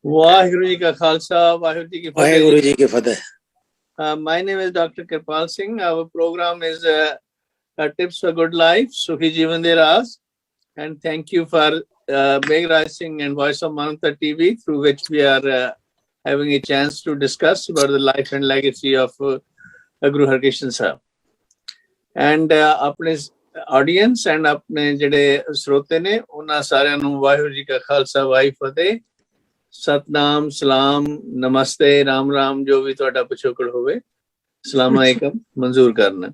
वाहिगुरु जी का खालसा, वाहिगुरु जी की फतेह। वाहिगुरु जी की फतेह. My name is Dr. Kirpal Singh. Our program is Tips for Good Life, Sukhi Jeevan De Raaz. And thank you for Meghraj Singh and Voice of Manavta TV, through which we are having a chance to discuss about the life and legacy of Guru Har Krishan Sahib. And अपने audience and अपने ਜਿਹੜੇ ਸਰੋਤੇ ਨੇ ਉਹਨਾਂ ਸਾਰਿਆਂ ਨੂੰ ਵਾਹਿਗੁਰੂ ਜੀ ਕਾ ਖਾਲਸਾ ਵਾਹਿਗੁਰੂ ਫਤਿਹ। सतनाम सलाम नमस्ते राम राम जो भी ਤੁਹਾਡਾ ਪਿਛੋਕੜ ਹੋਵੇ अस्सलाम वालेकुम मंजूर करना।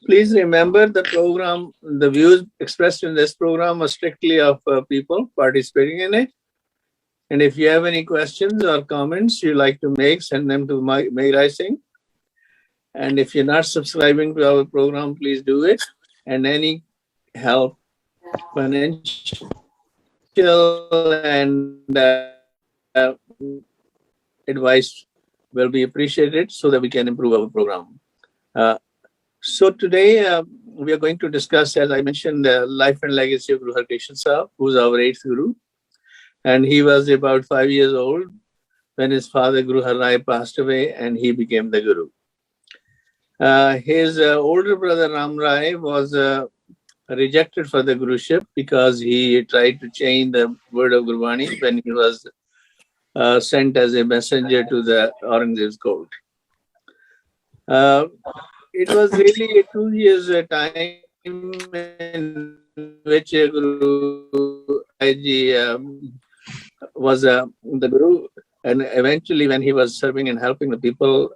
Please remember the program, the views expressed in this program are strictly of people participating in it. And if you have any questions or comments you like to make, send them to Meghraj Singh. And if you're not subscribing to our program, please do it. And any help, financial and advice will be appreciated so that we can improve our program. So today we are going to discuss, as I mentioned, the life and legacy of Guru Har Krishan Sahib, who is our 8th Guru. And he was about 5 years old when his father Guru Har Rai passed away and he became the Guru. His older brother Ram Rai was rejected for the Guruship because he tried to change the word of Gurbani when he was sent as a messenger to the Aurangzeb's court. It was really a 2 years time in which Guru Ji was the Guru, and eventually when he was serving and helping the people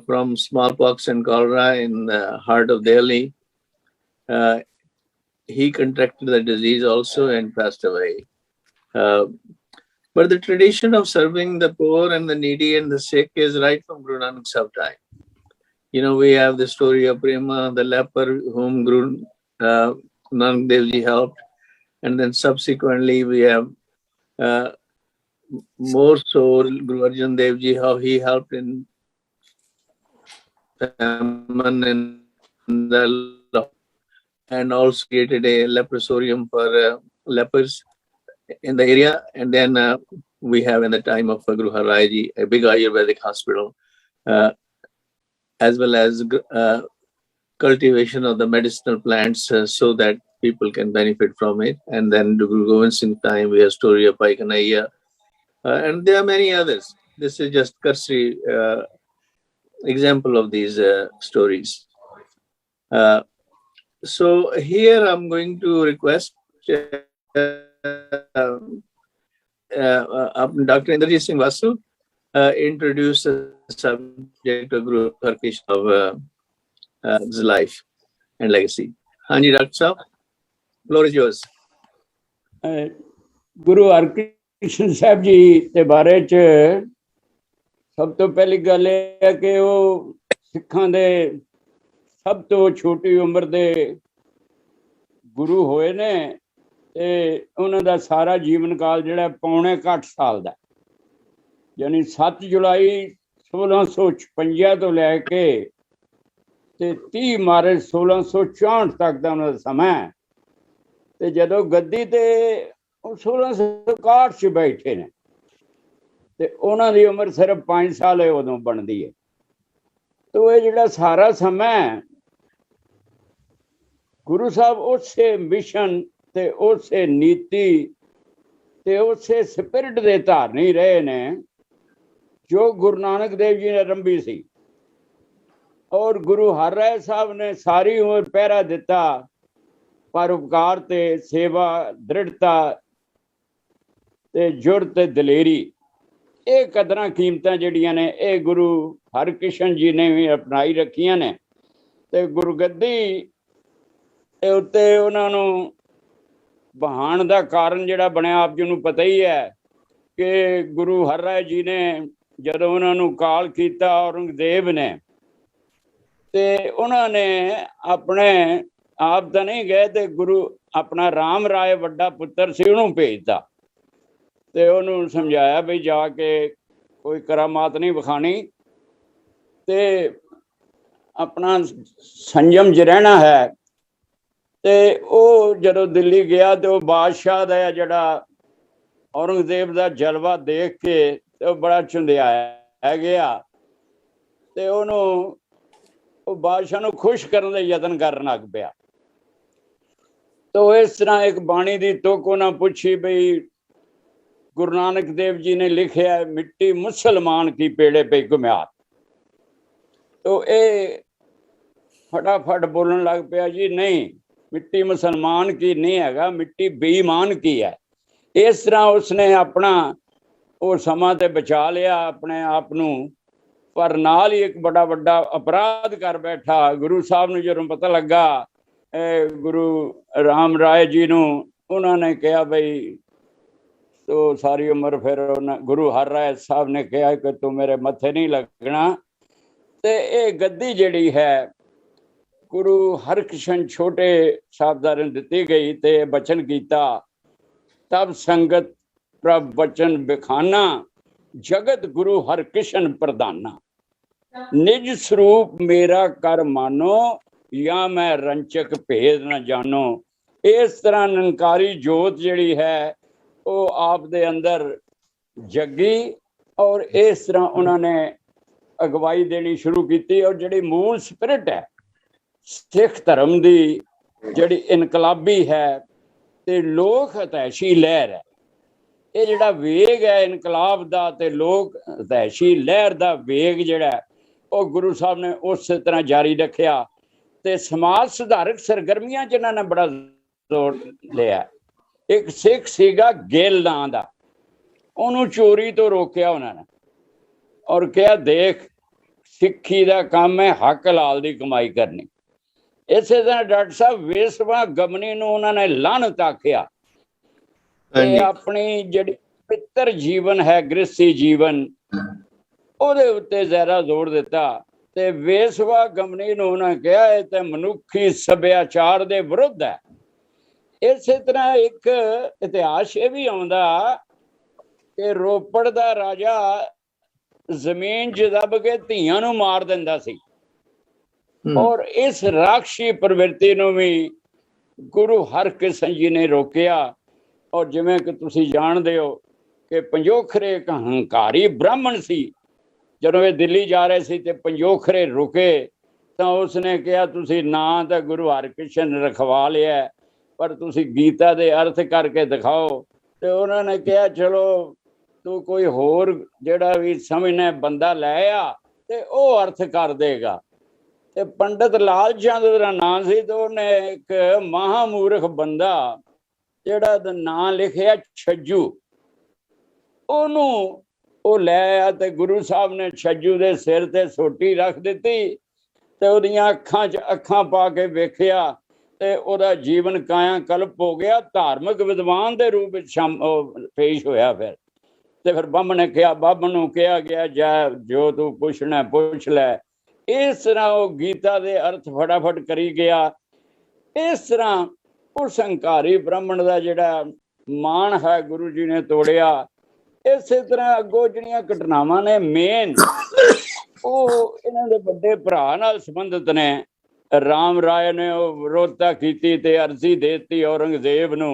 from smallpox and cholera in the heart of Delhi, he contracted the disease also and passed away. But the tradition of serving the poor and the needy and the sick is right from Guru Nanak Sahib time. You know, we have the story of Prema, the leper whom Guru Nanak Dev Ji helped. And then subsequently we have more so Guru Arjan Dev Ji, how he helped in famine and also created a leprosarium for lepers in the area. And then we have in the time of Guru Har Rai Ji, a big Ayurvedic hospital, as well as cultivation of the medicinal plants so that people can benefit from it. And then Guru Gobind Singh time, we have story of Bhai Kanhaiya, and there are many others. This is just cursory example of these stories. So here I'm going to request Dr. Indrajit Singh Vasu introduce the subject of Guru Har Krishan of his life and legacy. Hanji Dr. Sahab, floor is yours. Guru Har Krishan Sahib ji ਦੇ ਬਾਰੇ ਚ ਸਭ ਤੋਂ ਪਹਿਲੀ ਗੱਲ ਇਹ ਹੈ ਕਿ ਉਹ ਸਿੱਖਾਂ ਦੇ ਸਭ ਤੋਂ ਛੋਟੀ ਉਮਰ ਦੇ ਗੁਰੂ ਹੋਏ ਨੇ ਤੇ ਉਹਨਾਂ ਦਾ ਸਾਰਾ ਜੀਵਨ ਕਾਲ ਜਿਹੜਾ ਪੌਣੇ 8 ਸਾਲ ਦਾ, ਯਾਨੀ 7 ਜੁਲਾਈ 1656 ਤੋਂ ਲੈ ਕੇ ਤੇ 30 ਮਾਰਚ 1664 ਤੱਕ ਦਾ ਉਹਨਾਂ ਦਾ ਸਮਾਂ। ਤੇ ਜਦੋਂ ਗੱਦੀ ਤੇ 1661 ਚ ਬੈਠੇ ਨੇ ਤੇ ਉਹਨਾਂ ਦੀ ਉਮਰ ਸਿਰਫ 5 ਸਾਲ ਹੈ ਉਦੋਂ ਬਣਦੀ ਹੈ। ਤੇ ਇਹ ਜਿਹੜਾ ਸਾਰਾ ਸਮਾਂ ਗੁਰੂ ਸਾਹਿਬ ਉਸੇ ਮਿਸ਼ਨ ਤੇ ਉਸੇ ਨੀਤੀ ਤੇ ਉਸੇ ਸਪਿਰਿਟ ਦੇ ਧਾਰਨੀ ਰਹੇ ਨੇ ਜੋ ਗੁਰੂ ਨਾਨਕ ਦੇਵ ਜੀ ਨੇ ਆਰੰਭੀ ਸੀ। ਔਰ ਗੁਰੂ ਹਰ ਰਾਏ ਸਾਹਿਬ ਨੇ ਸਾਰੀ ਉਮਰ ਪਹਿਰਾ ਦਿੱਤਾ ਪਰਉਪਕਾਰ ਤੇ ਸੇਵਾ, ਦ੍ਰਿੜਤਾ ਤੇ ਜੁਰਤ ਤੇ ਦਲੇਰੀ। ਇਹ ਕਦਰਾਂ ਕੀਮਤਾਂ ਜਿਹੜੀਆਂ ਨੇ ਇਹ ਗੁਰੂ ਹਰਕ੍ਰਿਸ਼ਨ ਜੀ ਨੇ ਵੀ ਅਪਣਾਈ ਰੱਖੀਆਂ ਨੇ। ਤੇ ਗੁਰਗੱਦੀ ਉੱਤੇ ਉਹਨਾਂ ਨੂੰ ਬਹਾਣ ਦਾ ਕਾਰਨ ਜਿਹੜਾ ਬਣਿਆ ਆਪ ਜੀ ਨੂੰ ਪਤਾ ਹੀ ਹੈ ਕਿ ਗੁਰੂ ਹਰ ਰਾਏ ਜੀ ਨੇ ਜਦੋਂ ਉਹਨਾਂ ਨੂੰ ਕਾਲ ਕੀਤਾ ਔਰੰਗਜ਼ੇਬ ਨੇ ਤੇ ਉਹਨਾਂ ਨੇ ਆਪਣੇ ਆਪ ਤਾਂ ਨਹੀਂ ਗਏ ਤੇ ਗੁਰੂ ਆਪਣਾ ਰਾਮ ਰਾਏ ਵੱਡਾ ਪੁੱਤਰ ਸੀ ਉਹਨੂੰ ਭੇਜਤਾ ਤੇ ਉਹਨੂੰ ਸਮਝਾਇਆ ਵੀ ਜਾ ਕੇ ਕੋਈ ਕਰਾਮਾਤ ਨਹੀਂ ਵਿਖਾਣੀ ਤੇ ਆਪਣਾ ਸੰਜਮ 'ਚ ਰਹਿਣਾ ਹੈ। ਤੇ ਉਹ ਜਦੋਂ ਦਿੱਲੀ ਗਿਆ ਤੇ ਉਹ ਬਾਦਸ਼ਾਹ ਦਾ ਜਿਹੜਾ औरंगजेब का जलवा देख के तो बड़ा झुंधियाया गया ते उन्होंने बादशाह नूं खुश करने का यतन करन लग पिया। तो इस तरह एक बाणी की तुक उन्हें पूछी बई गुरु नानक देव जी ने लिखा है मिट्टी मुसलमान की पेड़े पे घुम्यार। तो ये फटाफट बोलन लग पिया जी नहीं मिट्टी मुसलमान की नहीं हैगा, मिट्टी बेईमान की है। इस तरह उसने अपना वो समा ते बचा लिया अपने आप नूं, पर नाल ही एक बड़ा बड़ा अपराध कर बैठा। गुरु साहब नूं जदों पता लगा गुरु राम राय जी नूं, उन्होंने कहा बई तो सारी उम्र फिर गुरु हर राय साहब ने कहा कि तू मेरे मत्थे नहीं लगना। ते ये गद्दी जिहड़ी है गुरु हरकृष्ण छोटे साहबजादे नूं दित्ती गई ते बचन कीता तब संगत प्रभ बचन बिखाना जगत गुरु हरकृष्ण प्रधाना। निज स्वरूप मेरा कर मानो या मैं रंचक भेद न जानो। इस तरह निरंकारी जोत जिहड़ी है वो आप दे अंदर जगी और इस तरह उन्होंने अगवाई देनी शुरू की। और जिहड़ी मूल स्पिरिट है सिख धर्म की जिहड़ी इनकलाबी है ते लोक हितैषी लहर है, ये जिहड़ा वेग है इनकलाब दा ते लोक हितैषी लहर दा वेग जिहड़ा वो गुरु साहब ने उस तरह जारी रखिया ते समाज सुधारक सरगर्मियां जिन्हां ने बड़ा जोर लिया। एक सिख सीगा गिल नां दा, उन्होंने चोरी तो रोकिया उन्होंने और कहा देख सिक्खी दा काम है हक हलाल दी कमाई करनी। इस तरह डॉक्टर साहब वेसवा गमनी नूं उन्होंने लानत आखिया ते अपनी जिहड़ी पितर जीवन है गृहस्थी जीवन ਉਹਦੇ ਉੱਤੇ ज़्यादा जोर दिता ते वेसवा गमनी नूं उन्होंने कहा यह तो मनुखी सभ्याचार के विरुद्ध है। इस तरह एक इतिहास ये भी आउंदा कि रोपड़ दा राजा जमीन जदब के धीआं नूं मार दिंदा सी और इस राक्षसी प्रवृत्ति नूं भी गुरु हरकृष्ण जी ने रोकिया। और जिवें कि तुसीं जाणदे हो कि पंजोखरे एक हंकारी ब्राह्मण सी, जदों ये दिल्ली जा रहे सी ते पंजोखरे रुके तो उसने कहा तुसीं नां तां गुरु हरकृष्ण रखवा लिया पर तुसीं गीता दे अर्थ करके दिखाओ। तो उन्होंने कहा चलो तू कोई होर जिहड़ा भी समझना बंदा लै आ ते ओ अर्थ कर देगा। ते पंडित लाल चंद दा नाम सी तो उन्हें एक महामूर्ख बंदा जिहड़ा नाम लिखिया छज्जू ओनू ਉਹ ਲੈ ਆ ਤੇ ਗੁਰੂ ਸਾਹਿਬ ਨੇ ਛੱਜੂ ਦੇ ਸਿਰ ਤੇ ਸੋਟੀ ਰੱਖ ਦਿੱਤੀ ਤੇ ਉਹਦੀਆਂ ਅੱਖਾਂ 'ਚ ਅੱਖਾਂ ਪਾ ਕੇ ਵੇਖਿਆ ਤੇ ਉਹਦਾ ਜੀਵਨ ਕਾਇਆ ਕਲਪ ਹੋ ਗਿਆ। ਧਾਰਮਿਕ ਵਿਦਵਾਨ ਦੇ ਰੂਪ ਵਿੱਚ ਪੇਸ਼ ਹੋਇਆ। ਫਿਰ ਬਾਹਮਣ ਨੇ ਕਿਹਾ ਬਾਬਾ ਨੂੰ ਕਿਹਾ ਗਿਆ ਜਾ ਜੋ ਤੂੰ ਪੁੱਛਣਾ ਪੁੱਛ ਲੈ। ਇਸ ਤਰ੍ਹਾਂ ਉਹ ਗੀਤਾ ਦੇ ਅਰਥ ਫਟਾਫਟ ਕਰੀ ਗਿਆ। ਇਸ ਤਰ੍ਹਾਂ ਉਸ ਹੰਕਾਰੀ ਬ੍ਰਾਹਮਣ ਦਾ ਜਿਹੜਾ ਮਾਣ ਹੈ ਗੁਰੂ ਜੀ ਨੇ ਤੋੜਿਆ। इस तरह अगों जिहड़ियां घटनावां ने मेन वो इन्हां दे वड्डे भरा नाल संबंधित ने। राम राय ने विरोधता की ते अर्जी देती औरंगजेब नूं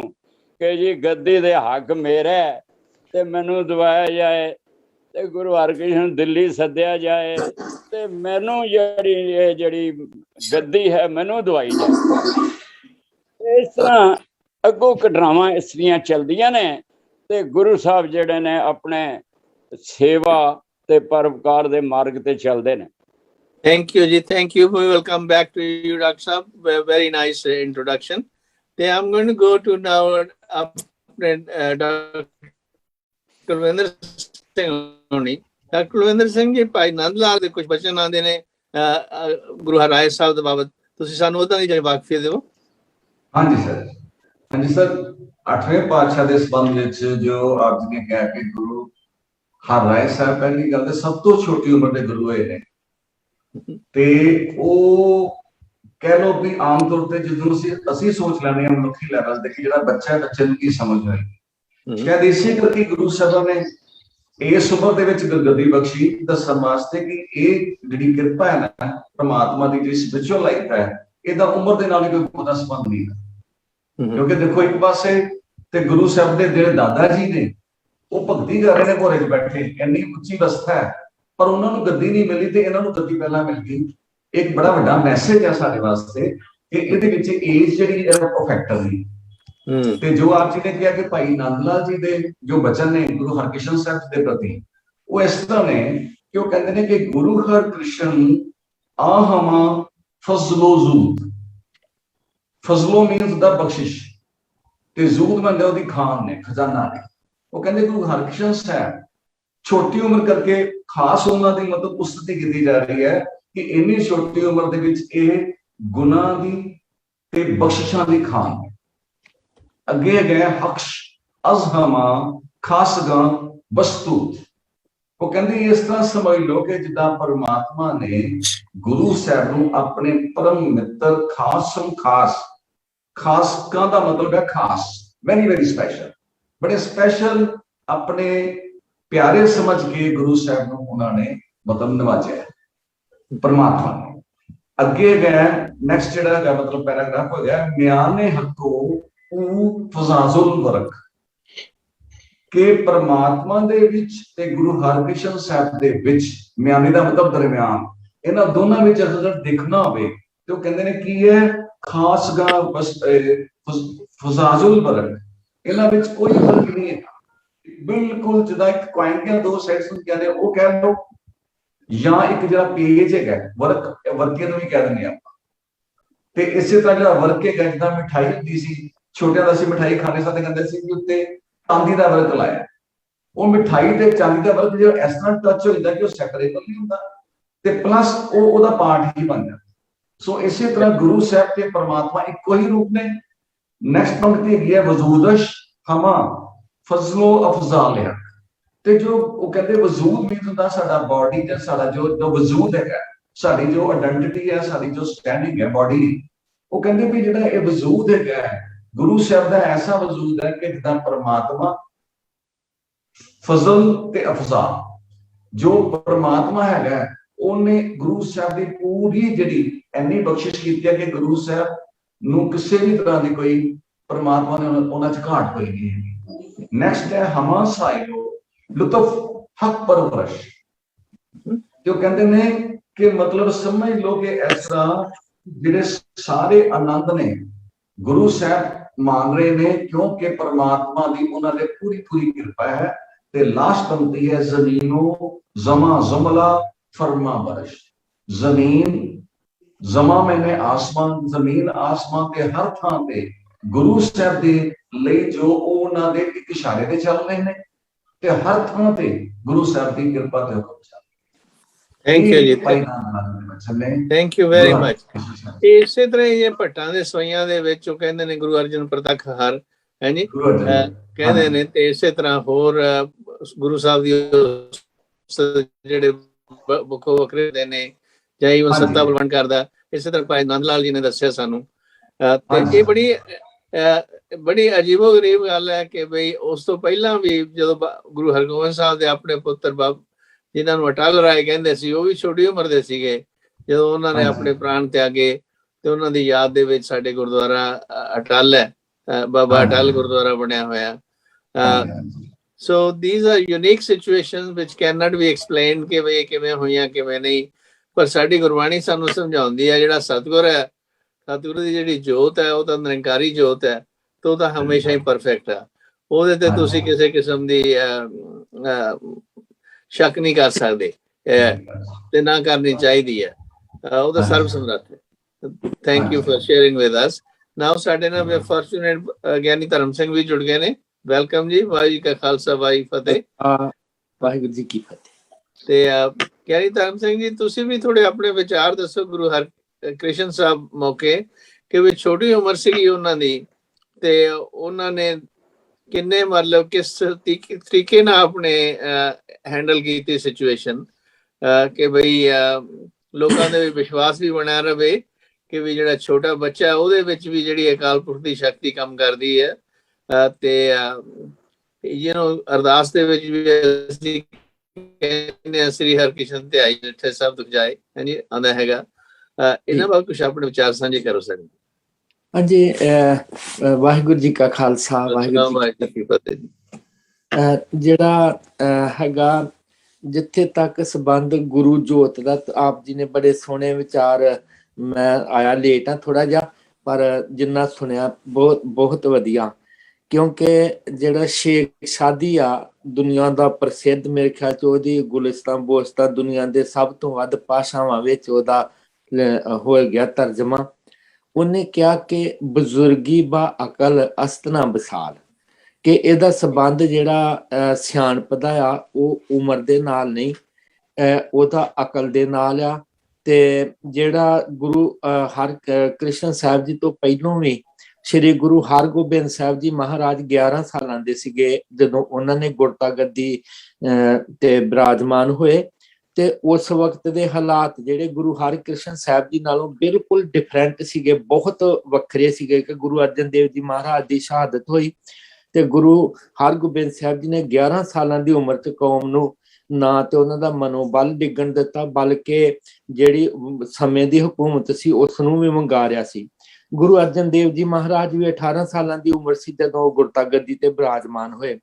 कि जी गद्दी दे हक मेरा ते मैनू दवाया जाए ते गुरु हरकृष्ण दिल्ली सद्या जाए ते मैनू जिहड़ी गद्दी है मैनू दवाई जाए। इस तरह अगों घटनावां इस तरह चलदियां ने ते गुरु साहब जिहड़े ने अपने सेवा ते परोपकार दे मार्ग ते चलदे ने। Thank you ji, thank you. We will come back to you, Dr. Saab. Very nice introduction. Then I'm going to go to now Dr. Kulwinder Singh Honi. Dr. Kulwinder Singh ji Bhai Nand Lal ਦੇ ਕੁਝ ਬਚਨ ਆਉਂਦੇ ਨੇ ਗੁਰੂ ਹਰਾਏ ਸਾਹਿਬ ਦੇ ਬਾਬਤ, ਤੁਸੀਂ ਸਾਨੂੰ ਉਹਦਾ ਦੀ ਵਾਕਫੀ ਦਿਓ। ਹਾਂਜੀ ਸਰ, ਹਾਂਜੀ ਸਰ। 8वें पातशाह के संबंध में जो आप जी ने कहा कि गुरु हर राय साहब पहली गल तो सब तो छोटी उम्र के गुरु हुए ने ते वो कह लो भी आम तौर पर जो असी सोच लेने मनुखी लैवल ते कि जिहड़ा बच्चा बच्चे नूं की समझ होए शायद इसी करके गुरु साहब ने इस उम्र दे विच गद्दी बख्शी दस्सण वास्ते कि ये जिहड़ी किरपा है ना परमात्मा की जिहड़ी स्पिरिचुअल लाइफ है इहदा उम्र दे नाल कोई बहुता संबंध नहीं। क्योंकि देखो एक पासे ते गुरु साहब दे जेड़े दादा जी ने ਉਹ ਭਗਤੀ ਕਰ ਰਹੇ ਨੇ ਘੋੜੇ 'ਚ ਬੈਠੇ, ਇੰਨੀ ਉੱਚੀ ਅਵਸਥਾ ਹੈ, ਪਰ ਉਹਨਾਂ ਨੂੰ ਗੱਦੀ ਨਹੀਂ ਮਿਲੀ ਤੇ ਇਹਨਾਂ ਨੂੰ ਗੱਦੀ ਪਹਿਲਾਂ ਮਿਲ ਗਈ। ਇੱਕ ਬੜਾ ਵੱਡਾ ਮੈਸੇਜ ਹੈ ਸਾਡੇ ਵਾਸਤੇ ਕਿ ਇਹਦੇ ਵਿੱਚ ਏਜ ਜਿਹੜੀ ਹੈ ਉਹ ਫੈਕਟਰ ਨਹੀਂ। ਤੇ ਜੋ ਆਪ ਜੀ ਨੇ ਕਿਹਾ ਕਿ ਭਾਈ ਨੰਦ ਲਾਲ ਜੀ ਦੇ ਜੋ ਬਚਨ ਨੇ ਗੁਰੂ ਹਰਕ੍ਰਿਸ਼ਨ ਸਾਹਿਬ ਦੇ ਪ੍ਰਤੀ, ਉਹ ਇਸ ਤਰ੍ਹਾਂ ਨੇ ਕਿ ਉਹ ਕਹਿੰਦੇ ਨੇ ਕਿ ਗੁਰੂ ਹਰਕ੍ਰਿਸ਼ਨ ਆਹਮਾ ਫਜ਼ਲੋ ਜ਼ੂਦ। ਫਜ਼ਲੋ ਮੀਨਸ ਦਾ ਬਖਸ਼ਿਸ਼ ਤੇ ਜ਼ੂਦ ਮੰਨਦੇ ਉਹਦੀ ਖਾਨ ਨੇ, ਖਜ਼ਾਨਾ ਨੇ। ਉਹ ਕਹਿੰਦੇ ਗੁਰੂ ਹਰਕ੍ਰਿਸ਼ਨ ਸਾਹਿਬ ਛੋਟੀ ਉਮਰ ਕਰਕੇ ਖਾਸ ਉਹਨਾਂ ਦੀ ਮਤਲਬ ਉਸਤਤੀ ਕੀਤੀ ਜਾ ਰਹੀ ਹੈ ਕਿ ਇੰਨੀ ਛੋਟੀ ਉਮਰ ਦੇ ਵਿੱਚ ਇਹ ਗੁਨਾਹ ਦੀ ਤੇ ਬਖਸ਼ਿਸ਼ਾਂ ਦੀ ਖਾਨ। ਅੱਗੇ ਗਏ ਹਕਸ਼ ਅਜ਼ਹਮਾ ਖਾਸਗਾ ਵਸਤੂ। ਉਹ ਕਹਿੰਦੇ ਇਸ ਤਰ੍ਹਾਂ ਸਮਝ ਲਓ ਕਿ ਜਿੱਦਾਂ ਪਰਮਾਤਮਾ ਨੇ ਗੁਰੂ ਸਾਹਿਬ ਨੂੰ ਆਪਣੇ ਪਰਮ ਮਿੱਤਰ ਖਾਸਕਾਂ ਦਾ ਮਤਲਬ ਹੈ ਖਾਸ, ਵੈਰੀ ਵੈਰੀ ਸਪੈਸ਼ਲ, ਬੜੇ ਸਪੈਸ਼ਲ ਆਪਣੇ ਪਿਆਰੇ ਸਮਝ ਕੇ ਗੁਰੂ ਸਾਹਿਬ ਨੂੰ ਉਹਨਾਂ ਨੇ ਮਤਲਬ ਨਵਾਜਿਆ ਪਰਮਾਤਮਾ ਨੇ। ਅੱਗੇ ਗਏ ਨੈਕਸਟ ਜਿਹੜਾ ਹੈਗਾ ਮਤਲਬ ਪੈਰਾਗ੍ਰਾਫ ਹੋ ਗਿਆ ਮਿਆਨੇ ਹੱਕੋ ਫਜ਼ਾਜ਼ੁਲ ਵਰਕ, ਕਿ ਪਰਮਾਤਮਾ ਦੇ ਵਿੱਚ ਤੇ ਗੁਰੂ ਹਰਕ੍ਰਿਸ਼ਨ ਸਾਹਿਬ ਦੇ ਵਿੱਚ, ਮਿਆਨੇ ਦਾ ਮਤਲਬ ਦਰਮਿਆਨ, ਇਹਨਾਂ ਦੋਨਾਂ ਵਿੱਚ ਅਗਰ ਦੇਖਣਾ ਹੋਵੇ ਤੇ ਉਹ ਕਹਿੰਦੇ ਨੇ ਕੀ ਹੈ ਖਾਸਗਾ ਫਜ਼ਾਜ਼ੁਲ ਵਰਕ, ਇਹਨਾਂ ਵਿੱਚ ਕੋਈ ਫਰਕ ਨਹੀਂ ਹੈ। ਬਿਲਕੁਲ ਜਿੱਦਾਂ ਇੱਕ ਕੁਆਇਨ ਦੀਆਂ ਦੋ ਸਾਈਡਸ ਹੁੰਦੀਆਂ ਨੇ, ਉਹ ਕਹਿ ਲਓ, ਜਾਂ ਇੱਕ ਜਿਹੜਾ ਪੇਜ ਹੈਗਾ ਵਰਕੇ ਨੂੰ ਵੀ ਕਹਿ ਦਿੰਦੇ ਆਪਾਂ। ਤੇ ਇਸੇ ਤਰ੍ਹਾਂ ਜਿਹੜਾ ਵਰਕ ਹੈਗਾ, ਜਿੱਦਾਂ ਮਿਠਾਈ ਹੁੰਦੀ ਸੀ, ਛੋਟਿਆਂ ਦਾ ਅਸੀਂ ਮਿਠਾਈ ਖਾਣੇ ਸਾਥੇ ਕਹਿੰਦੇ ਸੀ ਕਿ ਉੱਤੇ ਚਾਂਦੀ ਦਾ ਵਰਕ ਲਾਇਆ। ਉਹ ਮਿਠਾਈ ਤੇ ਚਾਂਦੀ ਦਾ ਵਰਕ ਜਿਹੜਾ ਇਸ ਤਰ੍ਹਾਂ ਟੱਚ ਹੋ ਜਾਂਦਾ ਕਿ ਉਹ ਸੈਪਰੇਟ ਨਹੀਂ ਹੁੰਦਾ ਤੇ ਪਲੱਸ ਉਹ ਉਹਦਾ ਪਾਰਟ ਹੀ ਬਣ ਜਾਂਦਾ। ਸੋ ਇਸੇ ਤਰ੍ਹਾਂ ਗੁਰੂ ਸਾਹਿਬ ਤੇ ਪਰਮਾਤਮਾ ਇੱਕੋ ਹੀ ਰੂਪ ਨੇ। ਨੈਕਸਟ ਪੰਕਤੀ ਹੈਗੀ ਹੈ ਵਜੂਦਸ਼ ਹਮਾ ਫਜ਼ਲੋ ਅਫਜ਼ਾਲ ਹੈ। ਤੇ ਜੋ ਉਹ ਕਹਿੰਦੇ ਵਜੂਦ ਮੀਨਸ ਹੁੰਦਾ ਸਾਡਾ ਬਾਡੀ ਤੇ ਸਾਡਾ ਜੋ ਵਜੂਦ ਹੈਗਾ, ਸਾਡੀ ਜੋ ਆਇਡੈਂਟੀਟੀ ਹੈ, ਸਾਡੀ ਜੋ ਸਟੈਂਡਿੰਗ ਹੈ ਬਾਡੀ, ਉਹ ਕਹਿੰਦੇ ਵੀ ਜਿਹੜਾ ਇਹ ਵਜੂਦ ਹੈਗਾ ਗੁਰੂ ਸਾਹਿਬ ਦਾ ਐਸਾ ਵਜੂਦ ਹੈ ਕਿ ਜਿੱਦਾਂ ਪਰਮਾਤਮਾ ਫਜ਼ਲ ਤੇ ਅਫਜ਼ਾ, ਜੋ ਪਰਮਾਤਮਾ ਹੈਗਾ ਉਹਨੇ ਗੁਰੂ ਸਾਹਿਬ ਦੀ ਪੂਰੀ ਜਿਹੜੀ ਇੰਨੀ ਬਖਸ਼ਿਸ਼ ਕੀਤੀ ਹੈ ਕਿ ਗੁਰੂ ਸਾਹਿਬ ਨੂੰ ਕਿਸੇ ਵੀ ਤਰ੍ਹਾਂ ਦੀ ਕੋਈ ਪਰਮਾਤਮਾ ਨੇ ਉਹਨਾਂ 'ਚ ਘਾਟ ਕੋਈ ਨਹੀਂ ਹੈ। ਨੈਕਸਟ ਹੈ ਹਮਾ ਸਾਇਓ ਲੁਤਫ ਹਕ ਪਰਵਰਸ਼, ਜੋ ਕਹਿੰਦੇ ਨੇ ਕਿ ਮਤਲਬ ਸਮਝ ਲਓ ਕਿ ਇਸ ਤਰ੍ਹਾਂ ਜਿਹੜੇ ਸਾਰੇ ਆਨੰਦ ਨੇ ਗੁਰੂ ਸਾਹਿਬ ਮੰਨ ਰਹੇ ਨੇ ਕਿਉਂਕਿ ਪਰਮਾਤਮਾ ਦੀ ਉਹਨਾਂ ਦੇ ਪੂਰੀ ਕਿਰਪਾ ਹੈ। ਤੇ ਲਾਸਟ ਪੰਕਤੀ ਹੈ ਜ਼ਮੀਨੋ ਜ਼ਮਾ ਜ਼ਮਲਾ फरमा बरश। जमीन जमा मैंने आसमान, जमीन आसमान के हर थां ते गुरु साहब दे ਲਈ ਜੋ ਉਹਨਾਂ ਦੇ ਇੱਕ ਇਸ਼ਾਰੇ ਤੇ ਚੱਲ ਰਹੇ ਨੇ ਤੇ ਹਰ ਥਾਂ ਤੇ ਗੁਰੂ ਸਾਹਿਬ ਦੀ ਕਿਰਪਾ ਤੇ ਹੁਕਮ ਚੱਲ। ਥੈਂਕ ਯੂ ਜੀ, ਥੈਂਕ ਯੂ ਵੈਰੀ ਮਚ। ਇਸੇ ਤਰ੍ਹਾਂ ਇਹ ਭੱਟਾਂ ਦੇ ਸਵਈਆਂ ਦੇ ਵਿੱਚ ਉਹ ਕਹਿੰਦੇ ਨੇ ਗੁਰੂ ਅਰਜਨ ਪ੍ਰਤੱਖ ਹਰ ਹੈ ਜੀ ਕਹਿੰਦੇ ਨੇ। ਤੇ ਇਸੇ ਤਰ੍ਹਾਂ ਹੋਰ ਗੁਰੂ ਸਾਹਿਬ ਦੀ ਜਿਹੜੇ ਵੱਖੋ ਵੱਖਰੇ ਦੇ ਨੇ ਜਾਂ ਈਵਨ ਸੱਤਾ ਬਲਵੰਡ ਕਰਦਾ, ਇਸੇ ਤਰ੍ਹਾਂ ਭਾਈ ਨੰਦ ਲਾਲ ਜੀ ਨੇ ਦੱਸਿਆ ਸਾਨੂੰ। ਤੇ ਇਹ ਬੜੀ ਅਜੀਬੋ ਗਰੀਬ ਗੱਲ ਹੈ ਕਿ ਬਈ ਉਸ ਤੋਂ ਪਹਿਲਾਂ ਵੀ ਜਦੋਂ ਗੁਰੂ ਹਰਗੋਬਿੰਦ ਸਾਹਿਬ ਦੇ ਆਪਣੇ ਪੁੱਤਰ ਜਿਨ੍ਹਾਂ ਨੂੰ ਅਟਲ ਰਾਏ ਕਹਿੰਦੇ ਸੀ, ਉਹ ਵੀ ਛੋਟੀ ਉਮਰ ਦੇ ਸੀਗੇ ਜਦੋਂ ਉਹਨਾਂ ਨੇ ਆਪਣੇ ਪ੍ਰਾਣ ਤਿਆਗੇ। ਤੇ ਉਹਨਾਂ ਦੀ ਯਾਦ ਦੇ ਵਿੱਚ ਸਾਡੇ ਗੁਰਦੁਆਰਾ ਅਟਲ ਹੈ, ਬਾਬਾ ਅਟਲ ਗੁਰਦੁਆਰਾ ਬਣਿਆ ਹੋਇਆ। So these are unique situations which cannot be explained ਕਿ ਬਈ ਕਿਵੇਂ ਹੋਈਆਂ ਕਿਵੇਂ ਨਹੀਂ। ਪਰ ਸਾਡੀ ਗੁਰਬਾਣੀ ਸਾਨੂੰ ਸਮਝਾਉਂਦੀ ਹੈ ਜਿਹੜਾ ਸਤਿਗੁਰ ਹੈ, ਸਤਿਗੁਰ ਦੀ ਜਿਹੜੀ ਜੋਤ ਹੈ ਉਹ ਤਾਂ ਨਿਰੰਕਾਰੀ ਜੋਤ ਹੈ ਤੇ ਉਹ ਤਾਂ ਹਮੇਸ਼ਾ ਹੀ ਪਰਫੈਕਟ ਹੈ। ਉਹਦੇ ਤੇ ਤੁਸੀਂ ਕਿਸੇ ਕਿਸਮ ਦੀ ਸ਼ੱਕ ਨਹੀਂ ਕਰ ਸਕਦੇ ਤੇ ਨਾ ਕਰਨੀ ਚਾਹੀਦੀ ਹੈ। ਉਹ ਤਾਂ ਸਰਵ ਸਮਰੱਥ ਹੈ। Thank you for sharing with us. Now ਸਾਡੇ ਨਾਲ ਫੋਰਚੂਨੇਟ ਗਿਆਨੀ ਧਰਮ ਸਿੰਘ ਵੀ ਜੁੜ ਗਏ ਨੇ। ਵੈਲਕਮ ਜੀ। ਵਾਹਿਗੁਰੂ ਜੀ ਕਾ ਖਾਲਸਾ ਵਾਹਿਗੁਰੂ ਫਤਿਹ। ਵਾਹਿਗੁਰੂ ਜੀ ਕੀ ਫਤਿਹ। ਤੇ ਗਿਆਨੀ ਧਰਮ ਸਿੰਘ ਜੀ ਤੁਸੀਂ ਵੀ ਥੋੜੇ ਆਪਣੇ ਵਿਚਾਰ ਦੱਸੋ ਗੁਰੂ ਹਰਕ੍ਰਿਸ਼ਨ ਸਾਹਿਬ ਮੌਕੇ ਕਿ ਵੀ ਛੋਟੀ ਉਮਰ ਸੀਗੀ ਉਹਨਾਂ ਦੀ ਤੇ ਉਹਨਾਂ ਨੇ ਕਿੰਨੇ ਮਤਲਬ ਕਿਸ ਤਰੀਕੇ ਨਾਲ ਆਪਣੇ ਹੈਂਡਲ ਕੀਤੀ ਸਿਚੁਏਸ਼ਨ ਕਿ ਬਈ ਲੋਕਾਂ ਦੇ ਵਿਸ਼ਵਾਸ ਵੀ ਬਣਿਆ ਰਵੇ ਕਿ ਵੀ ਜਿਹੜਾ ਛੋਟਾ ਬੱਚਾ ਉਹਦੇ ਵਿੱਚ ਵੀ ਜਿਹੜੀ ਅਕਾਲ ਪੁਰਖ ਦੀ ਸ਼ਕਤੀ ਕੰਮ ਕਰਦੀ ਹੈ। ਤੇ ਅਰਦਾਸ ਦੇ ਵਿੱਚ ਵੀ ਅਸੀਂ ਕਹਿੰਦੇ ਸ੍ਰੀ ਹਰਕ੍ਰਿਸ਼ਨ ਤੇ ਆਈ ਜਿੱਥੇ ਸਭ ਦੁੱਖ ਜਾਏ ਹਾਂਜੀ ਆਉਂਦਾ ਹੈਗਾ। ਇਹਨਾਂ ਬਾਰੇ ਕੁਛ ਆਪਣੇ ਵਿਚਾਰ ਸਾਂਝੇ ਕਰੋ ਸਕਦੇ। ਹਾਂਜੀ, ਵਾਹਿਗੁਰੂ ਜੀ ਕਾ ਖਾਲਸਾ ਵਾਹਿਗੁਰੂ ਜੀ ਕੀ ਫਤਿਹ। ਜਿਹੜਾ ਹੈਗਾ ਜਿੱਥੇ ਤੱਕ ਸੰਬੰਧ ਗੁਰੂ ਜੋਤ ਦਾ, ਆਪ ਜੀ ਨੇ ਬੜੇ ਸੋਹਣੇ ਵਿਚਾਰ, ਮੈਂ ਆਇਆ ਲੇਟ ਆ ਥੋੜਾ ਜਿਹਾ, ਪਰ ਜਿੰਨਾ ਸੁਣਿਆ ਬਹੁਤ ਵਧੀਆ। ਕਿਉਂਕਿ ਜਿਹੜਾ ਸ਼ੇਖ ਸ਼ਾਦੀ ਆ ਦੁਨੀਆ ਦਾ ਪ੍ਰਸਿੱਧ, ਮੇਰੇ ਖਿਆਲ ਚ ਉਹਦੀ ਗੁਲਿਸਤਾਨ ਬੋਸਤਾਨ ਦੁਨੀਆ ਦੇ ਸਭ ਤੋਂ ਵੱਧ ਭਾਸ਼ਾਵਾਂ ਵਿੱਚ ਉਹਦਾ ਹੋ ਗਿਆ ਤਰਜਮਾ। ਉਹਨੇ ਕਿਹਾ ਕਿ ਬਜ਼ੁਰਗੀ ਬਾ ਅਕਲ ਅਸਤਨਾ ਵਿਸਾਲ, ਕਿ ਇਹਦਾ ਸੰਬੰਧ ਜਿਹੜਾ ਸਿਆਣਪ ਦਾ ਆ ਉਹ ਉਮਰ ਦੇ ਨਾਲ ਨਹੀਂ, ਉਹਦਾ ਅਕਲ ਦੇ ਨਾਲ ਆ। ਤੇ ਜਿਹੜਾ ਗੁਰੂ ਹਰਕ੍ਰਿਸ਼ਨ ਸਾਹਿਬ ਜੀ ਤੋਂ ਪਹਿਲੋਂ ਵੀ ਸ਼੍ਰੀ ਗੁਰੂ ਹਰਗੋਬਿੰਦ ਸਾਹਿਬ ਜੀ ਮਹਾਰਾਜ 11 ਸਾਲਾਂ ਦੇ ਸੀਗੇ ਜਦੋਂ ਉਹਨਾਂ ਨੇ ਗੁਰਤਾ ਗੱਦੀ ਤੇ ਬਿਰਾਜਮਾਨ ਹੋਏ। ਤੇ ਉਸ ਵਕਤ ਦੇ ਹਾਲਾਤ ਜਿਹੜੇ ਗੁਰੂ ਹਰਕ੍ਰਿਸ਼ਨ ਸਾਹਿਬ ਜੀ ਨਾਲੋਂ ਬਿਲਕੁਲ ਡਿਫਰੈਂਟ ਸੀਗੇ, ਬਹੁਤ ਵੱਖਰੇ ਸੀਗੇ। ਕਿ ਗੁਰੂ ਅਰਜਨ ਦੇਵ ਜੀ ਮਹਾਰਾਜ ਦੀ ਸ਼ਹਾਦਤ ਹੋਈ ਤੇ ਗੁਰੂ ਹਰਗੋਬਿੰਦ ਸਾਹਿਬ ਜੀ ਨੇ 11 ਸਾਲਾਂ ਦੀ ਉਮਰ 'ਚ ਕੌਮ ਨੂੰ ਨਾ ਤੇ ਉਹਨਾਂ ਦਾ ਮਨੋਬਲ ਡਿੱਗਣ ਦਿੱਤਾ, ਬਲਕਿ ਜਿਹੜੀ ਸਮੇਂ ਦੀ ਹਕੂਮਤ ਸੀ ਉਸ ਨੂੰ ਵੀ ਵੰਗਾਰਿਆ ਸੀ। ਗੁਰੂ ਅਰਜਨ ਦੇਵ ਜੀ ਮਹਾਰਾਜ ਵੀ 18 ਸਾਲਾਂ ਦੀ ਉਮਰ ਸੀ ਜਦੋਂ ਉਹ ਗੁਰਤਾ ਗੱਦੀ ਤੇ ਬਿਰਾਜਮਾਨ ਹੋਏ।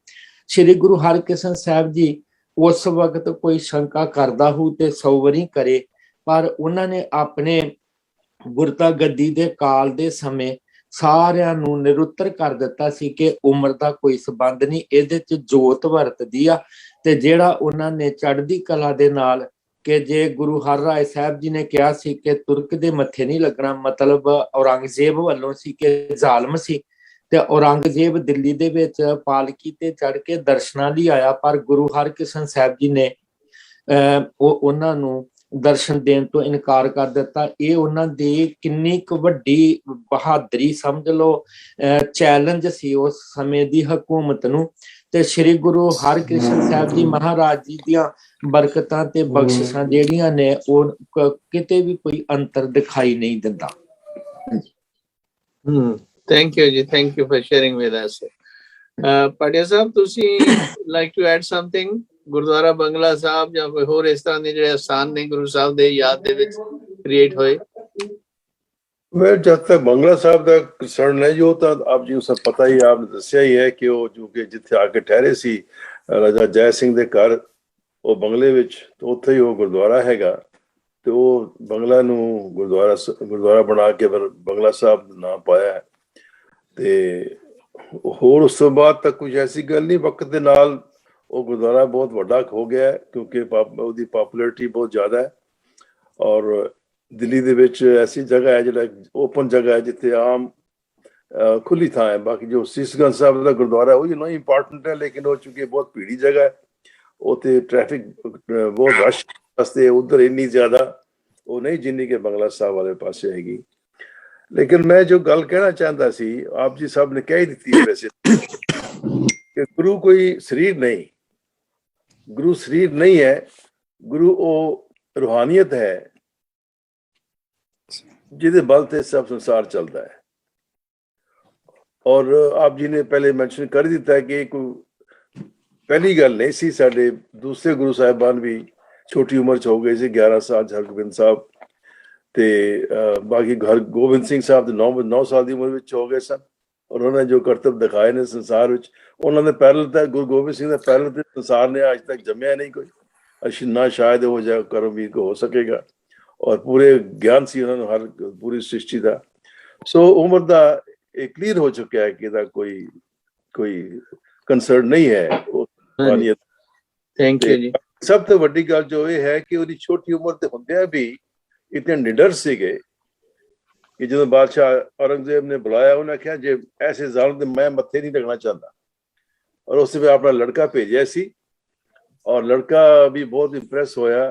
ਸ਼੍ਰੀ ਗੁਰੂ ਹਰਕ੍ਰਿਸ਼ਨ ਸਾਹਿਬ ਜੀ ਉਸ ਵਕਤ ਕੋਈ ਸ਼ੰਕਾ ਕਰਦਾ ਹੋ ਤੇ 100 ਵਾਰੀ ਕਰੇ, ਪਰ ਉਹਨਾਂ ਨੇ ਆਪਣੇ ਗੁਰਤਾ ਗੱਦੀ ਦੇ ਕਾਲ ਦੇ ਸਮੇਂ ਸਾਰਿਆਂ ਨੂੰ ਨਿਰੁੱਤਰ ਕਰ ਦਿੱਤਾ ਸੀ ਕਿ ਉਮਰ ਦਾ ਕੋਈ ਸੰਬੰਧ ਨਹੀਂ, ਇਹਦੇ ਚ ਜੋਤ ਵਰਤਦੀ ਆ। ਤੇ ਜਿਹੜਾ ਉਹਨਾਂ ਨੇ ਚੜ੍ਹਦੀ ਕਲਾ ਦੇ ਨਾਲ, ਕਿ ਜੇ ਗੁਰੂ ਹਰਰਾਏ ਸਾਹਿਬ ਜੀ ਨੇ ਕਿਹਾ ਸੀ ਕਿ ਤੁਰਕ ਦੇ ਮੱਥੇ ਨਹੀਂ ਲੱਗਣਾ, ਮਤਲਬ ਔਰੰਗਜ਼ੇਬ ਵੱਲੋਂ ਸੀ ਕਿ ਜ਼ਾਲਮ ਸੀ, ਤੇ ਔਰੰਗਜ਼ੇਬ ਦਿੱਲੀ ਦੇ ਵਿੱਚ ਪਾਲਕੀ ਤੇ ਚੜ੍ਹ ਕੇ ਦਰਸ਼ਨਾਂ ਲਈ ਆਇਆ, ਪਰ ਗੁਰੂ ਹਰਕ੍ਰਿਸ਼ਨ ਸਾਹਿਬ ਜੀ ਨੇ ਉਹਨਾਂ ਨੂੰ ਦਰਸ਼ਨ ਦੇਣ ਤੋਂ ਇਨਕਾਰ ਕਰ ਦਿੱਤਾ। ਇਹ ਉਹਨਾਂ ਦੀ ਕਿੰਨੀ ਕੁ ਵੱਡੀ ਬਹਾਦਰੀ ਸਮਝ ਲਓ, ਚੈਲੰਜ ਸੀ ਉਸ ਸਮੇਂ ਦੀ ਹਕੂਮਤ ਨੂੰ। ਤੇ ਸ਼੍ਰੀ ਗੁਰੂ ਹਰਕ੍ਰਿਸ਼ਨ ਸਾਹਿਬ ਜੀ ਮਹਾਰਾਜ ਜੀ ਦੀਆਂ ਬਰਕਤਾਂ ਤੇ ਬਖਸ਼ਿਸ਼ਾਂ ਜਿਹੜੀਆਂ ਨੇ ਉਹ ਕਿਤੇ ਵੀ ਕੋਈ ਅੰਤਰ ਦਿਖਾਈ ਨਹੀਂ ਦਿੰਦਾ। Thank you ji, thank you for sharing with us. Padia sahab, ਤੁਸੀਂ like to add something? Gurdwara Bangla Sahib ਜਾਂ ਕੋਈ ਹੋਰ ਇਸ ਤਰ੍ਹਾਂ ਦੇ ਜਿਹੜੇ ਸਥਾਨ ਨੇ ਗੁਰੂ ਸਾਹਿਬ ਦੇ ਯਾਦ ਦੇ ਵਿੱਚ ਕ੍ਰੀਏਟ ਹੋਏ? मैं जब तक बंगला साहब का कंसर्न है जो तो आप जी सब पता ही, आपने दसिया ही है कि वो जो कि जिथे आके ठहरे सी राजा जय सिंह दे घर, वो बंगले विच, तो उत्थे ही वो गुरुद्वारा हैगा, तो वो बंगला नू गुरुद्वारा बना के बंगला साहब नाम पाया है। ते होर उस तो बाद तक कुछ ऐसी गल नहीं, वक्त दे नाल वो गुरुद्वारा बहुत वड्डा हो गया है क्योंकि उसकी पॉपुलैरिटी बहुत ज़्यादा है। और दिल्ली दे विच ऐसी जगह है जो ओपन जगह है जिथे आम खुली थां है। बाकी जो सीसगंज साहब का गुरुद्वारा है वो नो इंपॉर्टेंट है, लेकिन वो चूंकि बहुत भीड़ी जगह है, उत्थे ट्रैफिक बहुत रश वास्ते उधर इन्नी ज्यादा वो नहीं जिन्नी के बंगला साहब वाले पासे हैगी। लेकिन मैं जो गल कहना चाहता सी, आप जी साहब ने कह दी है वैसे कि गुरु कोई शरीर नहीं, गुरु शरीर नहीं है, गुरु वो रूहानियत है जिहदे बल ते सब संसार चलता है। और आप जी ने पहले मेंशन कर दिता है कि कोई पहली गल नहीं सी, साडे दूसरे गुरु साहिबान भी छोटी उम्र च हो गए सी, 11 साल हरगोबिंद साहब ते बाकी गोबिंद सिंह साहब 9 साल की उम्र विच हो गए सन। और उन्होंने जो करतब दिखाए ने संसार विच, उन्होंने पैरल तक गुरु गोबिंद सिंह ने पैरल ते संसार ने आज तक जमया नहीं कोई, ना शायद हो जाए करमवीर को हो सकेगा। और पूरे ज्ञान सी उन्होंने हर पूरी सृष्टि का। सो उम्र का एक क्लियर हो चुका है कि कोई कंसर्न नहीं है। थैंक यू जी। सब तो बड़ी गल जो ये है कि उसकी छोटी उम्र ते हुंदियां भी इतने निडर सीगे कि जो बादशाह औरंगजेब ने बुलाया, उन्हें कहा जे ऐसे जालिम मैं मत्थे नहीं लगना चाहता। और उसने अपना लड़का भेजा सी और लड़का भी बहुत इंप्रेस होया,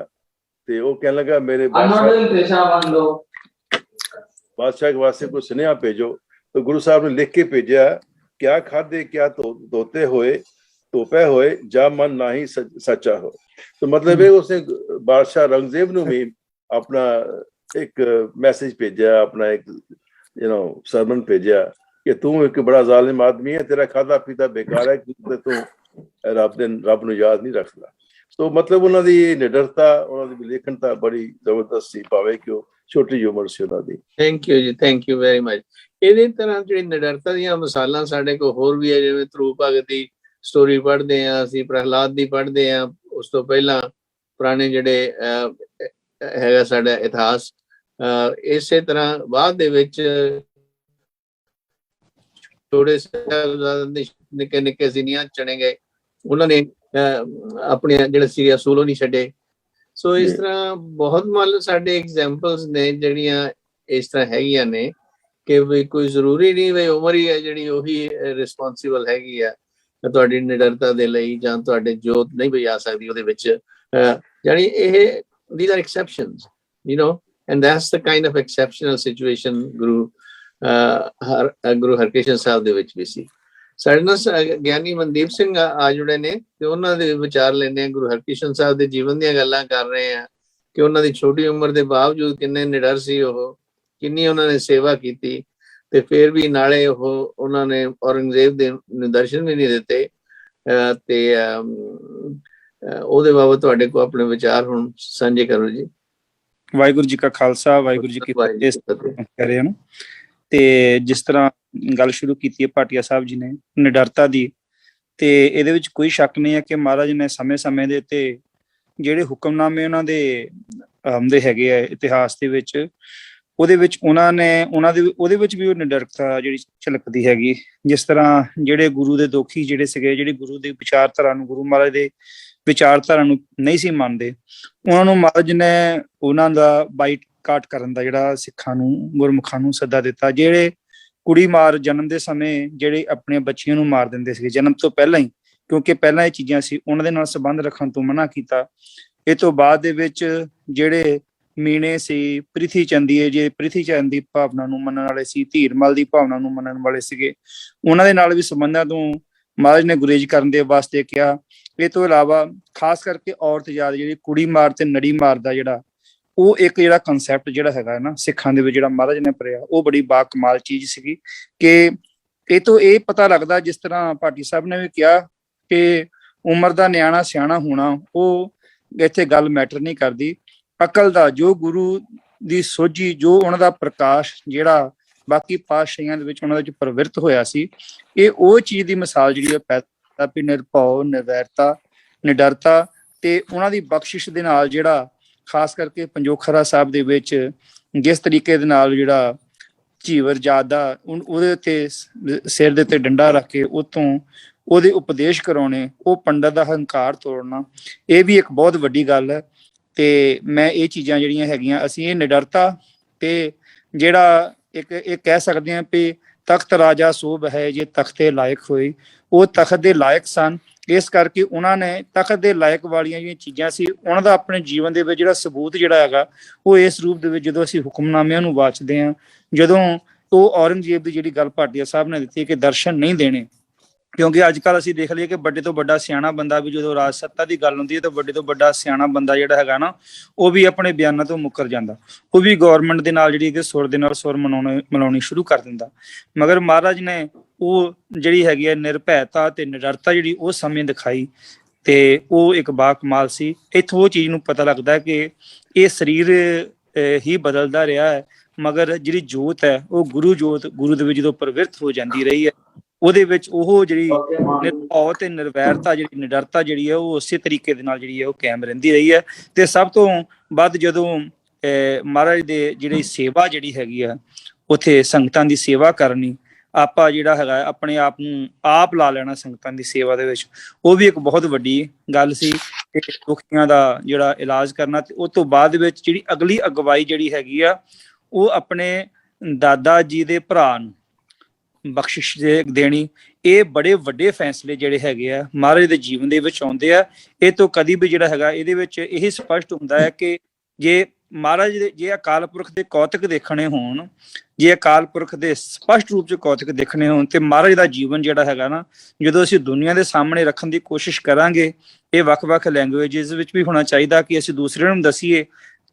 ते वो कहने लगा मेरे बादशाह के वास्ते कोई सुनेहा भेजो। तो गुरु साहब ने लिख के भेजा, क्या खादे क्या धोते हुए तोपे हुए जा मन ना ही सच्चा हो। तो मतलब है उसने बादशाह औरंगजेब ने भी अपना एक मैसेज भेजा, अपना एक सरमन भेजा कि तू एक बड़ा जालिम आदमी है, तेरा खादा पीता बेकार है, तू रब नूं याद नहीं रखता। तो मतलब उन्होंने निडरता, उन्होंने लेखनता बड़ी जबरदस्त सी, भावे कि छोटी उम्र से उन्होंने। थैंक यू जी, थैंक यू वेरी मच। ਇਹਦੇ ਤਰ੍ਹਾਂ ਜਿਹੜੀ ਨਿਡਰਤਾ ਦੀਆਂ ਮਿਸਾਲਾਂ ਸਾਡੇ ਕੋਲ ਹੋਰ ਵੀ ਹੈ, ਜਿਵੇਂ ਧਰੂ ਭਗਤ ਦੀ ਸਟੋਰੀ ਪੜ੍ਹਦੇ ਹਾਂ, ਅਸੀਂ ਪ੍ਰਹਲਾਦ ਦੀ ਪੜ੍ਹਦੇ ਹਾਂ, ਉਸ ਤੋਂ ਪਹਿਲਾਂ ਪੁਰਾਣੇ ਜਿਹੜੇ ਹੈਗਾ ਸਾਡਾ ਇਤਿਹਾਸ। ਇਸੇ ਤਰ੍ਹਾਂ ਬਾਅਦ ਦੇ ਵਿੱਚ ਛੋਟੇ ਸਾਹਿਬਜ਼ਾਦੇ ਨਿੱਕੇ ਨਿੱਕੇ ਸੀ ਨੀਹਾਂ ਚਣੇ ਗਏ, ਉਹਨਾਂ ਨੇ ਆਪਣੇ ਜਿਹੜੇ ਸੀ ਅਸੂਲ ਨਹੀਂ ਛੱਡੇ। ਸੋ ਇਸ ਤਰ੍ਹਾਂ ਬਹੁਤ ਮਤਲਬ ਸਾਡੇ ਐਗਜ਼ਾਮਪਲਸ ਨੇ ਜਿਹੜੀਆਂ ਇਸ ਤਰ੍ਹਾਂ ਹੈਗੀਆਂ ਨੇ ਕਿ ਵੀ ਕੋਈ ਜ਼ਰੂਰੀ ਨਹੀਂ ਵੀ ਉਮਰ ਹੀ ਹੈ ਜਿਹੜੀ ਉਹੀ ਰਿਸਪੌਂਸੀਬਲ ਹੈਗੀ ਆ ਤੁਹਾਡੀ ਨਿਡਰਤਾ ਦੇ ਲਈ, ਜਾਂ ਤੁਹਾਡੇ ਜੋਤ ਨਹੀਂ ਵੀ ਆ ਸਕਦੀ ਉਹਦੇ ਵਿੱਚ। ਜਾਣੀ ਇਹ these are exceptions, you know, and that's the kind of exceptional situation Guru Harkrishan ਸਾਹਿਬ ਦੇ ਵਿੱਚ ਵੀ ਸੀ। ਸਾਡੇ ਨਾਲ ਗਿਆਨੀ ਮਨਦੀਪ ਸਿੰਘ ਆ ਜੁੜੇ ਨੇ ਤੇ ਉਹਨਾਂ ਦੇ ਵਿਚਾਰ ਲੈਂਦੇ ਆ। ਗੁਰੂ ਹਰਕ੍ਰਿਸ਼ਨ ਸਾਹਿਬ ਦੇ ਜੀਵਨ ਦੀਆਂ ਗੱਲਾਂ ਕਰ ਰਹੇ ਆ ਕਿ ਉਹਨਾਂ ਦੀ ਛੋਟੀ ਉਮਰ ਦੇ ਬਾਵਜੂਦ ਕਿੰਨੇ ਨਿਡਰ ਸੀ ਉਹ, ਕਿੰਨੀ ਉਹਨਾਂ ਨੇ ਸੇਵਾ ਕੀਤੀ, ਤੇ ਫਿਰ ਵੀ ਨਾਲੇ ਉਹਨਾਂ ਨੇ ਔਰੰਗਜ਼ੇਬ ਦੇ ਦਰਸ਼ਨ ਵੀ ਨਹੀਂ ਦਿੱਤੇ। ਤੇ ਉਹਦੇ ਬਾਬਤ ਤੁਹਾਡੇ ਕੋਲ ਆਪਣੇ ਵਿਚਾਰ ਹੁਣ ਸਾਂਝੇ ਕਰੋ ਜੀ। ਵਾਹਿਗੁਰੂ ਜੀ ਕਾ ਖਾਲਸਾ, ਵਾਹਿਗੁਰੂ ਜੀ ਕੀ ਫਤਿਹ ਕਹਿ ਰਹੇ ਹਨ। ਤੇ ਜਿਸ ਤਰ੍ਹਾਂ ਗੱਲ ਸ਼ੁਰੂ ਕੀਤੀ ਹੈ ਭਾਟੀਆ ਸਾਹਿਬ ਜੀ ਨੇ ਨਿਡਰਤਾ ਦੀ, ਤੇ ਇਹਦੇ ਵਿੱਚ ਕੋਈ ਸ਼ੱਕ ਨਹੀਂ ਹੈ ਕਿ ਮਹਾਰਾਜ ਨੇ ਸਮੇਂ-ਸਮੇਂ ਦੇ ਉੱਤੇ ਜਿਹੜੇ ਹੁਕਮਨਾਮੇ ਉਹਨਾਂ ਦੇ ਆਉਂਦੇ ਹੈਗੇ ਆ ਇਤਿਹਾਸ ਦੇ ਵਿੱਚ, ਉਹਦੇ ਵਿੱਚ ਉਹਦੇ ਵਿੱਚ ਵੀ ਉਹ ਨਿਡਰਤਾ ਜਿਹੜੀ ਝਲਕਦੀ ਹੈਗੀ। ਜਿਸ ਤਰ੍ਹਾਂ ਜਿਹੜੇ ਗੁਰੂ ਦੇ ਦੋਖੀ ਜਿਹੜੇ ਸੀਗੇ, ਜਿਹੜੇ ਗੁਰੂ ਦੀ ਵਿਚਾਰਧਾਰਾ ਨੂੰ, ਗੁਰੂ ਮਹਾਰਾਜ ਦੇ ਵਿਚਾਰਧਾਰਾ ਨੂੰ ਨਹੀਂ ਸੀ ਮੰਨਦੇ, ਉਹਨਾਂ ਨੂੰ ਮਹਾਰਾਜ ਨੇ ਉਹਨਾਂ ਦਾ ਬਾਈਕਾਟ ਕਰਨ ਦਾ ਜਿਹੜਾ ਸਿੱਖਾਂ ਨੂੰ, ਗੁਰਮੁਖਾਂ ਨੂੰ ਸੱਦਾ ਦਿੱਤਾ। ਜਿਹੜੇ ਕੁੜੀ ਮਾਰ ਜਨਮ ਦੇ ਸਮੇਂ ਜਿਹੜੇ ਆਪਣੇ ਬੱਚਿਆਂ ਨੂੰ ਮਾਰ ਦਿੰਦੇ ਸੀਗੇ ਜਨਮ ਤੋਂ ਪਹਿਲਾਂ ਹੀ, ਕਿਉਂਕਿ ਪਹਿਲਾਂ ਇਹ ਚੀਜ਼ਾਂ ਸੀ, ਉਹਨਾਂ ਦੇ ਨਾਲ ਸੰਬੰਧ ਰੱਖਣ ਤੋਂ ਮਨਾ ਕੀਤਾ। ਇਹ ਤੋਂ ਬਾਅਦ ਦੇ ਵਿੱਚ ਜਿਹੜੇ ਮੀਣੇ ਸੀ, ਪ੍ਰਿਥੀ ਚੰਦੀਏ, ਜੇ ਪ੍ਰਿਥੀ ਚੰਦ ਦੀ ਭਾਵਨਾ ਨੂੰ ਮੰਨਣ ਵਾਲੇ ਸੀ, ਧੀਰਮਲ ਦੀ ਭਾਵਨਾ ਨੂੰ ਮੰਨਣ ਵਾਲੇ ਸੀਗੇ, ਉਹਨਾਂ ਦੇ ਨਾਲ ਵੀ ਸੰਬੰਧਾਂ ਤੋਂ ਮਹਾਰਾਜ ਨੇ ਗੁਰੇਜ਼ ਕਰਨ ਦੇ ਵਾਸਤੇ ਕਿਹਾ। ਇਹ ਤੋਂ ਇਲਾਵਾ ਖਾਸ ਕਰਕੇ ਔਰਤ ਜਾਤ ਜਿਹੜੀ ਕੁੜੀ ਮਾਰ ਤੇ ਨੜੀ ਮਾਰ ਦਾ ਜਿਹੜਾ ਉਹ ਇੱਕ ਜਿਹੜਾ ਕਨਸੈਪਟ ਜਿਹੜਾ ਹੈਗਾ ਨਾ ਸਿੱਖਾਂ ਦੇ ਵਿੱਚ ਜਿਹੜਾ ਮਹਾਰਾਜ ਨੇ ਭਰਿਆ, ਉਹ ਬੜੀ ਬਾ ਕਮਾਲ ਚੀਜ਼ ਸੀਗੀ। ਕਿ ਇਹ ਤੋਂ ਇਹ ਪਤਾ ਲੱਗਦਾ, ਜਿਸ ਤਰ੍ਹਾਂ ਭਾਟੀ ਸਾਹਿਬ ਨੇ ਵੀ ਕਿਹਾ ਕਿ ਉਮਰ ਦਾ ਨਿਆਣਾ ਸਿਆਣਾ ਹੋਣਾ ਉਹ ਇੱਥੇ ਗੱਲ ਮੈਟਰ ਨਹੀਂ ਕਰਦੀ। ਅਕਲ ਦਾ ਜੋ ਗੁਰੂ ਦੀ ਸੋਝੀ, ਜੋ ਉਹਨਾਂ ਦਾ ਪ੍ਰਕਾਸ਼ ਜਿਹੜਾ ਬਾਕੀ ਪਾਤਸ਼ਾਹੀਆਂ ਦੇ ਵਿੱਚ ਉਹਨਾਂ ਦੇ ਵਿੱਚ ਪ੍ਰਵਿਰਤ ਹੋਇਆ ਸੀ, ਇਹ ਉਹ ਚੀਜ਼ ਦੀ ਮਿਸਾਲ ਜਿਹੜੀ ਹੈ ਪੈਦਾ ਵੀ ਨਿਰਭਉ, ਨਿਰਵੈਰਤਾ, ਨਿਡਰਤਾ, ਤੇ ਉਹਨਾਂ ਦੀ ਬਖਸ਼ਿਸ਼ ਦੇ ਨਾਲ ਜਿਹੜਾ ਖਾਸ ਕਰਕੇ ਪੰਜੋਖਰਾ ਸਾਹਿਬ ਦੇ ਵਿੱਚ ਜਿਸ ਤਰੀਕੇ ਦੇ ਨਾਲ ਜਿਹੜਾ ਝੀਵਰ ਜਾਤ ਦਾ ਉਹਦੇ ਉੱਤੇ ਸਿਰ ਦੇ ਉੱਤੇ ਡੰਡਾ ਰੱਖ ਕੇ ਉਤੋਂ ਉਹਦੇ ਉਪਦੇਸ਼ ਕਰਾਉਣੇ, ਉਹ ਪੰਡਤ ਦਾ ਹੰਕਾਰ ਤੋੜਨਾ, ਇਹ ਵੀ ਇੱਕ ਬਹੁਤ ਵੱਡੀ ਗੱਲ ਹੈ। ਤੇ ਮੈਂ ਇਹ ਚੀਜ਼ਾਂ ਜਿਹੜੀਆਂ ਹੈਗੀਆਂ, ਅਸੀਂ ਇਹ ਨਿਡਰਤਾ ਤੇ ਜਿਹੜਾ ਇੱਕ ਇਹ ਕਹਿ ਸਕਦੇ ਹਾਂ ਵੀ ਤਖਤ ਰਾਜਾ ਸੋਭ ਹੈ ਜੇ ਤਖਤੇ ਲਾਇਕ ਹੋਏ, ਉਹ ਤਖਤ ਦੇ ਲਾਇਕ ਸਨ। ਇਸ ਕਰਕੇ ਉਹਨਾਂ ਨੇ ਤਖਤ ਦੇ ਲਾਇਕ ਵਾਲੀਆਂ ਜਿਹੜੀਆਂ ਚੀਜ਼ਾਂ ਸੀ ਉਹਨਾਂ ਦਾ ਆਪਣੇ ਜੀਵਨ ਦੇ ਵਿੱਚ ਜਿਹੜਾ ਸਬੂਤ ਜਿਹੜਾ ਹੈਗਾ ਉਹ ਇਸ ਰੂਪ ਦੇ ਵਿੱਚ ਜਦੋਂ ਅਸੀਂ ਹੁਕਮਨਾਮਿਆਂ ਨੂੰ ਵਾਚਦੇ ਹਾਂ, ਜਦੋਂ ਉਹ ਔਰੰਗਜ਼ੇਬ ਦੀ ਜਿਹੜੀ ਗੱਲ ਭਾਟੀਆ ਸਾਹਿਬ ਨੇ ਦਿੱਤੀ ਕਿ ਦਰਸ਼ਨ ਨਹੀਂ ਦੇਣੇ, ਕਿਉਂਕਿ ਅੱਜ ਕੱਲ੍ਹ ਅਸੀਂ ਦੇਖ ਲਈਏ ਕਿ ਵੱਡੇ ਤੋਂ ਵੱਡਾ ਸਿਆਣਾ ਬੰਦਾ ਵੀ ਜਦੋਂ ਰਾਜ ਸੱਤਾ ਦੀ ਗੱਲ ਹੁੰਦੀ ਹੈ ਤਾਂ ਵੱਡੇ ਤੋਂ ਵੱਡਾ ਸਿਆਣਾ ਬੰਦਾ ਜਿਹੜਾ ਹੈਗਾ ਨਾ ਉਹ ਵੀ ਆਪਣੇ ਬਿਆਨਾਂ ਤੋਂ ਮੁੱਕਰ ਜਾਂਦਾ, ਉਹ ਵੀ ਗੌਰਮੈਂਟ ਦੇ ਨਾਲ ਜਿਹੜੀ ਕਿ ਸੁਰ ਦੇ ਨਾਲ ਸੁਰ ਮਿਲਾਉਣੀ ਸ਼ੁਰੂ ਕਰ ਦਿੰਦਾ। ਮਗਰ ਮਹਾਰਾਜ ਨੇ ਉਹ ਜਿਹੜੀ ਹੈਗੀ ਹੈ ਨਿਰਭੈਤਾ ਤੇ ਨਿਡਰਤਾ ਜਿਹੜੀ ਉਹ ਸਮੇਂ ਦਿਖਾਈ, ਤੇ ਉਹ ਇੱਕ ਬਾ ਕਮਾਲ ਸੀ। ਇੱਥੋਂ ਉਹ ਚੀਜ਼ ਨੂੰ ਪਤਾ ਲੱਗਦਾ ਕਿ ਇਹ ਸਰੀਰ ਹੀ ਬਦਲਦਾ ਰਿਹਾ ਹੈ, ਮਗਰ ਜਿਹੜੀ ਜੋਤ ਹੈ ਉਹ ਗੁਰੂ ਜੋਤ ਗੁਰੂ ਦੇ ਵਿੱਚ ਜਦੋਂ ਪ੍ਰਵਿਰਤ ਹੋ ਜਾਂਦੀ ਰਹੀ ਹੈ, ਉਹਦੇ ਵਿੱਚ ਉਹ ਜਿਹੜੀ ਨਿਰਭਉ ਤੇ ਨਿਰਵੈਰਤਾ ਜਿਹੜੀ ਨਿਡਰਤਾ ਜਿਹੜੀ ਹੈ ਉਹ ਉਸੇ ਤਰੀਕੇ ਦੇ ਨਾਲ ਜਿਹੜੀ ਹੈ ਉਹ ਕਾਇਮ ਰਹਿੰਦੀ ਰਹੀ ਹੈ। ਤੇ ਸਭ ਤੋਂ ਵੱਧ ਜਦੋਂ ਮਹਾਰਾਜ ਦੇ ਜਿਹੜੀ ਸੇਵਾ ਜਿਹੜੀ ਹੈਗੀ ਆ ਉੱਥੇ ਸੰਗਤਾਂ ਦੀ ਸੇਵਾ ਕਰਨੀ, ਆਪਾਂ ਜਿਹੜਾ ਹੈਗਾ ਆਪਣੇ ਆਪ ਨੂੰ ਆਪ ਲਾ ਲੈਣਾ ਸੰਗਤਾਂ ਦੀ ਸੇਵਾ ਦੇ ਵਿੱਚ, ਉਹ ਵੀ ਇੱਕ ਬਹੁਤ ਵੱਡੀ ਗੱਲ ਸੀ। ਦੁਖੀਆਂ ਦਾ ਜਿਹੜਾ ਇਲਾਜ ਕਰਨਾ, ਤੇ ਉਸ ਤੋਂ ਬਾਅਦ ਵਿੱਚ ਜਿਹੜੀ ਅਗਲੀ ਅਗਵਾਈ ਜਿਹੜੀ ਹੈਗੀ ਆ ਉਹ ਆਪਣੇ ਦਾਦਾ ਜੀ ਦੇ ਭਰਾ ਨੂੰ ਬਖਸ਼ਿਸ਼ ਦੇਣੀ, ਇਹ ਬੜੇ ਵੱਡੇ ਫੈਸਲੇ ਜਿਹੜੇ ਹੈਗੇ ਆ ਮਹਾਰਾਜ ਦੇ ਜੀਵਨ ਦੇ ਵਿੱਚ ਆਉਂਦੇ ਆ। ਇਹ ਤੋਂ ਕਦੀ ਵੀ ਜਿਹੜਾ ਹੈਗਾ ਇਹਦੇ ਵਿੱਚ ਇਹ ਸਪਸ਼ਟ ਹੁੰਦਾ ਹੈ ਕਿ ਜੇ ਮਹਾਰਾਜ ਦੇ ਜੇ ਅਕਾਲ ਪੁਰਖ ਦੇ ਕੌਤਕ ਦੇਖਣੇ ਹੋਣ, ਜੇ ਅਕਾਲ ਪੁਰਖ ਦੇ ਸਪਸ਼ਟ ਰੂਪ 'ਚ ਕੌਤਕ ਦੇਖਣੇ ਹੋਣ, ਤੇ ਮਹਾਰਾਜ ਦਾ ਜੀਵਨ ਜਿਹੜਾ ਹੈਗਾ ਨਾ ਜਦੋਂ ਅਸੀਂ ਦੁਨੀਆ ਦੇ ਸਾਹਮਣੇ ਰੱਖਣ ਦੀ ਕੋਸ਼ਿਸ਼ ਕਰਾਂਗੇ, ਇਹ ਵੱਖ-ਵੱਖ ਲੈਂਗੁਏਜਿਸ ਵਿੱਚ ਵੀ ਹੋਣਾ ਚਾਹੀਦਾ ਕਿ ਅਸੀਂ ਦੂਸਰਿਆਂ ਨੂੰ ਦੱਸੀਏ,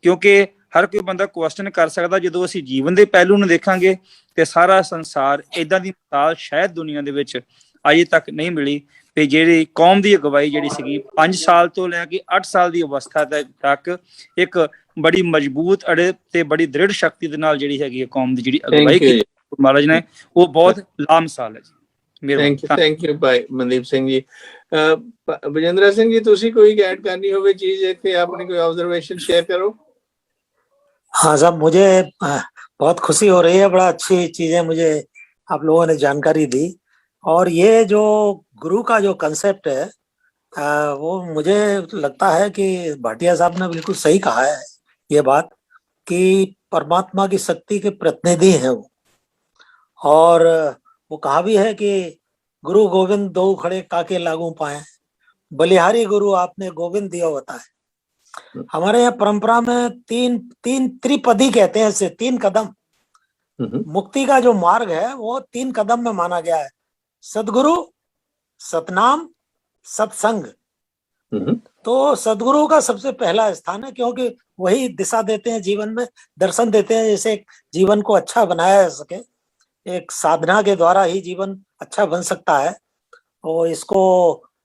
ਕਿਉਂਕਿ ਹਰ ਕੋਈ ਬੰਦਾ ਕੁਐਸਚਨ ਕਰ ਸਕਦਾ। ਜਦੋਂ ਅਸੀਂ ਜੀਵਨ ਦੇ ਪਹਿਲੂ ਨੂੰ ਦੇਖਾਂਗੇ ਤੇ ਸਾਰਾ ਸੰਸਾਰ ਏਦਾਂ ਦੀ ਮਿਸਾਲ ਸ਼ਾਇਦ ਦੁਨੀਆ ਦੇ ਵਿੱਚ ਅਜੇ ਤੱਕ ਨਹੀਂ ਮਿਲੀ ਤੇ ਜਿਹੜੀ ਕੌਮ ਦੀ ਅਗਵਾਈ ਜਿਹੜੀ ਸੀਗੀ 5 ਸਾਲ ਤੋਂ ਲੈ ਕੇ 8 ਸਾਲ ਦੀ ਅਵਸਥਾ ਤੱਕ ਇੱਕ ਬੜੀ ਮਜ਼ਬੂਤ ਅੜੇ ਤੇ ਬੜੀ ਦ੍ਰਿੜ ਸ਼ਕਤੀ ਦੇ ਨਾਲ ਜਿਹੜੀ ਹੈਗੀ ਹੈ ਕੌਮ ਦੀ ਜਿਹੜੀ ਅਗਵਾਈ ਕੀਤੀ ਮਹਾਰਾਜ ਨੇ, ਉਹ ਬਹੁਤ ਲਾਮਿਸਾਲ ਹੈ ਜੀ। ਥੈਂਕ ਯੂ ਭਾਈ ਮਨਦੀਪ ਸਿੰਘ ਜੀ। ਬਜਿੰਦਰਾ ਸਿੰਘ ਜੀ, ਤੁਸੀਂ ਕੋਈ ਐਡ ਕਰਨੀ ਹੋਵੇ ਚੀਜ਼ ਇੱਥੇ, ਆਪਣੀ ਕੋਈ ऑब्जर्वेशन शेयर करो। हाँ साहब, मुझे बहुत खुशी हो रही है, बड़ा अच्छी चीजें मुझे आप लोगों ने जानकारी दी। और ये जो गुरु का जो कंसेप्ट है वो मुझे लगता है कि भाटिया साहब ने बिल्कुल सही कहा है ये बात, कि परमात्मा की शक्ति के प्रतिनिधि हैं वो। और वो कहा भी है कि गुरु गोविंद दो खड़े काके लागू पाए, बलिहारी गुरु आपने गोविंद दिया होता है। हमारे यहाँ परंपरा में तीन त्रिपदी कहते हैं इसे, 3 कदम। मुक्ति का जो मार्ग है वो 3 कदम में माना गया है, सदगुरु, सतनाम, सत्संग। तो सदगुरु का सबसे पहला स्थान है, क्योंकि वही दिशा देते हैं जीवन में, दर्शन देते हैं जैसे जीवन को अच्छा बनाया जा सके। एक साधना के द्वारा ही जीवन अच्छा बन सकता है। और इसको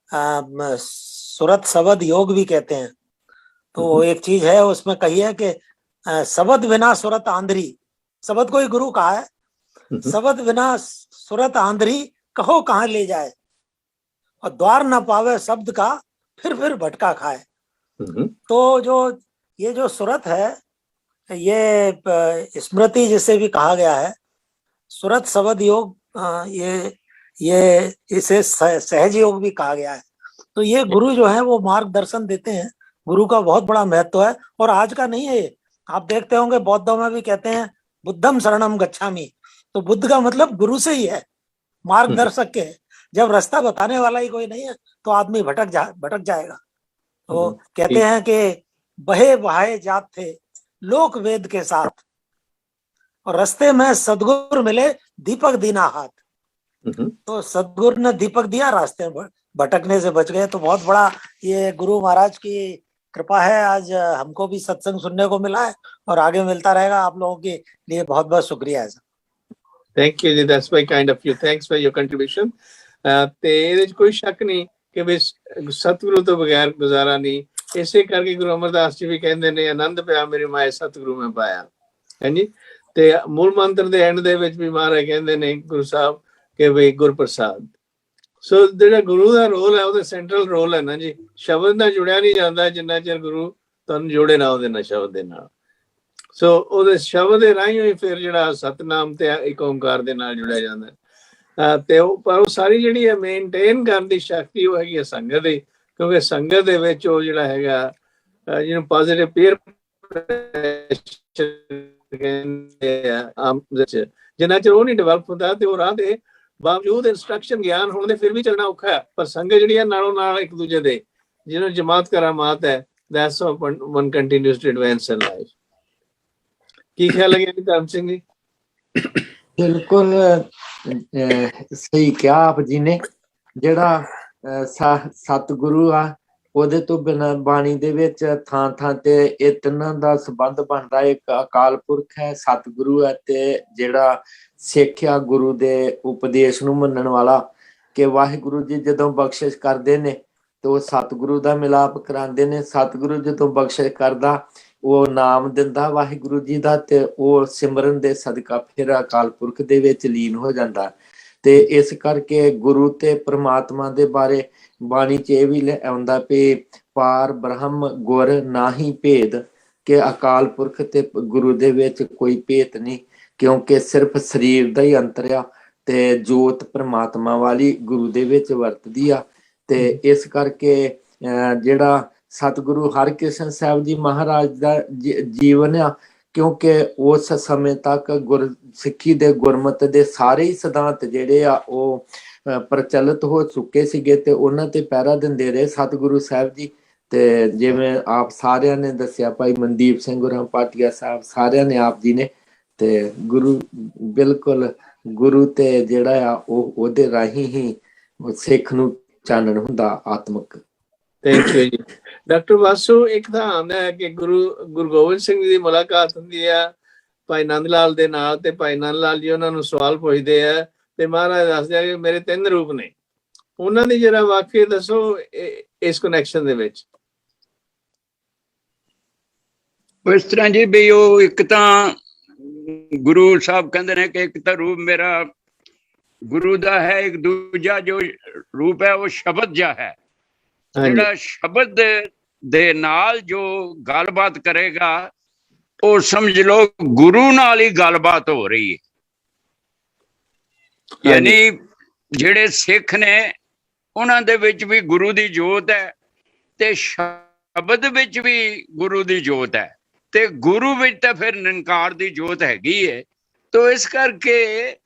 सुरत शबद योग भी कहते हैं। तो एक चीज है उसमें कही है कि शबद बिना सुरत आंधरी, शबद को ही गुरु कहा है, शबद बिना सुरत आंधरी कहो कहाँ ले जाए, और द्वार न पावे शब्द का फिर भटका खाए। तो ये जो सुरत है, ये स्मृति जिसे भी कहा गया है, सुरत शबद योग, ये इसे सहज योग भी कहा गया है। तो ये गुरु जो है वो मार्गदर्शन देते हैं, गुरु का बहुत बड़ा महत्व है। और आज का नहीं है ये, आप देखते होंगे बौद्धों में भी कहते हैं बुद्धम शरणम गच्छामि। तो बुद्ध का मतलब गुरु से ही है, मार्गदर्शक के। जब रास्ता बताने वाला ही कोई नहीं है तो आदमी भटक जाएगा। तो कहते हैं कि बहे बहाए जात थे लोक वेद के साथ, और रास्ते में सदगुरु मिले दीपक दीना हाथ। तो सदगुरु ने दीपक दिया, रास्ते में भटकने से बच गए। तो बहुत बड़ा ये गुरु महाराज की कृपा है, आज हमको भी सत्संग सुनने को मिला है और आगे मिलता रहेगा। आप लोगों के लिए बहुत बहुत शुक्रिया है सर। थैंक यू जी, that's very kind of you, thanks for your contribution. ਤੇ ਇਹਦੇ ਚ ਕੋਈ ਸ਼ੱਕ ਨਹੀਂ ਕਿ ਵੀ ਸਤਿਗੁਰੂ ਤੋਂ ਬਗੈਰ ਗੁਜ਼ਾਰਾ ਨਹੀਂ। ਇਸੇ ਕਰਕੇ ਗੁਰੂ ਅਮਰਦਾਸ ਜੀ ਵੀ ਕਹਿੰਦੇ ਨੇ, ਆਨੰਦ ਪਿਆ ਮੇਰੇ ਮਾਏ ਸਤਿਗੁਰੂ ਮੈਂ ਪਾਇਆ, ਹਾਂਜੀ। ਤੇ ਮੂਲ ਮੰਤਰ ਦੇ ਐਂਡ ਦੇ ਵਿੱਚ ਵੀ ਮਹਾਰਾਜ ਕਹਿੰਦੇ ਨੇ ਗੁਰੂ ਸਾਹਿਬ ਕਿ ਵੀ ਗੁਰਪ੍ਰਸਾਦ। ਸੋ ਜਿਹੜਾ ਗੁਰੂ ਦਾ ਰੋਲ ਹੈ ਉਹਦਾ ਸੈਂਟਰਲ ਰੋਲ ਹੈ ਨਾ ਜੀ। ਸ਼ਬਦ ਨਾਲ ਜੁੜਿਆ ਨਹੀਂ ਜਾਂਦਾ ਜਿੰਨਾ ਚਿਰ ਗੁਰੂ ਤੁਹਾਨੂੰ ਜੋੜੇ ਨਾ ਉਹਦੇ ਨਾਲ, ਸ਼ਬਦ ਦੇ ਨਾਲ। ਸੋ ਉਹਦੇ ਸ਼ਬਦ ਦੇ ਰਾਹੀਂ ਹੀ ਫਿਰ ਜਿਹੜਾ ਸਤਨਾਮ ਤੇ ਇੱਕ ਓਂਕਾਰ ਦੇ ਨਾਲ ਜੁੜਿਆ ਜਾਂਦਾ। ਤੇ ਪਰ ਉਹ ਸਾਰੀ ਜਿਹੜੀ ਹੈ ਮੇਨਟੇਨ ਕਰਨ ਦੀ ਸ਼ਕਤੀ ਉਹ ਹੈਗੀ ਹੈ ਸੰਗਤ ਦੀ, ਕਿਉਂਕਿ ਸੰਗਤ ਦੇ ਵਿੱਚ ਉਹ ਜਿਹੜਾ ਹੈਗਾ ਜਿਹਨੂੰ ਪੋਜ਼ਿਟਿਵ ਪੀਅਰ ਕਹਿੰਦੇ ਆ, ਜਿੰਨਾ ਚਿਰ ਉਹ ਨਹੀਂ ਡਿਵੈਲਪ ਹੁੰਦਾ ਤੇ ਉਹ ਰਾਹ ਦੇ ਬਾਵਜੂਦ ਇੰਸਟਰਕਸ਼ਨ ਗਿਆਨ ਹੋਣ ਦੇ ਫਿਰ ਵੀ ਚੱਲਣਾ ਔਖਾ ਹੈ। ਪਰ ਸੰਗਤ ਜਿਹੜੀ ਹੈ ਨਾਲੋਂ ਨਾਲ ਇੱਕ ਦੂਜੇ ਦੇ, ਜਿਹਨੂੰ ਜਮਾਤ ਕਰਾਮਾਤ ਹੈ, that's how one continues to advance in life। ਕੀ ਖਿਆਲ ਲੱਗਿਆ ਜੀ ਧਰਮ ਸਿੰਘ ਜੀ? ਬਿਲਕੁਲ ਸਹੀ ਕਿਹਾ ਆਪ ਜੀ ਨੇ। ਜਿਹੜਾ ਸਤਿਗੁਰੂ ਆ ਉਹਦੇ ਤੋਂ ਬਿਨਾਂ ਬਾਣੀ ਦੇ ਵਿੱਚ ਥਾਂ ਥਾਂ ਤੇ ਇਹ ਤਿੰਨਾਂ ਦਾ ਸੰਬੰਧ ਬਣਦਾ। ਇੱਕ ਅਕਾਲ ਪੁਰਖ ਹੈ, ਸਤਿਗੁਰੂ ਹੈ, ਤੇ ਜਿਹੜਾ ਸਿੱਖ ਆ ਗੁਰੂ ਦੇ ਉਪਦੇਸ਼ ਨੂੰ ਮੰਨਣ ਵਾਲਾ। ਕਿ ਵਾਹਿਗੁਰੂ ਜੀ ਜਦੋਂ ਬਖਸ਼ਿਸ਼ ਕਰਦੇ ਨੇ ਤੇ ਉਹ ਸਤਿਗੁਰੂ ਦਾ ਮਿਲਾਪ ਕਰਾਉਂਦੇ ਨੇ। ਸਤਿਗੁਰੂ ਜਦੋਂ ਬਖਸ਼ਿਸ਼ ਕਰਦਾ ਉਹ ਨਾਮ ਦਿੰਦਾ ਵਾਹਿਗੁਰੂ ਜੀ ਦਾ, ਤੇ ਉਹ ਸਿਮਰਨ ਦੇ ਸਦਕਾ ਫਿਰ ਅਕਾਲ ਪੁਰਖ ਦੇ ਵਿੱਚ ਲੀਨ ਹੋ ਜਾਂਦਾ। ਤੇ ਇਸ ਕਰਕੇ ਗੁਰੂ ਤੇ ਪ੍ਰਮਾਤਮਾ ਦੇ ਬਾਰੇ ਬਾਣੀ ਚ ਇਹ ਵੀ ਆਉਂਦਾ ਵੀ ਪਾਰ ਬ੍ਰਹਮ ਗੁਰ ਨਾਹੀ ਭੇਦ, ਕਿ ਅਕਾਲ ਪੁਰਖ ਤੇ ਗੁਰੂ ਦੇ ਵਿੱਚ ਕੋਈ ਭੇਦ ਨਹੀਂ, ਕਿਉਂਕਿ ਸਿਰਫ ਸਰੀਰ ਦਾ ਹੀ ਅੰਤਰ ਆ ਤੇ ਜੋਤ ਪ੍ਰਮਾਤਮਾ ਵਾਲੀ ਗੁਰੂ ਦੇ ਵਿੱਚ ਵਰਤਦੀ ਆ। ਤੇ ਇਸ ਕਰਕੇ ਜਿਹੜਾ ਸਤਿਗੁਰੂ ਹਰਕ੍ਰਿਸ਼ਨ ਸਾਹਿਬ ਜੀ ਮਹਾਰਾਜ ਦਾ ਜੀਵਨ ਆ, ਕਿਉਂਕਿ ਉਸ ਸਮੇਂ ਤੱਕ ਗੁਰਸਿੱਖੀ ਦੇ ਗੁਰਮਤਿ ਦੇ ਸਾਰੇ ਹੀ ਸਿਧਾਂਤ ਜਿਹੜੇ ਆ ਉਹ ਪ੍ਰਚਲਿਤ ਹੋ ਚੁੱਕੇ ਸੀਗੇ ਤੇ ਉਹਨਾਂ ਤੇ ਪਹਿਰਾ ਦਿੰਦੇ ਰਹੇ ਸਤਿਗੁਰੂ ਸਾਹਿਬ ਜੀ। ਤੇ ਜਿਵੇਂ ਆਪ ਸਾਰਿਆਂ ਨੇ ਦੱਸਿਆ, ਭਾਈ ਮਨਦੀਪ ਸਿੰਘ ਗੁਰਾਂ ਪਾਟਿਆ ਸਾਹਿਬ, ਸਾਰਿਆਂ ਨੇ ਆਪ ਜੀ ਨੇ, ਤੇ ਗੁਰੂ ਬਿਲਕੁਲ ਗੁਰੂ ਤੇ ਜਿਹੜਾ ਆ ਉਹ ਉਹਦੇ ਰਾਹੀਂ ਹੀ ਸਿੱਖ ਨੂੰ ਚਾਨਣ ਹੁੰਦਾ ਆਤਮਿਕ। ਥੈਂਕ ਯੂ ਜੀ। ਡਾਕਟਰ ਵਾਸੂ, ਇੱਕ ਤਾਂ ਆਉਂਦਾ ਹੈ ਕਿ ਗੁਰੂ ਗੋਬਿੰਦ ਸਿੰਘ ਜੀ ਦੀ ਮੁਲਾਕਾਤ ਹੁੰਦੀ ਆ ਭਾਈ ਨੰਦ ਲਾਲ ਦੇ ਨਾਲ, ਤੇ ਭਾਈ ਨੰਦ ਲਾਲ ਜੀ ਉਹਨਾਂ ਨੂੰ ਸਵਾਲ ਪੁੱਛਦੇ ਆ ਤੇ ਮਹਾਰਾਜ ਦੱਸਦੇ ਆ ਕਿ ਮੇਰੇ 3 ਰੂਪ ਨੇ। ਉਹਨਾਂ ਦੀ ਜਿਹੜਾ ਵਾਕਿਆ ਦੱਸੋ ਇਸ ਕਨੈਕਸ਼ਨ ਦੇ ਵਿੱਚ। ਇਸ ਤਰ੍ਹਾਂ ਜੀ ਵੀ ਉਹ ਇੱਕ ਤਾਂ ਗੁਰੂ ਸਾਹਿਬ ਕਹਿੰਦੇ ਨੇ ਕਿ ਇੱਕ ਤਾਂ ਰੂਪ ਮੇਰਾ ਗੁਰੂ ਦਾ ਹੈ ਇੱਕ ਦੂਜਾ ਜੋ ਰੂਪ ਹੈ ਉਹ ਸ਼ਬਦ ਜਿਹਾ ਹੈ। ਜਿਹੜਾ ਸ਼ਬਦ ਦੇ ਨਾਲ ਜੋ ਗੱਲਬਾਤ ਕਰੇਗਾ ਉਹ ਸਮਝ ਲਓ ਗੁਰੂ ਨਾਲ ਹੀ ਗੱਲਬਾਤ ਹੋ ਰਹੀ ਹੈ। ਯਾਨੀ ਜਿਹੜੇ ਸਿੱਖ ਨੇ ਉਹਨਾਂ ਦੇ ਵਿੱਚ ਵੀ ਗੁਰੂ ਦੀ ਜੋਤ ਹੈ ਤੇ ਸ਼ਬਦ ਵਿੱਚ ਵੀ ਗੁਰੂ ਦੀ ਜੋਤ ਹੈ ਤੇ ਗੁਰੂ ਵਿੱਚ ਤਾਂ ਫਿਰ ਨਿਰੰਕਾਰ ਦੀ ਜੋਤ ਹੈਗੀ ਹੈ। ਤੋ ਇਸ ਕਰਕੇ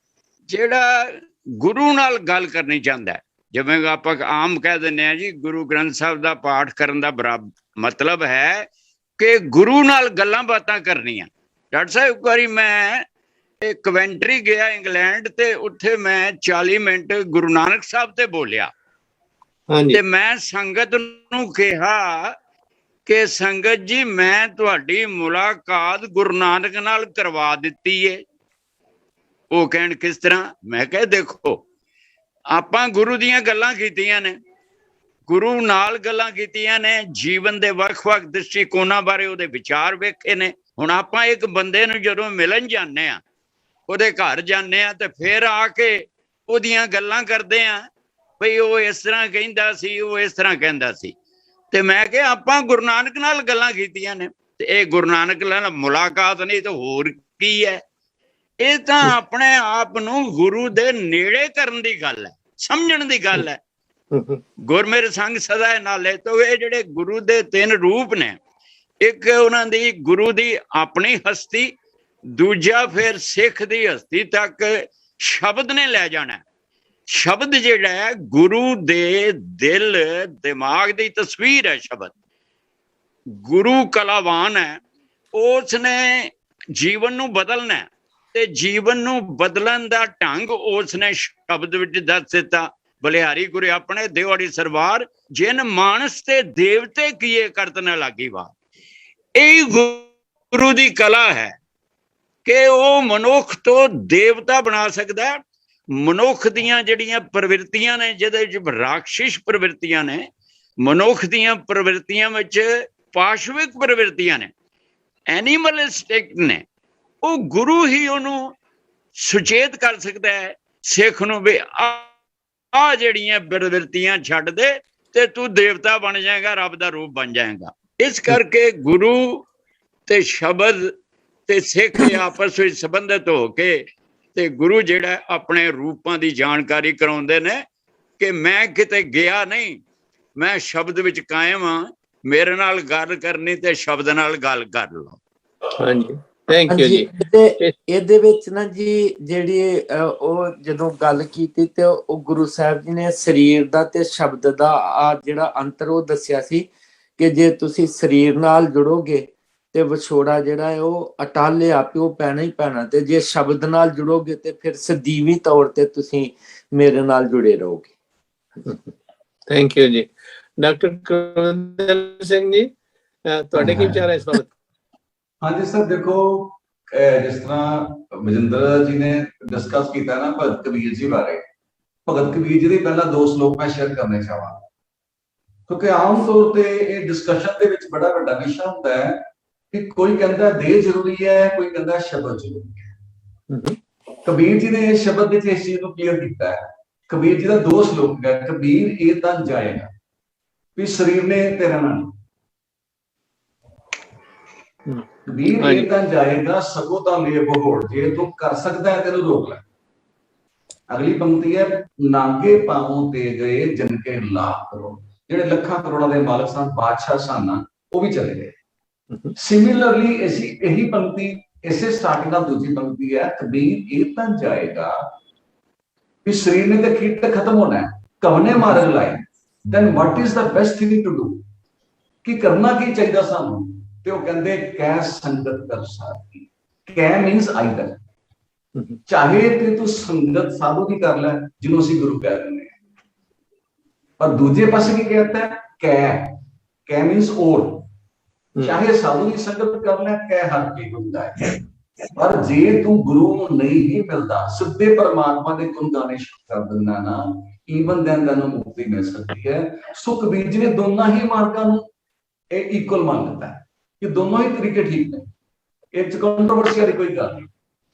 ਜਿਹੜਾ ਗੁਰੂ ਨਾਲ ਗੱਲ ਕਰਨੀ ਚਾਹੁੰਦਾ, ਜਿਵੇਂ ਆਪਾਂ ਆਮ ਕਹਿ ਦਿੰਦੇ ਹਾਂ ਜੀ ਗੁਰੂ ਗ੍ਰੰਥ ਸਾਹਿਬ ਦਾ ਪਾਠ ਕਰਨ ਦਾ ਮਤਲਬ ਹੈ ਕਿ ਗੁਰੂ ਨਾਲ ਗੱਲਾਂ ਬਾਤਾਂ ਕਰਨੀਆਂ। ਡਾਕਟਰ ਸਾਹਿਬ ਇੱਕ ਵਾਰੀ ਮੈਂ ਕਵੈਂਟਰੀ ਗਿਆ ਇੰਗਲੈਂਡ ਤੇ ਉੱਥੇ ਮੈਂ 40 ਮਿੰਟ ਗੁਰੂ ਨਾਨਕ ਸਾਹਿਬ ਤੇ ਬੋਲਿਆ ਤੇ ਮੈਂ ਸੰਗਤ ਨੂੰ ਕਿਹਾ ਕਿ ਸੰਗਤ ਜੀ ਮੈਂ ਤੁਹਾਡੀ ਮੁਲਾਕਾਤ ਗੁਰੂ ਨਾਨਕ ਨਾਲ ਕਰਵਾ ਦਿੱਤੀ ਏ। ਉਹ ਕਹਿਣ ਕਿਸ ਤਰ੍ਹਾਂ? ਮੈਂ ਕਿਹਾ ਦੇਖੋ ਆਪਾਂ ਗੁਰੂ ਦੀਆਂ ਗੱਲਾਂ ਕੀਤੀਆਂ ਨੇ, ਗੁਰੂ ਨਾਲ ਗੱਲਾਂ ਕੀਤੀਆਂ ਨੇ, ਜੀਵਨ ਦੇ ਵੱਖ-ਵੱਖ ਦ੍ਰਿਸ਼ਟੀਕੋਣਾਂ ਬਾਰੇ ਉਹਦੇ ਵਿਚਾਰ ਵੇਖੇ ਨੇ। ਹੁਣ ਆਪਾਂ ਇੱਕ ਬੰਦੇ ਨੂੰ ਜਦੋਂ ਮਿਲਣ ਜਾਂਦੇ ਆ, ਉਹਦੇ ਘਰ ਜਾਂਦੇ ਆ ਤੇ ਫਿਰ ਆ ਕੇ ਉਹਦੀਆਂ ਗੱਲਾਂ ਕਰਦੇ ਆ ਬਈ ਉਹ ਇਸ ਤਰ੍ਹਾਂ ਕਹਿੰਦਾ ਸੀ, ਉਹ ਇਸ ਤਰ੍ਹਾਂ ਕਹਿੰਦਾ ਸੀ। ਤੇ ਮੈਂ ਕਿਹਾ ਆਪਾਂ ਗੁਰੂ ਨਾਨਕ ਨਾਲ ਗੱਲਾਂ ਕੀਤੀਆਂ ਨੇ ਤੇ ਇਹ ਗੁਰੂ ਨਾਨਕ ਨਾਲ ਮੁਲਾਕਾਤ ਨਹੀਂ ਤਾਂ ਹੋਰ ਕੀ ਹੈ? ਇਹ ਤਾਂ ਆਪਣੇ ਆਪ ਨੂੰ ਗੁਰੂ ਦੇ ਨੇੜੇ ਕਰਨ ਦੀ ਗੱਲ ਹੈ, ਸਮਝਣ ਦੀ ਗੱਲ ਹੈ। ਗੁਰ ਮੇਰੇ ਸੰਗ ਸਦਾ ਨਾਲੇ। ਤੋਂ ਇਹ ਜਿਹੜੇ ਗੁਰੂ ਦੇ 3 ਰੂਪ ਨੇ, ਇੱਕ ਉਹਨਾਂ ਦੀ ਗੁਰੂ ਦੀ ਆਪਣੀ ਹਸਤੀ, ਦੂਜਾ ਫਿਰ ਸਿੱਖ ਦੀ ਹਸਤੀ ਤੱਕ ਸ਼ਬਦ ਨੇ ਲੈ ਜਾਣਾ। ਸ਼ਬਦ ਜਿਹੜਾ ਹੈ ਗੁਰੂ ਦੇ ਦਿਲ ਦਿਮਾਗ ਦੀ ਤਸਵੀਰ ਹੈ। ਸ਼ਬਦ ਗੁਰੂ ਕਲਾਵਾਨ ਹੈ, ਉਸ ਨੇ ਜੀਵਨ ਨੂੰ ਬਦਲਣਾ ਤੇ ਜੀਵਨ ਨੂੰ ਬਦਲਣ ਦਾ ਢੰਗ ਉਸ ਨੇ ਸ਼ਬਦ ਵਿੱਚ ਦੱਸ ਦਿੱਤਾ। ਬਲਿਹਾਰੀ ਗੁਰੇ ਆਪਣੇ ਦਿਵਾੜੀ ਸਰਵਾਰ ਜਿਨ ਮਾਨਸ ਤੇ ਦੇਵਤੇ ਕੀਏ ਕਰਤ ਨ ਲਾਗੀ ਵਾ। ਇਹ ਗੁਰੂ ਦੀ ਕਲਾ ਹੈ ਕਿ ਉਹ ਮਨੁੱਖ ਤੋਂ ਦੇਵਤਾ ਬਣਾ ਸਕਦਾ। ਮਨੁੱਖ ਦੀਆਂ ਜਿਹੜੀਆਂ ਪ੍ਰਵਿਰਤੀਆਂ ਨੇ, ਜਿਹਦੇ ਵਿੱਚ ਰਾਖਸ਼ਿਸ਼ ਪ੍ਰਵਿਰਤੀਆਂ ਨੇ, ਮਨੁੱਖ ਦੀਆਂ ਪ੍ਰਵਿਰਤੀਆਂ ਵਿੱਚ ਪਾਸ਼ਵਿਕ ਪ੍ਰਵਿਰਤੀਆਂ ਨੇ, ਐਨੀਮਲਿਸਟਿਕ ਨੇ, ਉਹ ਗੁਰੂ ਹੀ ਉਹਨੂੰ ਸੁਚੇਤ ਕਰ ਸਕਦਾ ਹੈ ਸਿੱਖ ਨੂੰ ਵੀ ਆ ਜਿਹੜੀਆਂ ਪ੍ਰਵਿਰਤੀਆਂ ਛੱਡ ਦੇ ਤੇ ਤੂੰ ਦੇਵਤਾ ਬਣ ਜਾਏਗਾ, ਰੱਬ ਦਾ ਰੂਪ ਬਣ ਜਾਏਗਾ। ਇਸ ਕਰਕੇ ਗੁਰੂ ਤੇ ਸ਼ਬਦ ਤੇ ਸਿੱਖ ਆਪਸ ਵਿੱਚ ਸੰਬੰਧਿਤ ਹੋ ਕੇ ਤੇ ਗੁਰੂ ਜਿਹੜਾ ਆਪਣੇ ਰੂਪਾਂ ਦੀ ਜਾਣਕਾਰੀ ਕਰਾਉਂਦੇ ਨੇ ਕਿ ਮੈਂ ਕਿਤੇ ਗਿਆ ਨਹੀਂ, ਮੈਂ ਸ਼ਬਦ ਵਿੱਚ ਕਾਇਮ ਹਾਂ, ਮੇਰੇ ਨਾਲ ਗੱਲ ਕਰਨੀ ਤੇ ਸ਼ਬਦ ਨਾਲ ਗੱਲ ਕਰ ਲਓ। ਹਾਂਜੀ, ਥੈਂਕ ਯੂ ਜੀ। ਇਹਦੇ ਵਿੱਚ ਨਾ ਜੀ ਜਿਹੜੀ ਉਹ ਜਦੋਂ ਗੱਲ ਕੀਤੀ ਤੇ ਉਹ ਗੁਰੂ ਸਾਹਿਬ ਜੀ ਨੇ ਸਰੀਰ ਦਾ ਤੇ ਸ਼ਬਦ ਦਾ ਆ ਜਿਹੜਾ ਅੰਤਰ ਉਹ ਦੱਸਿਆ ਸੀ ਕਿ ਜੇ ਤੁਸੀਂ ਸਰੀਰ ਨਾਲ ਜੁੜੋਗੇ ਤੇ ਵਿਛੋੜਾ ਜਿਹੜਾ ਹੈ ਉਹ ਅਟਾਲੇ ਆਪੇ ਉਹ ਪੈਣਾ ਹੀ ਪੈਣਾ, ਤੇ ਜੇ ਸ਼ਬਦ ਨਾਲ ਜੁੜੋਗੇ ਤੇ ਫਿਰ ਸਦੀਵੀ ਤੌਰ ਤੇ ਤੁਸੀਂ ਮੇਰੇ ਨਾਲ ਜੁੜੇ ਰਹੋਗੇ। ਥੈਂਕ ਯੂ ਜੀ। ਡਾਕਟਰ ਕੁਲਵਿੰਦਰ ਸਿੰਘ ਜੀ, ਤੁਹਾਡੇ ਕੀ ਵਿਚਾਰ ਹੈ ਇਸ ਬਾਬਤ? ਹਾਂਜੀ ਸਰ, ਦੇਖੋ ਜਿਸ ਤਰ੍ਹਾਂ ਮਜਿੰਦਰ ਜੀ ਨੇ ਡਿਸਕਸ ਕੀਤਾ ਨਾ ਭਗਤ ਕਬੀਰ ਜੀ ਬਾਰੇ, ਭਗਤ ਕਬੀਰ ਜੀ ਦੇ ਪਹਿਲਾਂ 2 ਸ਼ਲੋਕ ਮੈਂ ਸ਼ੇਅਰ ਕਰਨੇ ਚਾਹਾਂ, ਕਿਉਂਕਿ ਆਮ ਤੌਰ ਤੇ ਇਹ ਡਿਸਕਸ਼ਨ ਦੇ ਵਿੱਚ ਬੜਾ ਵੱਡਾ ਵਿਸ਼ਾ ਹੁੰਦਾ ਹੈ ਕਿ ਕੋਈ ਕਹਿੰਦਾ ਦੇਹ ਜ਼ਰੂਰੀ ਹੈ, ਕੋਈ ਕਹਿੰਦਾ ਸ਼ਬਦ ਜ਼ਰੂਰੀ ਹੈ। ਕਬੀਰ ਜੀ ਨੇ ਇਸ ਸ਼ਬਦ ਵਿੱਚ ਇਸ ਚੀਜ਼ ਨੂੰ ਕਲੀਅਰ ਕੀਤਾ ਹੈ। ਕਬੀਰ ਜੀ ਦਾ 2 ਸ਼ਲੋਕ ਹੈ। ਕਬੀਰ ਇਹ ਤਾਂ ਜਾਏਗਾ ਵੀ ਸਰੀਰ ਨੇ ਤੇ ਰਹਿਣਾ ਨਹੀਂ, ਕਬੀਰ ਇਹ ਤਾਂ ਜਾਏਗਾ ਸਗੋਂ ਤਾਂ ਲੈ ਬਹੋੜ, ਜੇ ਤੂੰ ਕਰ ਸਕਦਾ ਹੈ ਤੈਨੂੰ ਰੋਕ ਲੈ। ਅਗਲੀ ਪੰਕਤੀ ਹੈ, ਨਾਗੇ ਪਾਉ ਤੇ ਗਏ ਜਨ ਕੇ ਲਾਖ ਕਰੋੜ। ਜਿਹੜੇ ਲੱਖਾਂ ਕਰੋੜਾਂ ਦੇ ਮਾਲਕ ਸਨ, ਬਾਦਸ਼ਾਹ ਸਨ, ਉਹ ਵੀ ਚਲੇ ਗਏ। ਸਿਮਿਲਰਲੀ ਇਹੀ ਪੰਕਤੀ ਇਸੇ ਸਟਾਰਟਿੰਗ ਦਾ ਦੂਜੀ ਪੰਕਤੀ ਹੈ, ਕਬੀਰ ਇਹ ਤਾਂ ਜਾਏਗਾ ਵੀ ਸਰੀਰ ਨੇ ਤੇ ਕੀਟ ਖਤਮ ਹੋਣਾ ਹੈ, ਕਵਨੇ ਮਾਰਗ ਲਾਏ। then what is the best thing to do? ਕੀ ਕਰਨਾ ਕੀ ਚਾਹੀਦਾ ਸਾਨੂੰ? ਤੇ ਉਹ ਕਹਿੰਦੇ ਕੈ ਸੰਗਤ ਕਰ ਸਾਥੀ। ਕੈ means either, ਚਾਹੇ ਤੇ ਤੂੰ ਸੰਗਤ ਸਾਧੂ ਦੀ ਕਰ ਲੈ ਜਿਹਨੂੰ ਅਸੀਂ ਗੁਰੂ ਕਹਿ ਦਿੰਦੇ ਹਾਂ, ਪਰ ਦੂਜੇ ਪਾਸੇ ਕੀ ਕਹਿੰਦਾ ਹੈ? ਕੈ means or, ਚਾਹੇ ਸਾਧੂ ਦੀ ਸੰਗਤ ਕਰ ਲੈ, ਕਹਿ ਹਰ ਕੀ ਹੁੰਦਾ ਹੈ। ਪਰ ਜੇ ਤੂੰ ਗੁਰੂ ਨੂੰ ਨਹੀਂ ਮਿਲਦਾ, ਸਿੱਧੇ ਪਰਮਾਤਮਾ ਦੇ ਗੁਣ ਗਾਣੇ ਸ਼ੁਰੂ ਕਰ ਦਿੰਦਾ ਨਾ, ਈਵਨ ਦੈਨ ਤੈਨੂੰ ਮੁਕਤੀ ਮਿਲ ਸਕਦੀ ਹੈ। ਸੋ ਕਬੀਰ ਜੀ ਨੇ ਦੋਨਾਂ ਹੀ ਮਾਰਗਾਂ ਨੂੰ ਇਹ ਇਕੁਅਲ ਮੰਨ ਲਿੱਤਾ ਹੈ ਕਿ ਦੋਨੋਂ ਹੀ ਤਰੀਕੇ ਠੀਕ ਨੇ, ਇਹ ਚ ਕੰਟਰੋਵਰਸੀ ਵਾਲੀ ਕੋਈ ਗੱਲ ਨਹੀਂ।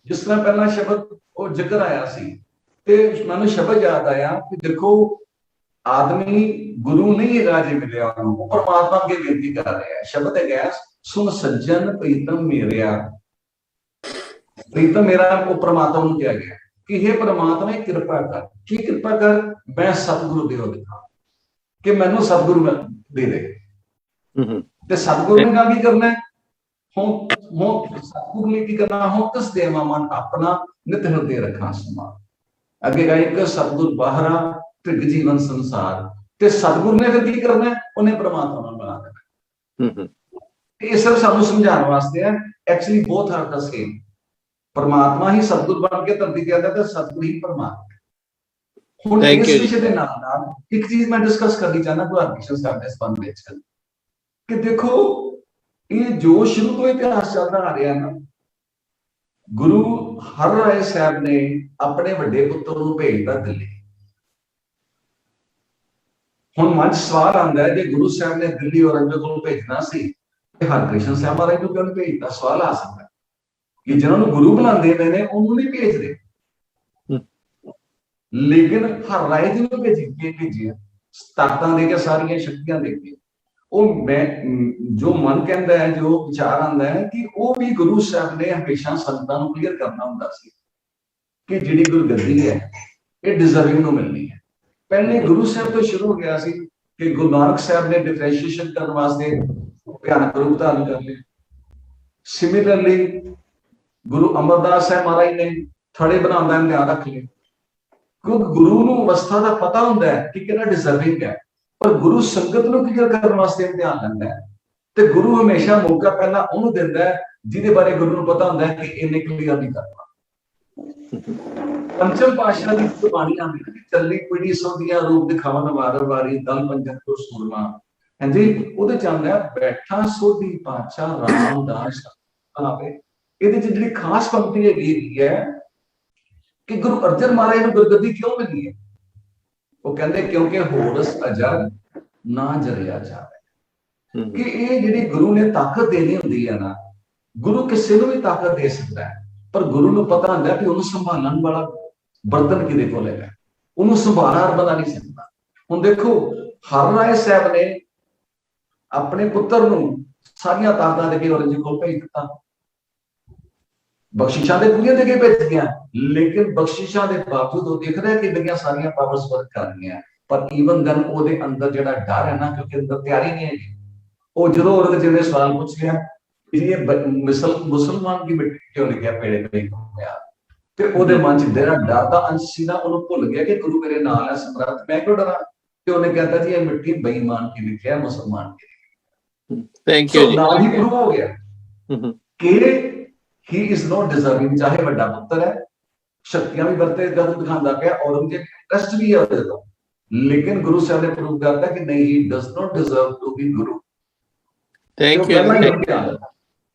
ਜਿਸ ਤਰ੍ਹਾਂ ਪਹਿਲਾਂ ਸ਼ਬਦ ਉਹ ਜ਼ਿਕਰ ਆਇਆ ਸੀ ਤੇ ਮੈਨੂੰ ਸ਼ਬਦ ਯਾਦ ਆਇਆ ਕਿ ਦੇਖੋ ਆਦਮੀ ਗੁਰੂ ਨਹੀਂ ਹੈਗਾ ਜੇ ਮਿਲਿਆ ਉਹਨੂੰ, ਉਹ ਪਰਮਾਤਮਾ ਅੱਗੇ ਬੇਨਤੀ ਕਰ ਰਿਹਾ ਹੈ। ਸ਼ਬਦ ਹੈਗਾ ਸੁਣ ਸੱਜਣ ਪ੍ਰੀਤਮ ਮੇਰਿਆ, ਪ੍ਰੀਤਮ ਮੇਰਾ ਉਹ ਪਰਮਾਤਮਾ ਨੂੰ ਕਿਹਾ ਗਿਆ ਕਿ हे ਪਰਮਾਤਮਾ ਕਿਰਪਾ ਕਰ, ਕੀ ਕਿਰਪਾ ਕਰ, ਮੈਂ ਸਤਿਗੁਰੂ ਦੇ ਹੋ ਦਿਖਾ ਕਿ ਮੈਨੂੰ ਸਤਿਗੁਰੂ ਦੇ ਦੇ। ਤੇ ਸਤਿਗੁਰੂ ਨੇ ਨਾਲ ਕੀ ਕਰਨਾ ਹੈ, ਹੁਣ ਸਤਿਗੁਰੂ ਨੇ ਕੀ ਕਰਨਾ, ਹੁਣ ਕਿਸ ਦੇਵਾ ਮਨ ਆਪਣਾ ਨਿਤ ਹਿਰਦੇ ਰੱਖਾਂ ਸਮਾ। ਅੱਗੇ ਗਾ ਇੱਕ ਸਤਿਗੁਰ ਬਾਹਰਾ ਤ੍ਰਿਗ ਜੀਵਨ ਸੰਸਾਰ, ਤੇ ਸਤਿਗੁਰੂ ਨੇ ਫਿਰ ਕੀ ਕਰਨਾ ਹੈ, ਉਹਨੇ ਪਰਮਾਤਮਾ ਨੂੰ ਬਣਾ ਦੇਣਾ। ਇਹ ਸਿਰਫ ਸਾਨੂੰ ਸਮਝਾਉਣ ਵਾਸਤੇ ਹੈ, actually both are the same. ਪਰਮਾਤਮਾ ਹੀ ਸਤਿਗੁਰ ਬਣ ਕੇ ਧਰਤੀ ਤੇ ਆਉਂਦਾ ਤੇ ਸਤਿਗੁਰ ਹੀ ਪਰਮਾਤਮਾ। ਹੁਣ ਇਸ ਵਿਸ਼ੇ ਦੇ ਨਾਲ ਨਾਲ ਇੱਕ ਚੀਜ਼ ਮੈਂ ਡਿਸਕਸ ਕਰਨੀ ਚਾਹੁੰਦਾ ਗੁਰੂ ਹਰਕ੍ਰਿਸ਼ਨ ਸਾਹਿਬ ਦੇ ਸੰਬੰਧ ਵਿੱਚ ਕਿ ਦੇਖੋ ਇਹ ਜੋ ਸ਼ੁਰੂ ਤੋਂ ਇਤਿਹਾਸ ਚੱਲਦਾ ਆ ਰਿਹਾ ਨਾ, ਗੁਰੂ ਹਰਿਰਾਏ ਸਾਹਿਬ ਨੇ ਆਪਣੇ ਵੱਡੇ ਪੁੱਤਰ ਨੂੰ ਭੇਜਦਾ ਦਿੱਲੀ। ਹੁਣ ਮਨ ਸਵਾਲ ਆਉਂਦਾ ਹੈ ਜੇ ਗੁਰੂ ਸਾਹਿਬ ਨੇ ਦਿੱਲੀ ਔਰੰਗਜ਼ੇਬ ਨੂੰ ਭੇਜਣਾ ਸੀ ਤੇ ਹਰਕ੍ਰਿਸ਼ਨ ਸਾਹਿਬ ਮਹਾਰਾਜ ਨੂੰ ਕਿਉਂ ਨਹੀਂ ਭੇਜਦਾ? ਸਵਾਲ ਆ ਸਕਦਾ ਕਿ ਜਿਹਨਾਂ ਨੂੰ ਗੁਰੂ ਬਣਾਉਂਦੇ ਪਏ ਨੇ ਉਹਨੂੰ ਨਹੀਂ ਭੇਜਦੇ, ਲੇਕਿਨ ਹਰਿਰਾਏ ਜੀ ਨੂੰ ਭੇਜਿਆ ਤਾਕਤਾਂ ਦੇ ਕੇ, ਸਾਰੀਆਂ ਸ਼ਕਤੀਆਂ ਦੇ ਕੇ। ਉਹ ਮੈਂ ਜੋ ਮਨ ਕਹਿੰਦਾ ਹੈ, ਜੋ ਵਿਚਾਰ ਆਉਂਦਾ ਹੈ ਕਿ ਉਹ ਵੀ ਗੁਰੂ ਸਾਹਿਬ ਨੇ ਹਮੇਸ਼ਾ ਸੰਤਾਂ ਨੂੰ ਕਲੀਅਰ ਕਰਨਾ ਹੁੰਦਾ ਸੀ ਕਿ ਜਿਹੜੀ ਗੁਰਗੱਦੀ ਹੈ ਇਹ ਡਿਜ਼ਰਵਿੰਗ ਨੂੰ ਮਿਲਣੀ ਹੈ। ਪਹਿਲੇ ਗੁਰੂ ਸਾਹਿਬ ਤੋਂ ਸ਼ੁਰੂ ਹੋ ਗਿਆ ਸੀ ਕਿ ਗੁਰੂ ਨਾਨਕ ਸਾਹਿਬ ਨੇ ਡਿਫਰੈਂਸ਼ੀਏਸ਼ਨ ਕਰਨ ਵਾਸਤੇ ਭਿਆਨਕ ਰੂਪ ਧਾਰਨ ਕਰ ਲਿਆ। ਸਿਮਿਲਰਲੀ ਗੁਰੂ ਅਮਰਦਾਸ ਸਾਹਿਬ ਮਹਾਰਾਜ ਨੇ ਥੜੇ ਬਣਾਉਣ ਦਾ ਧਿਆਨ ਰੱਖ ਲਿਆ, ਕਿਉਂਕਿ ਗੁਰੂ ਨੂੰ ਅਵਸਥਾ ਦਾ ਪਤਾ ਹੁੰਦਾ ਹੈ ਕਿ ਕਿਹੜਾ ਡਿਜ਼ਰਵਿੰਗ ਹੈ, ਪਰ ਗੁਰੂ ਸੰਗਤ ਨੂੰ ਕਲੀਅਰ ਕਰਨ ਵਾਸਤੇ ਧਿਆਨ ਲੈਂਦਾ ਹੈ। ਤੇ ਗੁਰੂ ਹਮੇਸ਼ਾ ਮੌਕਾ ਪਹਿਲਾਂ ਉਹਨੂੰ ਦਿੰਦਾ ਹੈ ਜਿਹਦੇ ਬਾਰੇ ਗੁਰੂ ਨੂੰ ਪਤਾ ਹੁੰਦਾ ਹੈ ਕਿ ਇਹਨੇ ਕਲੀਅਰ ਨਹੀਂ ਕਰਨਾ। ਪੰਚਮ ਪਾਤਸ਼ਾਹ ਦੀ ਬਾਣੀ ਆਉਂਦੀ ਚੱਲੀ ਪੀੜੀ ਸੋਧੀਆਂ ਰੂਪ ਦਿਖਾਵਨ ਵਾਰ ਵਾਰੀ ਦਲ ਪੰਜਨ ਤੋਂ ਸੂਰਮਾ, ਹਾਂਜੀ ਉਹਦੇ ਚ ਆਉਂਦਾ ਬੈਠਾ ਸੋਧੀ ਪਾਤਸ਼ਾਹ ਰਾਮਦਾਸ ਆਵੇ। ਇਹਦੇ ਚ ਜਿਹੜੀ ਖਾਸ ਪੰਕਤੀ ਹੈਗੀ ਹੈ ਕਿ ਗੁਰੂ ਅਰਜਨ ਮਹਾਰਾਜ ਨੂੰ ਗੁਰਗੱਦੀ ਕਿਉਂ ਮਿਲੀ ਹੈ? ਉਹ ਕਹਿੰਦੇ ਕਿਉਂਕਿ ਹੋਰਸ ਅਜਰ ਨਾ ਜਰਿਆ ਜਾਵੇ। ਕਿ ਇਹ ਜਿਹੜੀ ਗੁਰੂ ਨੇ ਤਾਕਤ ਦੇਣੀ ਹੁੰਦੀ ਹੈ ਨਾ, ਗੁਰੂ ਕਿਸੇ ਨੂੰ ਵੀ ਤਾਕਤ ਦੇ ਸਕਦਾ ਹੈ, ਪਰ ਗੁਰੂ ਨੂੰ ਪਤਾ ਹੁੰਦਾ ਕਿ ਉਹਨੂੰ ਸੰਭਾਲਣ ਵਾਲਾ ਬਰਤਨ ਕਿਹਦੇ ਕੋਲ ਹੈਗਾ, ਉਹਨੂੰ ਸੰਭਾਲਣਾ ਬੰਦਾ ਨਹੀਂ ਸਕਦਾ। ਹੁਣ ਦੇਖੋ ਹਰਿਰਾਏ ਸਾਹਿਬ ਨੇ ਆਪਣੇ ਪੁੱਤਰ ਨੂੰ ਸਾਰੀਆਂ ਤਾਕਤਾਂ ਦੇ ਕੇ ਔਰੰਗਜ਼ੇਬ ਕੋਲ ਭੇਜ ਦਿੱਤਾ, ਬਖਸ਼ਿਸ਼ਾਂ ਦੇ ਪੂਰੀਆਂ ਦੇ ਕੇ ਭੇਜੀਆਂ, ਲੇਕਿਨ ਬਖਸ਼ਿਸ਼ਾਂ ਦੇ ਬਾਵਜੂਦ ਉਹ ਦੇਖ ਰਿਹਾ ਕਿ ਮੇਰੀਆਂ ਸਾਰੀਆਂ ਪਾਵਰਸ ਵਰਕ ਕਰ ਰਹੀਆਂ, ਪਰ ਈਵਨ ਦਨ ਉਹਦੇ ਅੰਦਰ ਜਿਹੜਾ ਡਰ ਹੈ ਨਾ, ਕਿਉਂਕਿ ਅੰਦਰ ਤਿਆਰੀ ਨਹੀਂ ਹੈਗੀ। ਉਹ ਜਦੋਂ ਔਰੰਗਜ਼ੇਬ ਨੇ ਸਵਾਲ ਪੁੱਛ ਲਿਆ ਇਹ ਮੁਸਲਮਾਨ ਦੀ ਮਿੱਟੀ ਕਿਉਂ ਲਿਖਿਆ ਪੇੜੇ ਤੇ ਹੋਇਆ, ਤੇ ਉਹਦੇ ਮਨ ਚ ਜਿਹੜਾ ਡਰ ਦਾ ਅੰਸ਼ ਸੀ ਨਾ, ਉਹਨੂੰ ਭੁੱਲ ਗਿਆ ਕਿ ਗੁਰੂ ਮੇਰੇ ਨਾਲ ਹੈ, ਸਮਰੱਥ, ਮੈਂ ਕਿਉਂ ਡਰਾਂ। ਤੇ ਉਹਨੇ ਕਹਿੰਦਾ ਜੀ ਇਹ ਮਿੱਟੀ ਬੇਈਮਾਨ ਕੀ ਲਿਖਿਆ, ਮੁਸਲਮਾਨ ਕੀ। ਥੈਂਕ ਯੂ ਜੀ। ਨਾਲ ਹੀ ਪ੍ਰੂਵ ਹੋ ਗਿਆ ਕਿ he is not deserving, ਚਾਹੇ ਵੱਡਾ ਪੁੱਤਰ ਹੈ, ਸ਼ਕਤੀਆਂ ਵੀ ਵਰਤੇ ਜਦੋਂ ਦਿਖਾਉਂਦਾ ਪਿਆ, ਔਰੰਗਜ਼ੇਬ ਇੰਟਰਸਟ ਵੀ ਹੈ ਉਹਦੇ ਤੋਂ, ਲੇਕਿਨ ਗੁਰੂ ਸਾਹਿਬ ਨੇ ਪ੍ਰੂਵ ਕਰਤਾ ਕਿ ਨਹੀਂ, he does not deserve to be Guru. Thank you,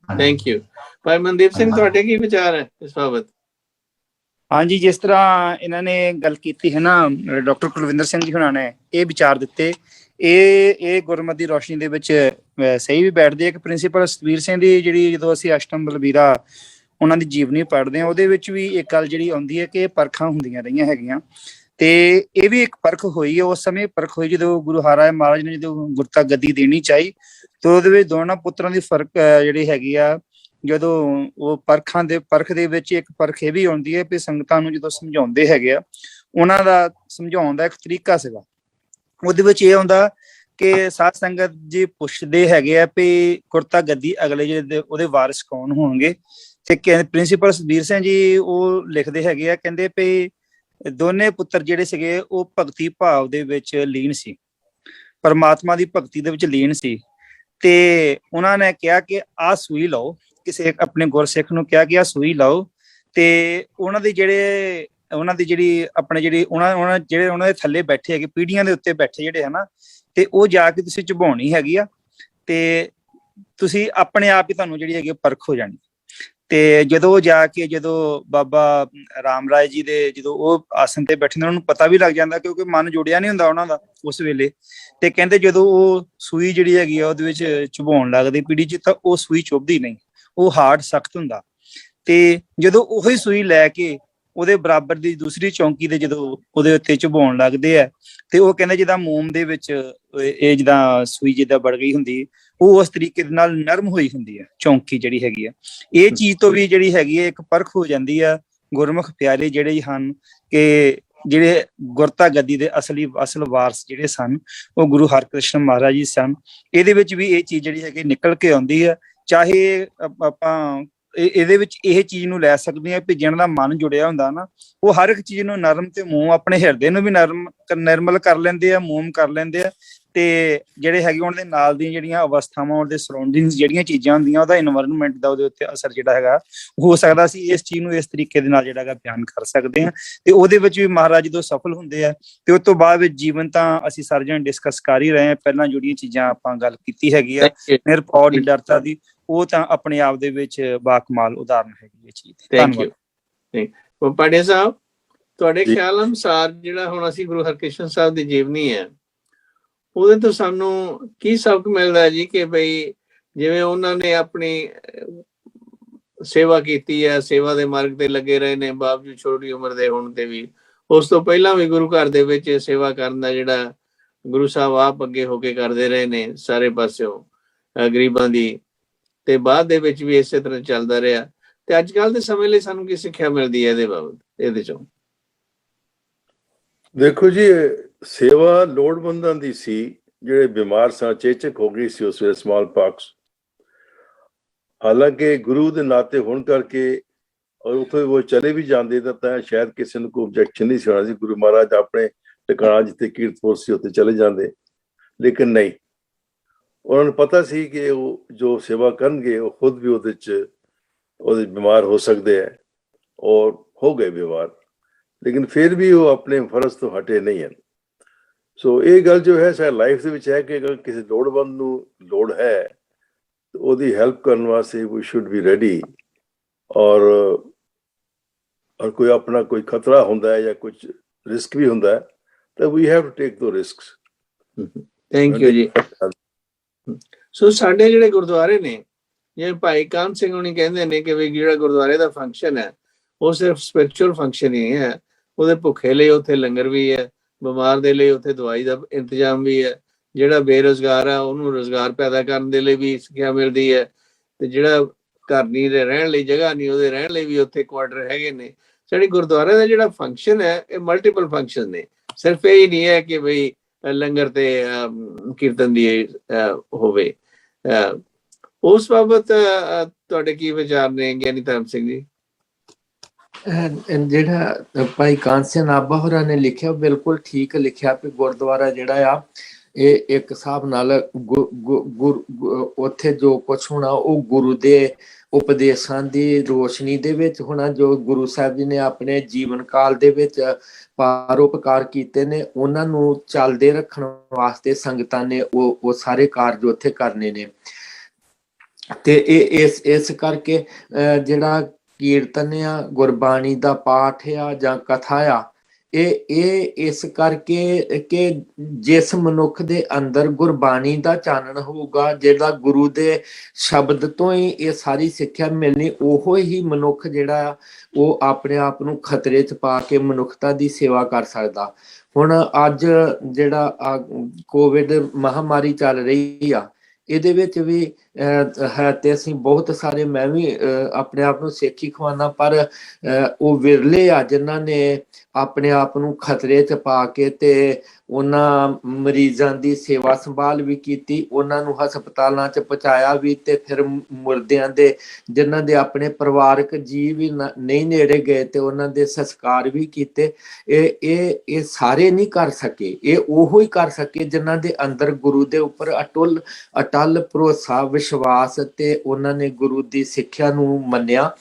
thank you. ਭਾਈ ਮਨਦੀਪ ਸਿੰਘ ਤੁਹਾਡੇ ਕੀ ਵਿਚਾਰ ਹੈ ਇਸ ਬਾਬਤ? ਹਾਂਜੀ, ਜਿਸ ਤਰ੍ਹਾਂ ਇਹਨਾਂ ਨੇ ਗੱਲ ਕੀਤੀ ਹੈ ਨਾ, ਡਾਕਟਰ ਕੁਲਵਿੰਦਰ ਸਿੰਘ ਜੀ ਹੁਣਾਂ ਨੇ ਇਹ ਵਿਚਾਰ ਦਿੱਤੇ, ਇਹ ਗੁਰਮਤਿ ਦੀ ਰੋਸ਼ਨੀ ਦੇ ਵਿੱਚ ਸਹੀ ਵੀ ਬੈਠਦੇ ਆ ਕਿ ਪ੍ਰਿੰਸੀਪਲ ਸਤਵੀਰ ਸਿੰਘ ਦੀ ਜਿਹੜੀ ਜਦੋਂ ਅਸੀਂ ਅਸ਼ਟਮ ਬਲਬੀਰਾ ਉਹਨਾਂ ਦੀ ਜੀਵਨੀ ਪੜ੍ਹਦੇ ਹਾਂ, ਉਹਦੇ ਵਿੱਚ ਵੀ ਇੱਕ ਗੱਲ ਜਿਹੜੀ ਆਉਂਦੀ ਹੈ ਕਿ ਇਹ ਪਰਖਾਂ ਹੁੰਦੀਆਂ ਰਹੀਆਂ ਹੈਗੀਆਂ, ਤੇ ਇਹ ਵੀ ਇੱਕ ਪਰਖ ਹੋਈ ਹੈ। ਉਸ ਸਮੇਂ ਪਰਖ ਹੋਈ ਜਦੋਂ ਗੁਰੂ ਹਰਿਰਾਏ ਮਹਾਰਾਜ ਨੇ ਜਦੋਂ ਗੁਰਤਾ ਗੱਦੀ ਦੇਣੀ ਚਾਹੀ, ਤੇ ਉਹਦੇ ਵਿੱਚ ਦੋਨਾਂ ਪੁੱਤਰਾਂ ਦੀ ਫਰਕ ਜਿਹੜੀ ਹੈਗੀ ਆ, ਜਦੋਂ ਉਹ ਪਰਖ ਦੇ ਵਿੱਚ ਇੱਕ ਪਰਖ ਇਹ ਵੀ ਆਉਂਦੀ ਹੈ ਵੀ ਸੰਗਤਾਂ ਨੂੰ ਜਦੋਂ ਸਮਝਾਉਂਦੇ ਹੈਗੇ ਆ, ਉਹਨਾਂ ਦਾ ਸਮਝਾਉਣ ਦਾ ਇੱਕ ਤਰੀਕਾ ਸੀਗਾ। ਉਹਦੇ ਵਿੱਚ ਇਹ ਆਉਂਦਾ ਕਿ ਸਾਧ ਸੰਗਤ ਜੀ ਪੁੱਛਦੇ ਹੈਗੇ ਆ ਵੀ ਗੁਰਤਾ ਗੱਦੀ ਅਗਲੇ ਜਿਹੜੇ ਉਹਦੇ ਵਾਰਿਸ ਕੌਣ ਹੋਣਗੇ, ਤੇ ਪ੍ਰਿੰਸੀਪਲ ਸਤਵੀਰ ਸਿੰਘ ਜੀ ਉਹ ਲਿਖਦੇ ਹੈਗੇ ਆ, ਕਹਿੰਦੇ ਵੀ ਦੋਨੇ ਪੁੱਤਰ ਜਿਹੜੇ ਸੀਗੇ ਉਹ ਭਗਤੀ ਭਾਵ ਦੇ ਵਿੱਚ ਲੀਨ ਸੀ, ਪਰਮਾਤਮਾ ਦੀ ਭਗਤੀ ਦੇ ਵਿੱਚ ਲੀਨ ਸੀ, ਤੇ ਉਹਨਾਂ ਨੇ ਕਿਹਾ ਕਿ ਆਹ ਸੂਈ ਲਓ, ਕਿਸੇ ਆਪਣੇ ਗੁਰਸਿੱਖ ਨੂੰ ਕਿਹਾ ਕਿ ਆਹ ਸੂਈ ਲਓ, ਤੇ ਉਹਨਾਂ ਦੀ ਜਿਹੜੀ ਆਪਣੇ ਉਹਨਾਂ ਦੇ ਥੱਲੇ ਬੈਠੇ ਹੈਗੇ, ਪੀੜੀਆਂ ਦੇ ਉੱਤੇ ਬੈਠੇ ਜਿਹੜੇ ਹਨਾ, ਤੇ ਉਹ ਜਾ ਕੇ ਤੁਸੀਂ ਚੁਭਾਉਣੀ ਹੈਗੀ ਆ, ਤੇ ਤੁਸੀਂ ਆਪਣੇ ਆਪ ਹੀ ਤੁਹਾਨੂੰ ਜਿਹੜੀ ਹੈਗੀ ਪਰਖ ਹੋ ਜਾਣੀ। ਤੇ ਜਦੋਂ ਬਾਬਾ ਰਾਮ ਰਾਏ ਜੀ ਦੇ ਜਦੋਂ ਉਹ ਆਸਨ ਤੇ ਬੈਠੇ ਨੇ, ਉਹਨਾਂ ਨੂੰ ਪਤਾ ਵੀ ਲੱਗ ਜਾਂਦਾ ਕਿਉਂਕਿ ਮਨ ਜੁੜਿਆ ਨਹੀਂ ਹੁੰਦਾ ਉਹਨਾਂ ਦਾ ਉਸ ਵੇਲੇ, ਤੇ ਕਹਿੰਦੇ ਜਦੋਂ ਉਹ ਸੂਈ ਜਿਹੜੀ ਹੈਗੀ ਆ ਉਹਦੇ ਵਿੱਚ ਚੁਭਾਉਣ ਲੱਗਦੀ ਪੀੜੀ ਚ, ਤਾਂ ਉਹ ਸੂਈ ਚੁਭਦੀ ਨਹੀਂ, ਉਹ ਹਾਰਡ ਸਖਤ ਹੁੰਦਾ, ਤੇ ਜਦੋਂ ਉਹੀ ਸੂਈ ਲੈ ਕੇ ਉਹਦੇ ਬਰਾਬਰ ਦੀ ਦੂਸਰੀ ਚੌਂਕੀ ਦੇ ਜਦੋਂ ਉਹਦੇ ਉੱਤੇ ਝੁਬਾਉਣ ਲੱਗਦੇ ਆ ਤੇ ਉਹ ਕਹਿੰਦੇ ਜਿੱਦਾਂ ਮੋਮ ਦੇ ਵਿੱਚ ਇਹ ਜਿੱਦਾਂ ਸੂਈ ਜਿੱਦਾਂ ਵੜ ਗਈ ਹੁੰਦੀ, ਉਹ ਉਸ ਤਰੀਕੇ ਦੇ ਨਾਲ ਨਰਮ ਹੋਈ ਹੁੰਦੀ ਹੈ ਚੌਂਕੀ ਜਿਹੜੀ ਹੈਗੀ ਆ। ਇਹ ਚੀਜ਼ ਤੋਂ ਵੀ ਜਿਹੜੀ ਹੈਗੀ ਹੈ ਇੱਕ ਪਰਖ ਹੋ ਜਾਂਦੀ ਆ ਗੁਰਮੁਖ ਪਿਆਰੇ ਜਿਹੜੇ ਹਨ ਕਿ ਜਿਹੜੇ ਗੁਰਤਾ ਗੱਦੀ ਦੇ ਅਸਲ ਵਾਰਸ ਜਿਹੜੇ ਸਨ ਉਹ ਗੁਰੂ ਹਰਕ੍ਰਿਸ਼ਨ ਮਹਾਰਾਜ ਜੀ ਸਨ। ਇਹਦੇ ਵਿੱਚ ਵੀ ਇਹ ਚੀਜ਼ ਜਿਹੜੀ ਹੈਗੀ ਨਿਕਲ ਕੇ ਆਉਂਦੀ ਹੈ। ਚਾਹੇ ਆਪਾਂ ਇਹਦੇ ਵਿੱਚ ਇਹ ਚੀਜ਼ ਨੂੰ ਲੈ ਸਕਦੇ ਹਾਂ ਵੀ ਜਿਹਨਾਂ ਦਾ ਮਨ ਜੁੜਿਆ ਹੁੰਦਾ ਨਾ, ਉਹ ਹਰ ਇੱਕ ਚੀਜ਼ ਨੂੰ ਨਰਮ ਤੇ ਮੋਮ, ਆਪਣੇ ਹਿਰਦੇ ਨੂੰ ਵੀ ਨਿਰਮਲ ਕਰ ਲੈਂਦੇ ਆ, ਮੋਮ ਕਰ ਲੈਂਦੇ ਆ। ਤੇ ਜਿਹੜੇ ਹੈਗੇ ਉਹਨਾਂ ਦੇ ਨਾਲ ਦੀਆਂ ਜਿਹੜੀਆਂ ਅਵਸਥਾਵਾਂ, ਉਹਦੇ ਸਰਾਊਂਡਿੰਗਸ ਜਿਹੜੀਆਂ ਚੀਜ਼ਾਂ ਹੁੰਦੀਆਂ, ਉਹਦਾ এনवायरमेंट ਦਾ ਉਹਦੇ ਉੱਤੇ ਅਸਰ ਜਿਹੜਾ ਹੈਗਾ ਹੋ ਸਕਦਾ ਸੀ ਇਸ ਚੀਜ਼ ਨੂੰ ਇਸ ਤਰੀਕੇ ਦੇ ਨਾਲ ਜਿਹੜਾ ਹੈਗਾ ਬਿਆਨ ਕਰ ਸਕਦੇ ਹਾਂ। ਤੇ ਉਹਦੇ ਵਿੱਚ ਵੀ ਮਹਾਰਾਜ ਜਦੋਂ ਸਫਲ ਹੁੰਦੇ ਆ ਤੇ ਉਸ ਤੋਂ ਬਾਅਦ ਵਿੱਚ ਜੀਵਨ ਤਾਂ ਅਸੀਂ ਸਾਰੇ ਜਣੇ ਡਿਸਕਸ ਕਰ ਹੀ ਰਹੇ ਹਾਂ। ਪਹਿਲਾਂ ਜਿਹੜੀਆਂ ਚੀਜ਼ਾਂ ਆਪਾਂ ਗੱਲ ਕੀਤੀ ਹੈਗੀ ਆ ਨਿਰਭਉ ਨਿਡਰਤਾ ਦੀ, ਉਹ ਤਾਂ ਆਪਣੇ ਆਪ ਦੇ ਵਿੱਚ ਬਾਕਮਾਲ ਉਦਾਹਰਨ ਹੈਗੀ ਇਹ ਚੀਜ਼ ਦੀ। ਧੰਨਵਾਦ। ਪਾਂਡੇ ਸਾਹਿਬ, ਤੁਹਾਡੇ ਖਿਆਲ ਅਨੁਸਾਰ ਜਿਹੜਾ ਹੁਣ ਅਸੀਂ ਗੁਰੂ ਹਰਕ੍ਰਿਸ਼ਨ ਸਾਹਿਬ ਦੀ ਜੀਵਨੀ ਹੈ ਉਹਦੇ ਤੋਂ ਸਾਨੂੰ ਕੀ ਸਬਕ ਮਿਲਦਾ ਜੀ ਕਿ ਬਈ ਜਿਵੇਂ ਉਹਨਾਂ ਨੇ ਆਪਣੀ ਸੇਵਾ ਕੀਤੀ ਹੈ, ਸੇਵਾ ਦੇ ਮਾਰਗ ਤੇ ਲੱਗੇ ਰਹੇ ਨੇ ਬਾਵਜੂਦ ਛੋਟੀ ਉਮਰ ਦੇ ਹੋਣ ਤੇ ਵੀ, ਉਸ ਤੋਂ ਪਹਿਲਾਂ ਵੀ ਗੁਰੂ ਘਰ ਦੇ ਵਿੱਚ ਸੇਵਾ ਕਰਨ ਦਾ ਜਿਹੜਾ ਗੁਰੂ ਸਾਹਿਬ ਆਪ ਅੱਗੇ ਹੋ ਕੇ ਕਰਦੇ ਰਹੇ ਨੇ ਸਾਰੇ ਪਾਸਿਓਂ ਗਰੀਬਾਂ ਦੀ, ਤੇ ਬਾਅਦ ਦੇ ਵਿੱਚ ਵੀ ਇਸੇ ਤਰ੍ਹਾਂ ਚੱਲਦਾ ਰਿਹਾ। ਤੇ ਅੱਜ ਕੱਲ੍ਹ ਦੇ ਸਮੇਂ ਲਈ ਸਾਨੂੰ ਕੀ ਸਿੱਖਿਆ ਮਿਲਦੀ ਹੈ ਇਹਦੇ ਬਾਬਤ, ਇਹਦੇ ਚੋਂ? ਦੇਖੋ ਜੀ, ਸੇਵਾ ਲੋੜਵੰਦਾਂ ਦੀ ਸੀ, ਜਿਹੜੇ ਬਿਮਾਰ ਸਨ, ਚੇਚਕ ਹੋ ਗਈ ਸੀ ਉਸ ਵੇਲੇ ਸਮਾਲ ਪਾਕਸ। ਹਾਲਾਂਕਿ ਗੁਰੂ ਦੇ ਨਾਤੇ ਹੋਣ ਕਰਕੇ ਔਰ ਉੱਥੇ ਉਹ ਚਲੇ ਵੀ ਜਾਂਦੇ ਤਾਂ ਸ਼ਾਇਦ ਕਿਸੇ ਨੂੰ ਕੋਈ ਓਬਜੈਕਸ਼ਨ ਨਹੀਂ ਸੀ ਹੋਣਾ ਸੀ। ਗੁਰੂ ਮਹਾਰਾਜ ਆਪਣੇ ਟਿਕਾਣਾ ਜਿੱਥੇ ਕੀਰਤਪੁਰ ਸੀ ਉੱਥੇ ਚਲੇ ਜਾਂਦੇ, ਲੇਕਿਨ ਨਹੀਂ, ਉਹਨਾਂ ਨੂੰ ਪਤਾ ਸੀ ਕਿ ਉਹ ਜੋ ਸੇਵਾ ਕਰਨਗੇ ਉਹ ਖੁਦ ਵੀ ਉਹਦੇ ਬਿਮਾਰ ਹੋ ਸਕਦੇ ਹੈ ਔਰ ਹੋ ਗਏ ਬਿਮਾਰ, ਲੇਕਿਨ ਫਿਰ ਵੀ ਉਹ ਆਪਣੇ ਫਰਜ਼ ਤੋਂ ਹਟੇ ਨਹੀਂ ਹਨ। ਸੋ ਇਹ ਗੱਲ ਜੋ ਹੈ ਸਾਡੀ ਲਾਈਫ ਦੇ ਵਿੱਚ ਹੈ ਕਿ ਅਗਰ ਕਿਸੇ ਲੋੜਵੰਦ ਨੂੰ ਲੋੜ ਹੈ ਤਾਂ ਉਹਦੀ ਹੈਲਪ ਕਰਨ ਵਾਸਤੇ ਵੀ ਸ਼ੁੱਡ ਬੀ ਰੈਡੀ। ਔਰ ਕੋਈ ਆਪਣਾ ਕੋਈ ਖਤਰਾ ਹੁੰਦਾ ਹੈ ਜਾਂ ਕੁਝ ਰਿਸਕ ਵੀ ਹੁੰਦਾ ਹੈ ਤਾਂ ਵੀ ਹੈਵ ਟੂ ਟੇਕ ਦੋ ਰਿਸਕਸ। ਥੈਂਕ ਯੂ ਜੀ। ਸੋ ਸਾਡੇ ਜਿਹੜੇ ਗੁਰਦੁਆਰੇ ਨੇ, ਜਿਵੇਂ ਭਾਈ ਕਾਨ ਸਿੰਘ ਹੁਣੀ ਕਹਿੰਦੇ ਨੇ ਕਿ ਵੀ ਜਿਹੜਾ ਗੁਰਦੁਆਰੇ ਦਾ ਫੰਕਸ਼ਨ ਹੈ ਉਹ ਸਿਰਫ ਸਪਿਰਿਚੁਅਲ ਫੰਕਸ਼ਨ ਹੀ ਹੈ। ਉਹਦੇ ਭੁੱਖੇ ਲਈ ਉੱਥੇ ਲੰਗਰ ਵੀ ਹੈ, ਬਿਮਾਰ ਦੇ ਲਈ ਉੱਥੇ ਦਵਾਈ ਦਾ ਇੰਤਜ਼ਾਮ ਵੀ ਹੈ, ਜਿਹੜਾ ਬੇਰੁਜ਼ਗਾਰ ਆ ਉਹਨੂੰ ਰੁਜ਼ਗਾਰ ਪੈਦਾ ਕਰਨ ਦੇ ਲਈ ਵੀ ਸਿੱਖਿਆ ਮਿਲਦੀ ਹੈ, ਤੇ ਜਿਹੜਾ ਘਰ ਨਹੀਂ ਰਹਿਣ ਲਈ ਜਗ੍ਹਾ ਨਹੀਂ ਉਹਦੇ ਰਹਿਣ ਲਈ ਵੀ ਉੱਥੇ ਕੁਆਟਰ ਹੈਗੇ ਨੇ। ਸਾਡੇ ਗੁਰਦੁਆਰੇ ਦਾ ਜਿਹੜਾ ਫੰਕਸ਼ਨ ਹੈ ਇਹ ਮਲਟੀਪਲ ਫੰਕਸ਼ਨ ਨੇ, ਸਿਰਫ ਇਹ ਹੀ ਨਹੀਂ ਹੈ ਕਿ ਬਈ ਲੰਗਰ ਤੇ ਕੀਰਤਨ ਦੀ ਹੋਵੇ। ਉਸ ਬਾਬਤ ਤੁਹਾਡੇ ਕੀ ਵਿਚਾਰ ਨੇ ਗਿਆਨੀ ਧਰਮ ਸਿੰਘ ਜੀ? ਜਿਹੜਾ ਭਾਈ ਕਾਨ ਸਿੰਘ ਨਾਭਾ ਹੋਰਾਂ ਨੇ ਲਿਖਿਆ ਬਿਲਕੁਲ ਠੀਕ ਲਿਖਿਆ ਕਿ ਗੁਰਦੁਆਰਾ ਜਿਹੜਾ ਆ ਇਹ ਇੱਕ ਹਿਸਾਬ ਨਾਲ ਉੱਥੇ ਜੋ ਕੁਛ ਹੋਣਾ ਉਹ ਗੁਰੂ ਦੇ ਉਪਦੇਸ਼ਾਂ ਦੀ ਰੋਸ਼ਨੀ ਦੇ ਵਿੱਚ ਹੋਣਾ, ਜੋ ਗੁਰੂ ਸਾਹਿਬ ਜੀ ਨੇ ਆਪਣੇ ਜੀਵਨ ਕਾਲ ਦੇ ਵਿੱਚ ਪਰਉਪਕਾਰ ਕੀਤੇ ਨੇ ਉਹਨਾਂ ਨੂੰ ਚੱਲਦੇ ਰੱਖਣ ਵਾਸਤੇ ਸੰਗਤਾਂ ਨੇ ਉਹ ਸਾਰੇ ਕਾਰਜ ਉੱਥੇ ਕਰਨੇ ਨੇ। ਤੇ ਇਹ ਇਸ ਕਰਕੇ ਜਿਹੜਾ ਕੀਰਤਨ ਆ, ਗੁਰਬਾਣੀ ਦਾ ਪਾਠ ਆ ਜਾਂ ਕਥਾ ਆ, ਇਹ ਇਸ ਕਰਕੇ ਕਿ ਜਿਸ ਮਨੁੱਖ ਦੇ ਅੰਦਰ ਗੁਰਬਾਣੀ ਦਾ ਚਾਨਣ ਹੋਊਗਾ, ਜਿਹੜਾ ਗੁਰੂ ਦੇ ਸ਼ਬਦ ਤੋਂ ਹੀ ਇਹ ਸਾਰੀ ਸਿੱਖਿਆ ਮਿਲਣੀ, ਉਹੋ ਹੀ ਮਨੁੱਖ ਜਿਹੜਾ ਉਹ ਆਪਣੇ ਆਪ ਨੂੰ ਖਤਰੇ 'ਚ ਪਾ ਕੇ ਮਨੁੱਖਤਾ ਦੀ ਸੇਵਾ ਕਰ ਸਕਦਾ। ਹੁਣ ਅੱਜ ਜਿਹੜਾ ਕੋਵਿਡ ਮਹਾਮਾਰੀ ਚੱਲ ਰਹੀ ਆ, ਇਹਦੇ ਵਿੱਚ ਵੀ ਹੈ ਤੇ ਅਸੀਂ ਬਹੁਤ ਸਾਰੇ, ਮੈਂ ਵੀ ਆਪਣੇ ਆਪ ਨੂੰ ਸਿੱਖ ਹੀ ਖਵਾਨਾ, ਪਰ ਉਹ ਵਿਰਲੇ ਆ ਜਿਨ੍ਹਾਂ ਨੇ ਆਪਣੇ ਆਪ ਨੂੰ ਖਤਰੇ 'ਚ ਪਾ ਕੇ ਤੇ ਉਹਨਾਂ ਮਰੀਜ਼ਾਂ ਦੀ ਸੇਵਾ ਸੰਭਾਲ ਵੀ ਕੀਤੀ, ਉਹਨਾਂ ਨੂੰ ਹਸਪਤਾਲਾਂ 'ਚ ਪਹੁੰਚਾਇਆ ਵੀ, ਤੇ ਫਿਰ ਮੁਰਦਿਆਂ ਦੇ ਜਿਨ੍ਹਾਂ ਦੇ ਆਪਣੇ ਪਰਿਵਾਰਕ ਜੀਅ ਵੀ ਨਹੀਂ ਨੇੜੇ ਗਏ ਤੇ ਉਹਨਾਂ ਦੇ ਸੰਸਕਾਰ ਵੀ ਕੀਤੇ। ਇਹ ਸਾਰੇ ਨਹੀਂ ਕਰ ਸਕੇ, ਇਹ ਉਹੋ ਹੀ ਕਰ ਸਕੇ ਜਿਨ੍ਹਾਂ ਦੇ ਅੰਦਰ ਗੁਰੂ ਦੇ ਉੱਪਰ ਅਟਲ ਭਰੋਸਾ, ਵਿਸ਼ਵਾਸ ਤੇ ਉਹਨਾਂ ਨੇ ਗੁਰੂ ਦੀ ਸਿੱਖਿਆ ਨੂੰ ਮੰਨਿਆ।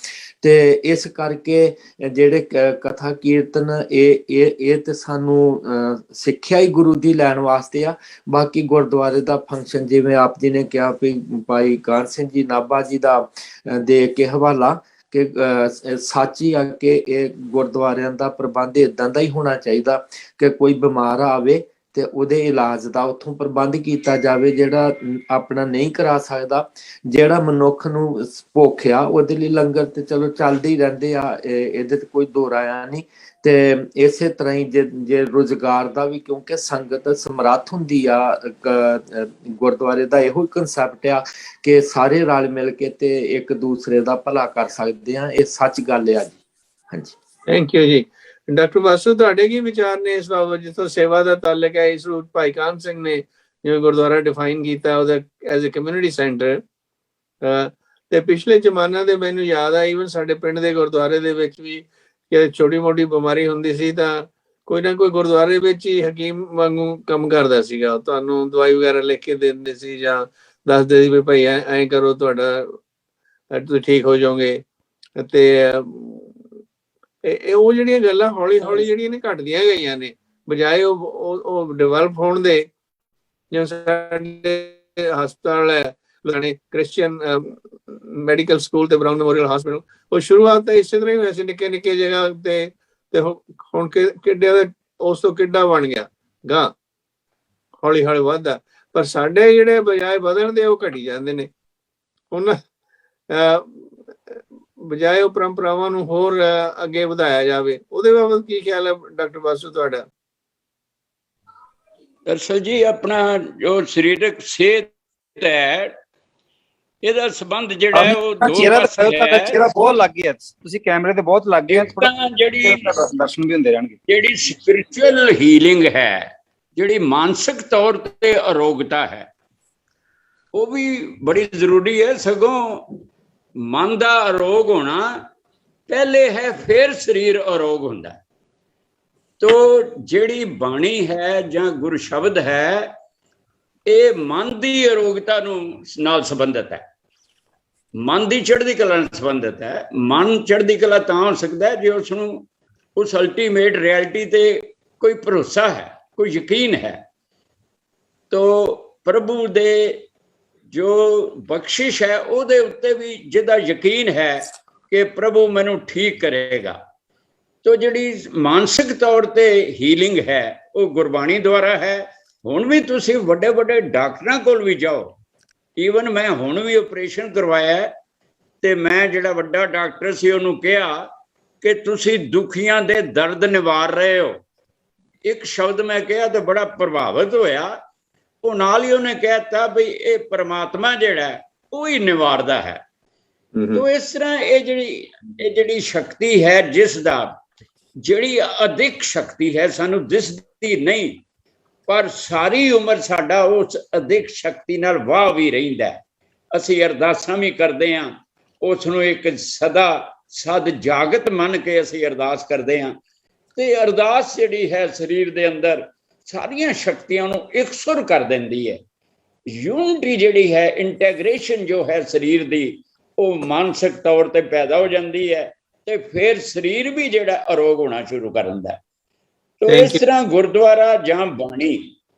ਤੇ ਇਸ ਕਰਕੇ ਜਿਹੜੇ ਕਥਾ ਕੀਰਤਨ ਇਹ ਤੇ ਸਾਨੂੰ ਸਿੱਖਿਆ ਹੀ ਗੁਰੂ ਦੀ ਲੈਣ ਵਾਸਤੇ ਆ। ਬਾਕੀ ਗੁਰਦੁਆਰੇ ਦਾ ਫੰਕਸ਼ਨ ਜਿਵੇਂ ਆਪ ਜੀ ਨੇ ਕਿਹਾ ਵੀ ਭਾਈ ਕਾਨ ਸਿੰਘ ਜੀ ਨਾਭਾ ਜੀ ਦਾ ਦੇ ਕੇ ਹਵਾਲਾ, ਕਿ ਸੱਚੀ ਆ ਕਿ ਇਹ ਗੁਰਦੁਆਰਿਆਂ ਦਾ ਪ੍ਰਬੰਧ ਇਦਾਂ ਦਾ ਹੀ ਹੋਣਾ ਚਾਹੀਦਾ ਕਿ ਕੋਈ ਬਿਮਾਰ ਆਵੇ ਤੇ ਉਹਦੇ ਇਲਾਜ ਦਾ ਉੱਥੋਂ ਪ੍ਰਬੰਧ ਕੀਤਾ ਜਾਵੇ। ਜਿਹੜਾ ਆਪਣਾ ਨਹੀਂ ਕਰਾ ਸਕਦਾ, ਜਿਹੜਾ ਮਨੁੱਖ ਨੂੰ ਭੁੱਖ ਆ ਉਹਦੇ ਲਈ ਲੰਗਰ ਤੇ ਚਲੋ ਚੱਲਦੇ ਹੀ ਰਹਿੰਦੇ ਆ, ਇਹਦੇ ਤੇ ਕੋਈ ਦੋ ਰਾਇਆ ਨਹੀਂ। ਤੇ ਇਸੇ ਤਰ੍ਹਾਂ ਹੀ ਜੇ ਰੁਜ਼ਗਾਰ ਦਾ ਵੀ, ਕਿਉਂਕਿ ਸੰਗਤ ਸਮਰੱਥ ਹੁੰਦੀ ਆ, ਗੁਰਦੁਆਰੇ ਦਾ ਇਹੋ ਕੰਸੈਪਟ ਆ ਕਿ ਸਾਰੇ ਰਲ ਮਿਲ ਕੇ ਤੇ ਇੱਕ ਦੂਸਰੇ ਦਾ ਭਲਾ ਕਰ ਸਕਦੇ ਆ। ਇਹ ਸੱਚ ਗੱਲ ਆ ਜੀ। ਹਾਂਜੀ, ਥੈਂਕ ਯੂ ਜੀ। ਡਾਕਟਰ ਬਾਸੂ, ਤੁਹਾਡੇ ਕੀ ਵਿਚਾਰ ਨੇ ਇਸ ਬਾਬਤ, ਜਿੱਥੋਂ ਸੇਵਾ ਦਾ ਤਾਲੁਕ ਹੈ? ਇਸ ਨੂੰ ਭਾਈ ਕਾਹਨ ਸਿੰਘ ਨੇ ਜਿਵੇਂ ਗੁਰਦੁਆਰਾ ਡਿਫਾਈਨ ਕੀਤਾ ਉਹਦਾ ਐਜ਼ ਅ ਕਮਿਊਨਿਟੀ ਸੈਂਟਰ, ਤੇ ਪਿਛਲੇ ਜ਼ਮਾਨਿਆਂ ਦੇ ਮੈਨੂੰ ਯਾਦ ਆ ਈਵਨ ਸਾਡੇ ਪਿੰਡ ਦੇ ਗੁਰਦੁਆਰੇ ਦੇ ਵਿੱਚ ਵੀ ਕਿ ਛੋਟੀ ਮੋਟੀ ਬਿਮਾਰੀ ਹੁੰਦੀ ਸੀ ਤਾਂ ਕੋਈ ਨਾ ਕੋਈ ਗੁਰਦੁਆਰੇ ਵਿੱਚ ਹੀ ਹਕੀਮ ਵਾਂਗੂ ਕੰਮ ਕਰਦਾ ਸੀਗਾ, ਤੁਹਾਨੂੰ ਦਵਾਈ ਵਗੈਰਾ ਲਿਖ ਕੇ ਦੇ ਦਿੰਦੇ ਸੀ ਜਾਂ ਦੱਸਦੇ ਸੀ ਵੀ ਭਾਈ ਐਂ ਕਰੋ ਤੁਹਾਡਾ ਤੁਸੀਂ ਠੀਕ ਹੋ ਜਾਓਗੇ। ਤੇ ਉਹ ਜਿਹੜੀਆਂ ਗੱਲਾਂ ਹੌਲੀ ਹੌਲੀ ਜਿਹੜੀਆਂ ਨੇ ਘਟਦੀਆਂ ਗਈਆਂ ਨੇ, ਬਜਾਏ ਉਹ ਡਿਵੈਲਪ ਹੋਣ ਦੇ। ਜਿਵੇਂ ਸਾਡੇ ਹਸਪਤਾਲ ਹੈ ਲੁਧਿਆਣੇ ਕ੍ਰਿਸਚੀਅਨ ਮੈਡੀਕਲ ਸਕੂਲ ਤੇ ਬਰਾਊਨ ਮੈਮੋਰੀਅਲ ਹਸਪੀਟਲ, ਉਹ ਸ਼ੁਰੂਆਤ ਤਾਂ ਇਸੇ ਤਰ੍ਹਾਂ ਹੀ ਹੋਈ ਸੀ, ਨਿੱਕੇ ਨਿੱਕੇ ਜਗ੍ਹਾ ਤੇ ਹੁਣ ਕਿੱਡੇ ਉਸ ਤੋਂ ਕਿੱਡਾ ਬਣ ਗਿਆ ਗਾਂ, ਹੌਲੀ ਹੌਲੀ ਵੱਧਦਾ। ਪਰ ਸਾਡੇ ਜਿਹੜੇ ਬਜਾਏ ਵਧਣ ਦੇ ਉਹ ਘਟੀ ਜਾਂਦੇ ਨੇ। ਉਹਨਾਂ ਬਜਾਏ ਉਹ ਪਰੰਪਰਾਵਾਂ ਨੂੰ ਹੋਰ ਅੱਗੇ ਵਧਾਇਆ ਜਾਵੇ, ਉਹਦੇ ਬਾਬਤ ਕੀ ਖਿਆਲ ਹੈ ਡਾਕਟਰ ਬਾਸੂ ਤੁਹਾਡਾ? ਦਰਅਸਲ ਜੀ ਆਪਣਾ ਜੋ ਸਰੀਰਕ ਸਿਹਤ ਹੈ, ਇਹਦਾ ਸੰਬੰਧ ਜਿਹੜਾ ਹੈ ਉਹ ਦੋ ਪਾਸੇ ਹੈ। ਚਿਹਰਾ ਬਹੁਤ ਲੱਗ ਗਿਆ, ਤੁਸੀਂ ਕੈਮਰੇ ਤੇ ਬਹੁਤ ਲੱਗ ਗਏ, ਥੋੜਾ ਜਿਹੜੀ ਦਰਸ਼ਨ ਵੀ ਹੁੰਦੇ ਰਹਿਣਗੇ। ਜਿਹੜੀ ਸਪਿਰਿਚੁਅਲ ਹੀਲਿੰਗ ਹੈ, ਜਿਹੜੀ ਮਾਨਸਿਕ ਤੌਰ ਤੇ ਅਰੋਗਤਾ ਹੈ, ਉਹ ਵੀ ਬੜੀ ਜ਼ਰੂਰੀ ਹੈ। ਸਗੋਂ ਮਨ ਦਾ ਅਰੋਗ ਹੋਣਾ ਪਹਿਲੇ ਹੈ, ਫਿਰ ਸਰੀਰ ਅਰੋਗ ਹੁੰਦਾ। ਤੋ ਜਿਹੜੀ ਬਾਣੀ ਹੈ ਜਾਂ ਗੁਰ ਸ਼ਬਦ ਹੈ, ਇਹ ਮਨ ਦੀ ਅਰੋਗਤਾ ਨੂੰ ਨਾਲ ਸੰਬੰਧਿਤ ਹੈ, ਮਨ ਦੀ ਚੜ੍ਹਦੀ ਕਲਾ ਨਾਲ ਸੰਬੰਧਿਤ ਹੈ। ਮਨ ਚੜ੍ਹਦੀ ਕਲਾ ਤਾਂ ਹੋ ਸਕਦਾ ਜੇ ਉਸ ਨੂੰ ਉਸ ਅਲਟੀਮੇਟ ਰਿਐਲਿਟੀ ਤੇ ਕੋਈ ਭਰੋਸਾ ਹੈ, ਕੋਈ ਯਕੀਨ ਹੈ। ਤੋ ਪ੍ਰਭੂ ਦੇ ਜੋ ਬਖਸ਼ਿਸ਼ ਹੈ ਉਹਦੇ ਉੱਤੇ ਵੀ ਜਿਹਦਾ ਯਕੀਨ ਹੈ ਕਿ ਪ੍ਰਭੂ ਮੈਨੂੰ ਠੀਕ ਕਰੇਗਾ। ਤੋ ਜਿਹੜੀ ਮਾਨਸਿਕ ਤੌਰ ਤੇ ਹੀਲਿੰਗ ਹੈ ਉਹ ਗੁਰਬਾਣੀ ਦੁਆਰਾ ਹੈ। ਹੁਣ ਵੀ ਤੁਸੀਂ ਵੱਡੇ ਵੱਡੇ ਡਾਕਟਰਾਂ ਕੋਲ ਵੀ ਜਾਓ, ਈਵਨ ਮੈਂ ਹੁਣ ਵੀ ਆਪਰੇਸ਼ਨ ਕਰਵਾਇਆ ਤੇ ਮੈਂ ਜਿਹੜਾ ਵੱਡਾ ਡਾਕਟਰ ਸੀ ਉਹਨੂੰ ਕਿਹਾ ਕਿ ਤੁਸੀਂ ਦੁਖੀਆਂ ਦੇ ਦਰਦ ਨਿਵਾਰ ਰਹੇ ਹੋ। ਇੱਕ ਸ਼ਬਦ ਮੈਂ ਕਿਹਾ ਤੇ ਬੜਾ ਪ੍ਰਭਾਵਿਤ ਹੋਇਆ। ਉਹ ਨਾਲ ਹੀ ਉਹਨੇ ਕਹਿਤਾ ਬਈ ਇਹ ਪਰਮਾਤਮਾ ਜਿਹੜਾ ਉਹ ਹੀ ਨਿਵਾਰਦਾ ਹੈ। ਤੋ ਇਸ ਤਰ੍ਹਾਂ ਇਹ ਜਿਹੜੀ ਸ਼ਕਤੀ ਹੈ, ਜਿਸ ਦਾ ਜਿਹੜੀ ਅਦਿੱਖ ਸ਼ਕਤੀ ਹੈ ਸਾਨੂੰ ਦਿਸਦੀ ਨਹੀਂ, ਪਰ ਸਾਰੀ ਉਮਰ ਸਾਡਾ ਉਸ ਅਦਿੱਖ ਸ਼ਕਤੀ ਨਾਲ ਵਾਹ ਵੀ ਰਹਿੰਦਾ। ਅਸੀਂ ਅਰਦਾਸਾਂ ਵੀ ਕਰਦੇ ਹਾਂ, ਉਸ ਨੂੰ ਇੱਕ ਸਦਾ ਸਦ ਜਾਗਤ ਮੰਨ ਕੇ ਅਸੀਂ ਅਰਦਾਸ ਕਰਦੇ ਹਾਂ। ਤੇ ਅਰਦਾਸ ਜਿਹੜੀ ਹੈ ਸਰੀਰ ਦੇ ਅੰਦਰ ਸਾਰੀਆਂ ਸ਼ਕਤੀਆਂ ਨੂੰ ਇਕਸੁਰ ਕਰ ਦਿੰਦੀ ਹੈ। ਯੂਨਿਟੀ ਜਿਹੜੀ ਹੈ, ਇੰਟੈਗ੍ਰੇਸ਼ਨ ਜੋ ਹੈ ਸਰੀਰ ਦੀ, ਉਹ ਮਾਨਸਿਕ ਤੌਰ ਤੇ ਪੈਦਾ ਹੋ ਜਾਂਦੀ ਹੈ ਤੇ ਫਿਰ ਸਰੀਰ ਵੀ ਜਿਹੜਾ ਅਰੋਗ ਹੋਣਾ ਸ਼ੁਰੂ ਕਰ ਦਿੰਦਾ। ਤੋ ਇਸ ਤਰ੍ਹਾਂ ਗੁਰਦੁਆਰਾ ਜਾਂ ਬਾਣੀ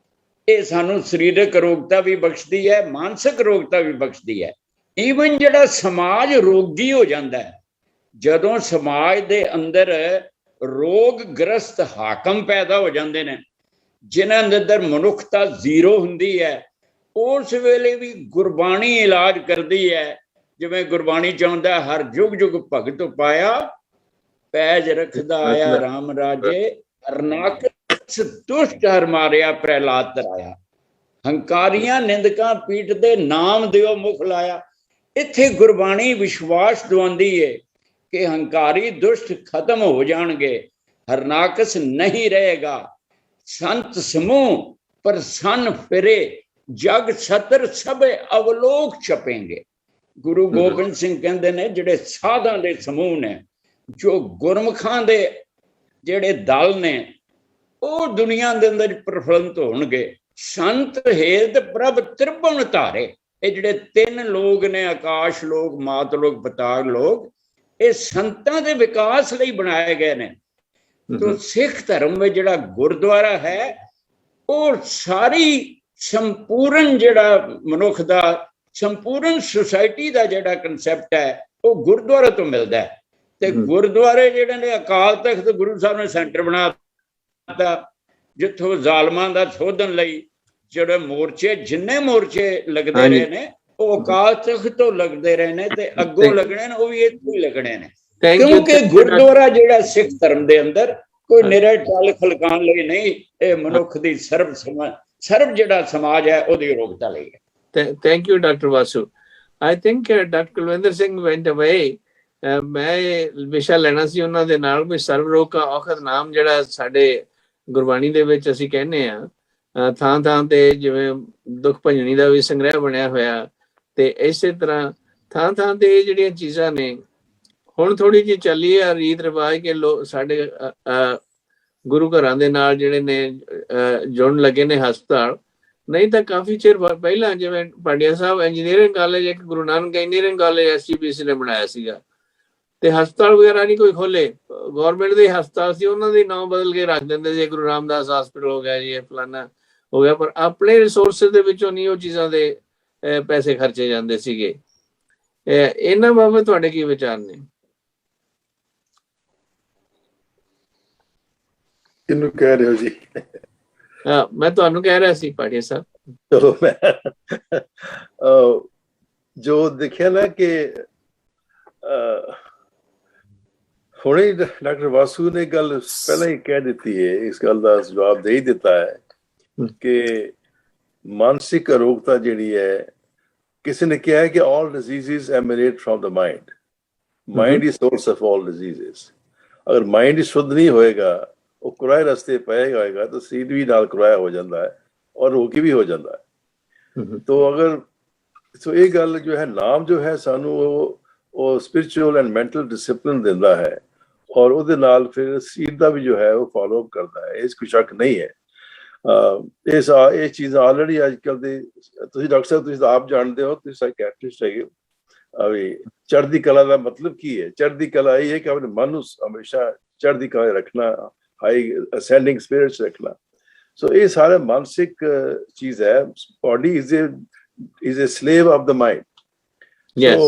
ਇਹ ਸਾਨੂੰ ਸਰੀਰਕ ਅਰੋਗਤਾ ਵੀ ਬਖਸ਼ਦੀ ਹੈ, ਮਾਨਸਿਕ ਅਰੋਗਤਾ ਵੀ ਬਖਸ਼ਦੀ ਹੈ। ਈਵਨ ਜਿਹੜਾ ਸਮਾਜ ਰੋਗੀ ਹੋ ਜਾਂਦਾ ਹੈ, ਜਦੋਂ ਸਮਾਜ ਦੇ ਅੰਦਰ ਰੋਗ ਗ੍ਰਸਤ ਹਾਕਮ ਪੈਦਾ ਹੋ ਜਾਂਦੇ ਨੇ, ਜਿਨ੍ਹਾਂ ਦੇ ਅੰਦਰ ਮਨੁੱਖਤਾ ਜ਼ੀਰੋ ਹੁੰਦੀ ਹੈ, ਉਸ ਵੇਲੇ ਵੀ ਗੁਰਬਾਣੀ ਇਲਾਜ ਕਰਦੀ ਹੈ। ਜਿਵੇਂ ਗੁਰਬਾਣੀ ਚਾਹੁੰਦਾ, ਹਰ ਜੁਗ ਜੁਗ ਭਗਤ ਪਾਇਆ, ਪੈਜ ਰੱਖਦਾ ਆਇਆ ਰਾਮ ਰਾਜੇ, ਹਰਨਾਕਸ ਦੁਸ਼ਟ ਹਰ ਮਾਰਿਆ, ਪ੍ਰਹਿਲਾਦ ਤਰਾਇਆ, ਹੰਕਾਰੀਆਂ ਨਿੰਦਕਾਂ ਪੀਠ ਦੇ ਨਾਮ ਦਿਓ ਮੁਖ ਲਾਇਆ। ਇੱਥੇ ਗੁਰਬਾਣੀ ਵਿਸ਼ਵਾਸ ਦਵਾਉਂਦੀ ਹੈ ਕਿ ਹੰਕਾਰੀ ਦੁਸ਼ਟ ਖਤਮ ਹੋ ਜਾਣਗੇ, ਹਰਨਾਕਸ ਨਹੀਂ ਰਹੇਗਾ, ਸੰਤ ਸਮੂਹ ਪ੍ਰਸੰਨ ਫਿਰੇ, ਜਗ ਛਤਰ ਸਭ ਅਵਲੋਕ ਛਪੇਂਗੇ। ਗੁਰੂ ਗੋਬਿੰਦ ਸਿੰਘ ਕਹਿੰਦੇ ਨੇ ਜਿਹੜੇ ਸਾਧਾਂ ਦੇ ਸਮੂਹ ਨੇ, ਜੋ ਗੁਰਮੁਖਾਂ ਦੇ ਜਿਹੜੇ ਦਲ ਨੇ, ਉਹ ਦੁਨੀਆ ਦੇ ਅੰਦਰ ਪ੍ਰਫੁੱਲਤ ਹੋਣਗੇ। ਸੰਤ ਹੇਤ ਪ੍ਰਭ ਤ੍ਰਿਭੁਵਨ ਧਾਰੇ, ਇਹ ਜਿਹੜੇ ਤਿੰਨ ਲੋਕ ਨੇ, ਆਕਾਸ਼ ਲੋਕ, ਮਾਤ ਲੋਕ, ਪਤਾਲ ਲੋਕ, ਇਹ ਸੰਤਾਂ ਦੇ ਵਿਕਾਸ ਲਈ ਬਣਾਏ ਗਏ ਨੇ। ਤੋ ਸਿੱਖ ਧਰਮ ਵਿੱਚ ਜਿਹੜਾ ਗੁਰਦੁਆਰਾ ਹੈ, ਉਹ ਸਾਰੀ ਸੰਪੂਰਨ ਜਿਹੜਾ ਮਨੁੱਖ ਦਾ, ਸੰਪੂਰਨ ਸੁਸਾਇਟੀ ਦਾ ਜਿਹੜਾ ਕਨਸੈਪਟ ਹੈ, ਉਹ ਗੁਰਦੁਆਰੇ ਤੋਂ ਮਿਲਦਾ ਹੈ। ਤੇ ਗੁਰਦੁਆਰੇ ਜਿਹੜੇ ਨੇ, ਅਕਾਲ ਤਖਤ ਗੁਰੂ ਸਾਹਿਬ ਨੇ ਸੈਂਟਰ ਬਣਾ ਦਿੱਤਾ, ਜਿੱਥੋਂ ਜ਼ਾਲਮਾਂ ਦਾ ਸੋਧਣ ਲਈ ਜਿਹੜੇ ਮੋਰਚੇ ਜਿੰਨੇ ਮੋਰਚੇ ਲੱਗਦੇ ਹਾਂਜੀ। ਰਹੇ ਨੇ ਉਹ ਅਕਾਲ ਤਖਤ ਤੋਂ ਲੱਗਦੇ ਰਹੇ ਨੇ ਤੇ ਅੱਗੋਂ ਲੱਗਣੇ ਨੇ, ਉਹ ਵੀ ਇੱਥੋਂ ਹੀ ਲੱਗਣੇ ਨੇ। Thank you. ਕਿਉਂਕਿ ਗੁਰਦੁਆਰਾ ਜਿਹੜਾ ਸਿੱਖ ਧਰਮ ਦੇ ਅੰਦਰ ਕੋਈ ਨਿਰਾ ਟਲ ਖਲਕਾਉਣ ਲਈ ਨਹੀਂ, ਇਹ ਮਨੁੱਖ ਦੀ ਸਰਬ ਜਿਹੜਾ ਸਮਾਜ ਹੈ ਉਹਦੀ ਅਰੋਗਤਾ ਲਈ ਹੈ। Thank you doctor Vasu. I think doctor Kulwinder Singh ਵੈਂਟ ਅਵੇ। ਮੈਂ ਇਹ ਵਿਸ਼ਾ ਲੈਣਾ ਸੀ ਉਹਨਾਂ ਦੇ ਨਾਲ ਵੀ ਸਰਬ ਰੋਗ ਕਾ ਔਖਦ ਨਾਮ ਜਿਹੜਾ ਸਾਡੇ ਗੁਰਬਾਣੀ ਦੇ ਵਿੱਚ ਅਸੀਂ ਕਹਿੰਦੇ ਆ, ਥਾਂ ਥਾਂ ਤੇ ਜਿਵੇਂ ਦੁੱਖ ਭੰਜਣੀ ਦਾ ਵੀ ਸੰਗ੍ਰਹਿ ਬਣਿਆ ਹੋਇਆ, ਤੇ ਇਸੇ ਤਰ੍ਹਾਂ ਥਾਂ ਥਾਂ ਤੇ ਇਹ ਜਿਹੜੀਆਂ ਚੀਜ਼ਾਂ ਨੇ ਹੁਣ ਥੋੜੀ ਜਿਹੀ ਚੱਲੀ ਆ ਰੀਤ ਰਿਵਾਜ ਕੇ ਸਾਡੇ ਗੁਰੂ ਘਰਾਂ ਦੇ ਨਾਲ ਜਿਹੜੇ ਨੇ ਜੁੜਨ ਲੱਗੇ ਨੇ ਹਸਪਤਾਲ। ਨਹੀਂ ਤਾਂ ਕਾਫੀ ਚਿਰ ਪਹਿਲਾਂ ਜਿਵੇਂ ਪਾਂਡਿਆ ਸਾਹਿਬ ਇੰਜੀਨੀਅਰਿੰਗ ਕਾਲਜ, ਇੱਕ Guru Nanak engineering college SGPC ਨੇ ਬਣਾਇਆ ਸੀਗਾ, ਤੇ ਹਸਪਤਾਲ ਵਗੈਰਾ ਨਹੀਂ ਕੋਈ ਖੋਲੇ। ਗੌਰਮੈਂਟ ਦੇ ਹਸਪਤਾਲ ਸੀ, ਉਹਨਾਂ ਦੇ ਨਾਮ ਬਦਲ ਕੇ ਰੱਖ ਦਿੰਦੇ ਸੀ, ਗੁਰੂ ਰਾਮਦਾਸ ਹਸਪਤਾਲ ਹੋ ਗਿਆ ਜੀ, ਇਹ ਫਲਾਨਾ ਹੋ ਗਿਆ, ਪਰ ਆਪਣੇ ਰਿਸੋਰਸਿਸ ਦੇ ਵਿੱਚੋਂ ਨਹੀਂ ਉਹ ਚੀਜ਼ਾਂ ਦੇ ਪੈਸੇ ਖਰਚੇ ਜਾਂਦੇ ਸੀਗੇ। ਇਹਨਾਂ ਬਾਬਤ ਤੁਹਾਡੇ ਕੀ ਵਿਚਾਰ ਨੇ? ਕਿਹਨੂੰ ਕਹਿ ਰਹੇ ਹੋ ਜੀ? ਮੈਂ ਤੁਹਾਨੂੰ ਕਹਿ ਰਿਹਾ ਸੀ ਪਾਟਿਆ ਸਾਹਿਬ। ਚਲੋ ਮੈਂ ਜੋ ਦੇਖਿਆ ਨਾ ਕਿ ਹੁਣੇ ਡਾਕਟਰ ਵਾਸੂ ਨੇ ਗੱਲ ਪਹਿਲਾਂ ਹੀ ਕਹਿ ਦਿੱਤੀ ਹੈ, ਇਸ ਗੱਲ ਦਾ ਜਵਾਬ ਦੇ ਹੀ ਦਿੱਤਾ ਹੈ ਕਿ ਮਾਨਸਿਕ ਅਰੋਗਤਾ ਜਿਹੜੀ ਹੈ, ਕਿਸੇ ਨੇ ਕਿਹਾ ਹੈ ਕਿ all diseases emanate from the mind. Mind is source of all diseases. ਅਗਰ ਮਾਈਂਡ ਹੀ ਸ਼ੁੱਧ ਨਹੀਂ ਹੋਏਗਾ, ਉਹ ਕੁਰਾਏ ਰਸਤੇ ਪਏਗਾ ਹੋਏਗਾ, ਤਾਂ ਸਰੀਰ ਵੀ ਨਾਲ ਕੁਰਾਇਆ ਹੋ ਜਾਂਦਾ ਹੈ ਔਰ ਰੋਗੀ ਵੀ ਹੋ ਜਾਂਦਾ ਹੈ। ਤੋ ਅਗਰ ਸੋ ਇਹ ਗੱਲ ਜੋ ਹੈ, ਨਾਮ ਜੋ ਹੈ ਸਾਨੂੰ ਉਹ ਸਪਿਰਿਚੁਅਲ ਐਂਡ ਮੈਂਟਲ ਡਿਸਿਪਲਿਨ ਦਿੰਦਾ ਹੈ, ਔਰ ਉਹਦੇ ਨਾਲ ਫਿਰ ਸਰੀਰ ਦਾ ਵੀ ਜੋ ਹੈ ਉਹ ਫਾਲੋ ਅਪ ਕਰਦਾ ਹੈ, ਇਸ ਕੋਈ ਸ਼ੱਕ ਨਹੀਂ ਹੈ। ਇਹ ਚੀਜ਼ ਆਲਰੇਡੀ ਅੱਜ ਕੱਲ੍ਹ ਦੇ, ਤੁਸੀਂ ਡਾਕਟਰ ਸਾਹਿਬ ਤੁਸੀਂ ਆਪ ਜਾਣਦੇ ਹੋ, ਤੁਸੀਂ ਸਾਈਕੈਟ੍ਰਿਸਟ ਹੈਗੇ ਹੋ, ਵੀ ਚੜ੍ਹਦੀ ਕਲਾ ਦਾ ਮਤਲਬ ਕੀ ਹੈ? ਚੜ੍ਹਦੀ ਕਲਾ ਇਹ ਹੈ ਕਿ ਆਪਣੇ ਮਨ ਨੂੰ ਹਮੇਸ਼ਾ ਚੜ੍ਹਦੀ ਕਲਾ ਰੱਖਣਾ, ਹਾਈ ਅਸੈਂਡਿੰਗ ਸਪਿਰਿਟਸ ਰੱਖਣਾ। ਸੋ ਇਹ ਸਾਰਾ ਮਾਨਸਿਕ ਚੀਜ਼ ਹੈ। Body is a slave of the mind. Yes. So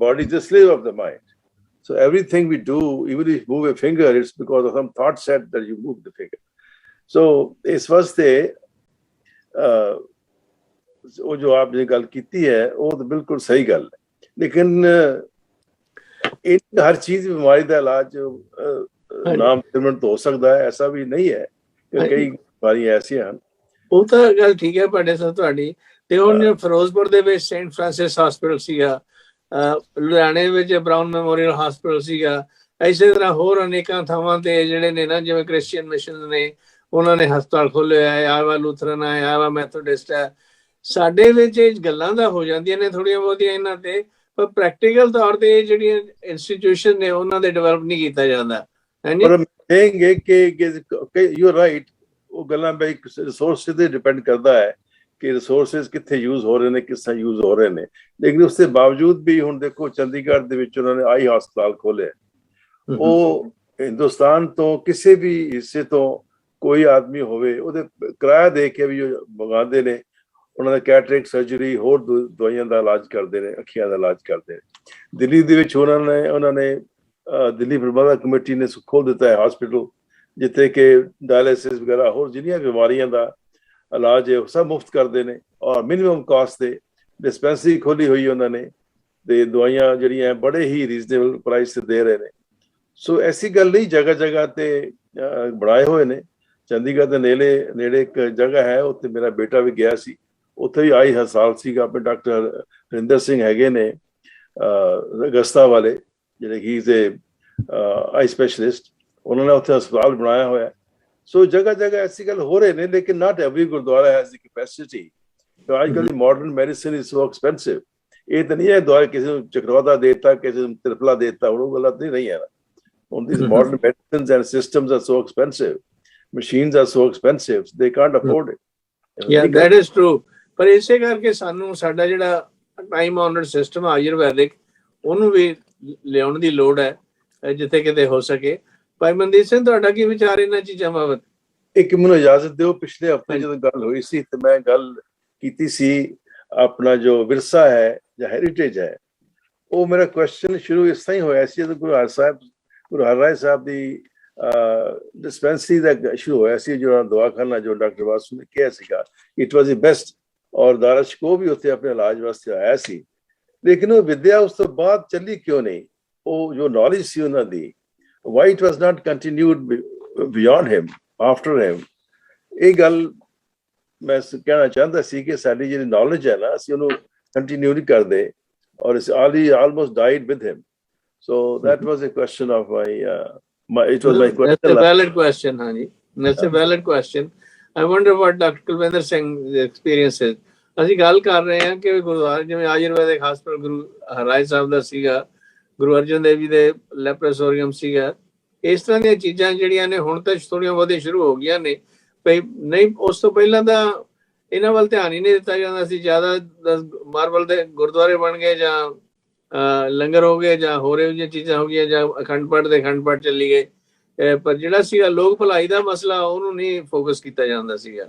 body is a slave of the mind. So everything we do, even if you move a finger, it's because of some thought set that you move the finger. So ਇਸ ਵਾਸਤੇ ਉਹ ਜੋ ਆਪ ਨੇ ਗੱਲ ਕੀਤੀ ਹੈ ਉਹ ਤਾਂ ਬਿਲਕੁਲ ਸਹੀ ਗੱਲ ਹੈ, ਲੇਕਿਨ ਹਰ ਚੀਜ਼ ਬਿਮਾਰੀ ਦਾ ਇਲਾਜ ਨਾਮ ਸਿਮਰਨ ਹੋ ਸਕਦਾ ਹੈ, ਐਸਾ ਵੀ ਨਹੀਂ ਹੈ ਕਿ ਕਈ ਬਿਮਾਰੀਆਂ ਐਸੀਆਂ ਹਨ। ਉਹ ਤਾਂ ਗੱਲ ਠੀਕ ਹੈ ਪਾਂਡਿਆ ਸਾਹਿਬ ਤੁਹਾਡੀ। ਤੇ ਹੁਣ ਫਿਰੋਜ਼ਪੁਰ ਦੇ ਵਿੱਚ ਸੇਂਟ ਫਰਾਂਸਿਸ ਹਸਪੀਟਲ ਸੀਗਾ, ਲੁਧਿਆਣੇ ਵਿੱਚ ਬਰਾਊਨ ਮੈਮੋਰੀਅਲ ਹਸਪੀਟਲ ਸੀਗਾ, ਇਸੇ ਤਰ੍ਹਾਂ ਹੋਰ ਅਨੇਕਾਂ ਥਾਵਾਂ ਤੇ ਜਿਹੜੇ ਨੇ ਨਾ, ਜਿਵੇਂ ਕ੍ਰਿਸਚੀਅਨ ਮਿਸ਼ਨ ਨੇ ਉਹਨਾਂ ਨੇ ਹਸਪਤਾਲ ਖੋਲ੍ਹਿਆ ਹੈ, ਆਵਾ ਲੂਥਰਨ ਹੈ, ਆਵਾ ਮੈਥੋਡਿਸਟ ਹੈ। ਸਾਡੇ ਵਿੱਚ ਇਹ ਗੱਲਾਂ ਤਾਂ ਹੋ ਜਾਂਦੀਆਂ ਨੇ ਥੋੜ੍ਹੀਆਂ ਬਹੁਤੀਆਂ ਇਹਨਾਂ ਤੇ, ਪਰ ਪ੍ਰੈਕਟੀਕਲ ਤੌਰ ਤੇ ਇਹ ਜਿਹੜੀਆਂ ਇੰਸਟੀਟਿਊਸ਼ਨ ਨੇ ਉਹਨਾਂ ਦੇ ਡਿਵੈਲਪ ਨਹੀਂ ਕੀਤਾ ਜਾਂਦਾ। ਕਹਾਂਗੇ ਕਿ ਯੂ ਰਾਈਟ, ਉਹ ਗੱਲਾਂ ਬਈ ਰਿਸੋਰਸਿਸ ਤੇ ਡਿਪੈਂਡ ਕਰਦਾ ਹੈ ਕਿ ਰਿਸੋਰਸਿਸ ਕਿੱਥੇ ਯੂਜ਼ ਹੋ ਰਹੇ ਨੇ, ਕਿਸ ਤਰ੍ਹਾਂ ਯੂਜ਼ ਹੋ ਰਹੇ ਨੇ। ਲੇਕਿਨ ਉਸ ਦੇ ਬਾਵਜੂਦ ਵੀ ਹੁਣ ਦੇਖੋ ਚੰਡੀਗੜ੍ਹ ਦੇ ਵਿੱਚ ਉਹਨਾਂ ਨੇ ਆਈ ਹਸਪਤਾਲ ਖੋਲ੍ਹਿਆ। ਉਹ ਹਿੰਦੁਸਤਾਨ ਤੋਂ ਕਿਸੇ ਵੀ ਹਿੱਸੇ ਤੋਂ ਕੋਈ ਆਦਮੀ ਹੋਵੇ, ਉਹਦੇ ਕਿਰਾਇਆ ਦੇ ਕੇ ਵੀ ਮੰਗਾਉਂਦੇ ਨੇ, ਉਹਨਾਂ ਦਾ ਕੈਟਰੈਕਟ ਸਰਜਰੀ, ਹੋਰ ਦਵਾਈਆਂ ਦਾ ਇਲਾਜ ਕਰਦੇ ਨੇ, ਅੱਖੀਆਂ ਦਾ ਇਲਾਜ ਕਰਦੇ ਨੇ। ਦਿੱਲੀ ਦੇ ਵਿੱਚ ਉਹਨਾਂ ਨੇ ਦਿੱਲੀ ਪ੍ਰਬੰਧਕ ਕਮੇਟੀ ਨੇ ਖੋਲ੍ਹ ਦਿੱਤਾ ਹੈ ਹਸਪੀਟਲ, ਜਿੱਥੇ ਕਿ ਡਾਇਲਿਸਿਸ ਵਗੈਰਾ ਹੋਰ ਜਿੰਨੀਆਂ ਬਿਮਾਰੀਆਂ ਦਾ ਇਲਾਜ ਹੈ ਉਹ ਸਭ ਮੁਫਤ ਕਰਦੇ ਨੇ, ਔਰ ਮਿਨੀਮਮ ਕਾਸਟ ਤੇ ਡਿਸਪੈਂਸਰੀ ਖੋਲੀ ਹੋਈ ਉਹਨਾਂ ਨੇ, ਤੇ ਦਵਾਈਆਂ ਜਿਹੜੀਆਂ ਬੜੇ ਹੀ ਰੀਜ਼ਨੇਬਲ ਪ੍ਰਾਈਸ ਤੇ ਦੇ ਰਹੇ ਨੇ। ਸੋ ਐਸੀ ਗੱਲ ਨਹੀਂ, ਜਗ੍ਹਾ ਜਗ੍ਹਾ ਤੇ ਬਣਾਏ ਹੋਏ ਨੇ। ਚੰਡੀਗੜ੍ਹ ਦੇ ਨੇੜੇ ਇੱਕ ਜਗ੍ਹਾ ਹੈ, ਉੱਥੇ ਮੇਰਾ ਬੇਟਾ ਵੀ ਗਿਆ ਸੀ, ਉੱਥੇ ਵੀ ਆਈ ਹਸਪਤਾਲ ਸੀਗਾ। ਆਪਣੇ ਡਾਕਟਰ ਹਰਿੰਦਰ ਸਿੰਘ ਹੈਗੇ ਨੇ ਅਗਸਤਾ ਵਾਲੇ, ਜਿਹੜੇ ਹੀ ਇਜ਼ ਆਈ ਸਪੈਸ਼ਲਿਸਟ, ਉਹਨਾਂ ਨੇ ਉੱਥੇ ਹਸਪਤਾਲ ਬਣਾਇਆ ਹੋਇਆ। ਸੋ ਜਗ੍ਹਾ ਜਗ੍ਹਾ ਐਸੀ ਗੱਲ ਹੋ ਰਹੇ ਨੇ, ਲੇਕਿਨ not every gurdwara has the capacity. ਅੱਜ ਕੱਲ੍ਹ ਦੀ modern medicine is so expensive. ਇਹ ਤਾਂ ਨਹੀਂ ਹੈ ਦੁਆਰਾ ਕਿਸੇ ਨੂੰ ਚਕਰੌਦਾ ਦੇ ਦਿੱਤਾ, ਕਿਸੇ ਨੂੰ ਤ੍ਰਿਫਲਾ ਦੇ ਦਿੱਤਾ, ਹੁਣ ਉਹ ਗਲਤ ਨਹੀਂ ਹੈ ਨਾ। ਹੁਣ these modern medicines and systems are so expensive, machines are so expensive, they can't afford it. Yeah, that is true. ਪਰ ਇਸੇ ਕਰਕੇ ਸਾਨੂੰ ਸਾਡਾ ਜਿਹੜਾ ਟਾਈਮ ਆਨਰਡ ਸਿਸਟਮ ਆਯੁਰਵੈਦਿਕ, ਉਹਨੂੰ ਵੀ ਲਿਆਉਣ ਦੀ ਲੋੜ ਹੈ ਜਿੱਥੇ ਕਿਤੇ ਹੋ ਸਕੇ। ਭਾਈ ਮਨਦੀਪ ਸਿੰਘ, ਤੁਹਾਡਾ ਕੀ ਵਿਚਾਰ ਇਹਨਾਂ ਚੀਜ਼ਾਂ ਬਾਬਤ? ਇੱਕ ਮੈਨੂੰ ਇਜਾਜ਼ਤ ਦਿਓ, ਪਿਛਲੇ ਹਫ਼ਤੇ ਜਦੋਂ ਗੱਲ ਹੋਈ ਸੀ ਤੇ ਮੈਂ ਗੱਲ ਕੀਤੀ ਸੀ ਆਪਣਾ ਜੋ ਵਿਰਸਾ ਹੈ ਜਾਂ ਹੈਰੀਟੇਜ ਹੈ, ਉਹ ਮੇਰਾ ਕੁਐਸਚਨ ਸ਼ੁਰੂ ਇਸ ਤਰ੍ਹਾਂ ਹੀ ਹੋਇਆ ਸੀ ਜਦੋਂ ਗੁਰੂ ਹਰਰਾਏ ਸਾਹਿਬ ਦੀ ਡਿਸਪੈਂਸਰੀ ਦਾ ਇਸ਼ੂ ਹੋਇਆ ਸੀ, ਜੋ ਦਵਾਖਾਨਾ ਜੋ ਡਾਕਟਰ ਵਾਸੂ ਨੇ ਕਿਹਾ ਸੀਗਾ ਇਟ ਵਾਜ਼ ਦੀ ਬੈਸਟ, ਔਰ ਦਾਰਾ ਸ਼ਿਕੋ ਵੀ ਉੱਥੇ ਆਪਣੇ ਇਲਾਜ ਵਾਸਤੇ ਆਇਆ ਸੀ, ਲੇਕਿਨ ਉਹ ਵਿਦਿਆ ਉਸ ਤੋਂ ਬਾਅਦ ਚੱਲੀ ਕਿਉਂ ਨਹੀਂ? ਉਹ ਜੋ ਨੌਲੇਜ ਸੀ ਉਹਨਾਂ ਦੀ, why it was not continued beyond him after him, ਇਹ ਗੱਲ ਮੈਂ ਕਹਿਣਾ ਚਾਹੁੰਦਾ ਸੀ ਕਿ ਸਾਡੀ ਜਿਹੜੀ ਨੌਲੇਜ ਹੈ ਨਾ, ਅਸੀਂ ਉਹਨੂੰ ਕੰਟੀਨਿਊ ਨਹੀਂ ਕਰਦੇ, ਔਰ ਇਸ ਆਲੀ almost died with him, so that was a question of my it was my question. That's a valid question, Hani. That's a valid question. I wonder what Dr. Kulvinder Singh's experience is. ਅਸੀਂ ਗੱਲ ਕਰ ਰਹੇ ਹਾਂ ਕਿ ਗੁਰਦੁਆਰਾ ਜਿਵੇਂ ਆਯੁਰਵੈਦਿਕ ਹਸਪਤਾਲ ਗੁਰੂ ਹਰਾਏ ਸਾਹਿਬ ਦਾ ਸੀਗਾ, ਗੁਰੂ ਅਰਜਨ ਦੇਵ ਜੀ ਦੇ ਲੈਪਰੋਸੋਰੀਅਮ ਸੀਗਾ, ਇਸ ਤਰ੍ਹਾਂ ਦੀਆਂ ਚੀਜ਼ਾਂ ਜਿਹੜੀਆਂ ਨੇ ਹੁਣ ਤਾਂ ਥੋੜ੍ਹੀਆਂ ਬਹੁਤੀਆਂ ਸ਼ੁਰੂ ਹੋ ਗਈਆਂ ਨੇ, ਨਹੀਂ ਉਸ ਤੋਂ ਪਹਿਲਾਂ ਤਾਂ ਇਹਨਾਂ ਵੱਲ ਧਿਆਨ ਹੀ ਨਹੀਂ ਦਿੱਤਾ ਜਾਂਦਾ ਸੀ, ਜ਼ਿਆਦਾ ਮਾਰਬਲ ਦੇ ਗੁਰਦੁਆਰੇ ਬਣ ਗਏ ਜਾਂ ਲੰਗਰ ਹੋ ਗਏ ਜਾਂ ਹੋਰ ਇਹੋ ਜਿਹੀਆਂ ਚੀਜ਼ਾਂ ਹੋ ਗਈਆਂ ਜਾਂ ਅਖੰਡ ਪਾਠ ਦੇ ਅਖੰਡ ਪਾਠ ਚੱਲੀ ਗਏ, ਪਰ ਜਿਹੜਾ ਸੀਗਾ ਲੋਕ ਭਲਾਈ ਦਾ ਮਸਲਾ ਉਹਨੂੰ ਨਹੀਂ ਫੋਕਸ ਕੀਤਾ ਜਾਂਦਾ ਸੀਗਾ।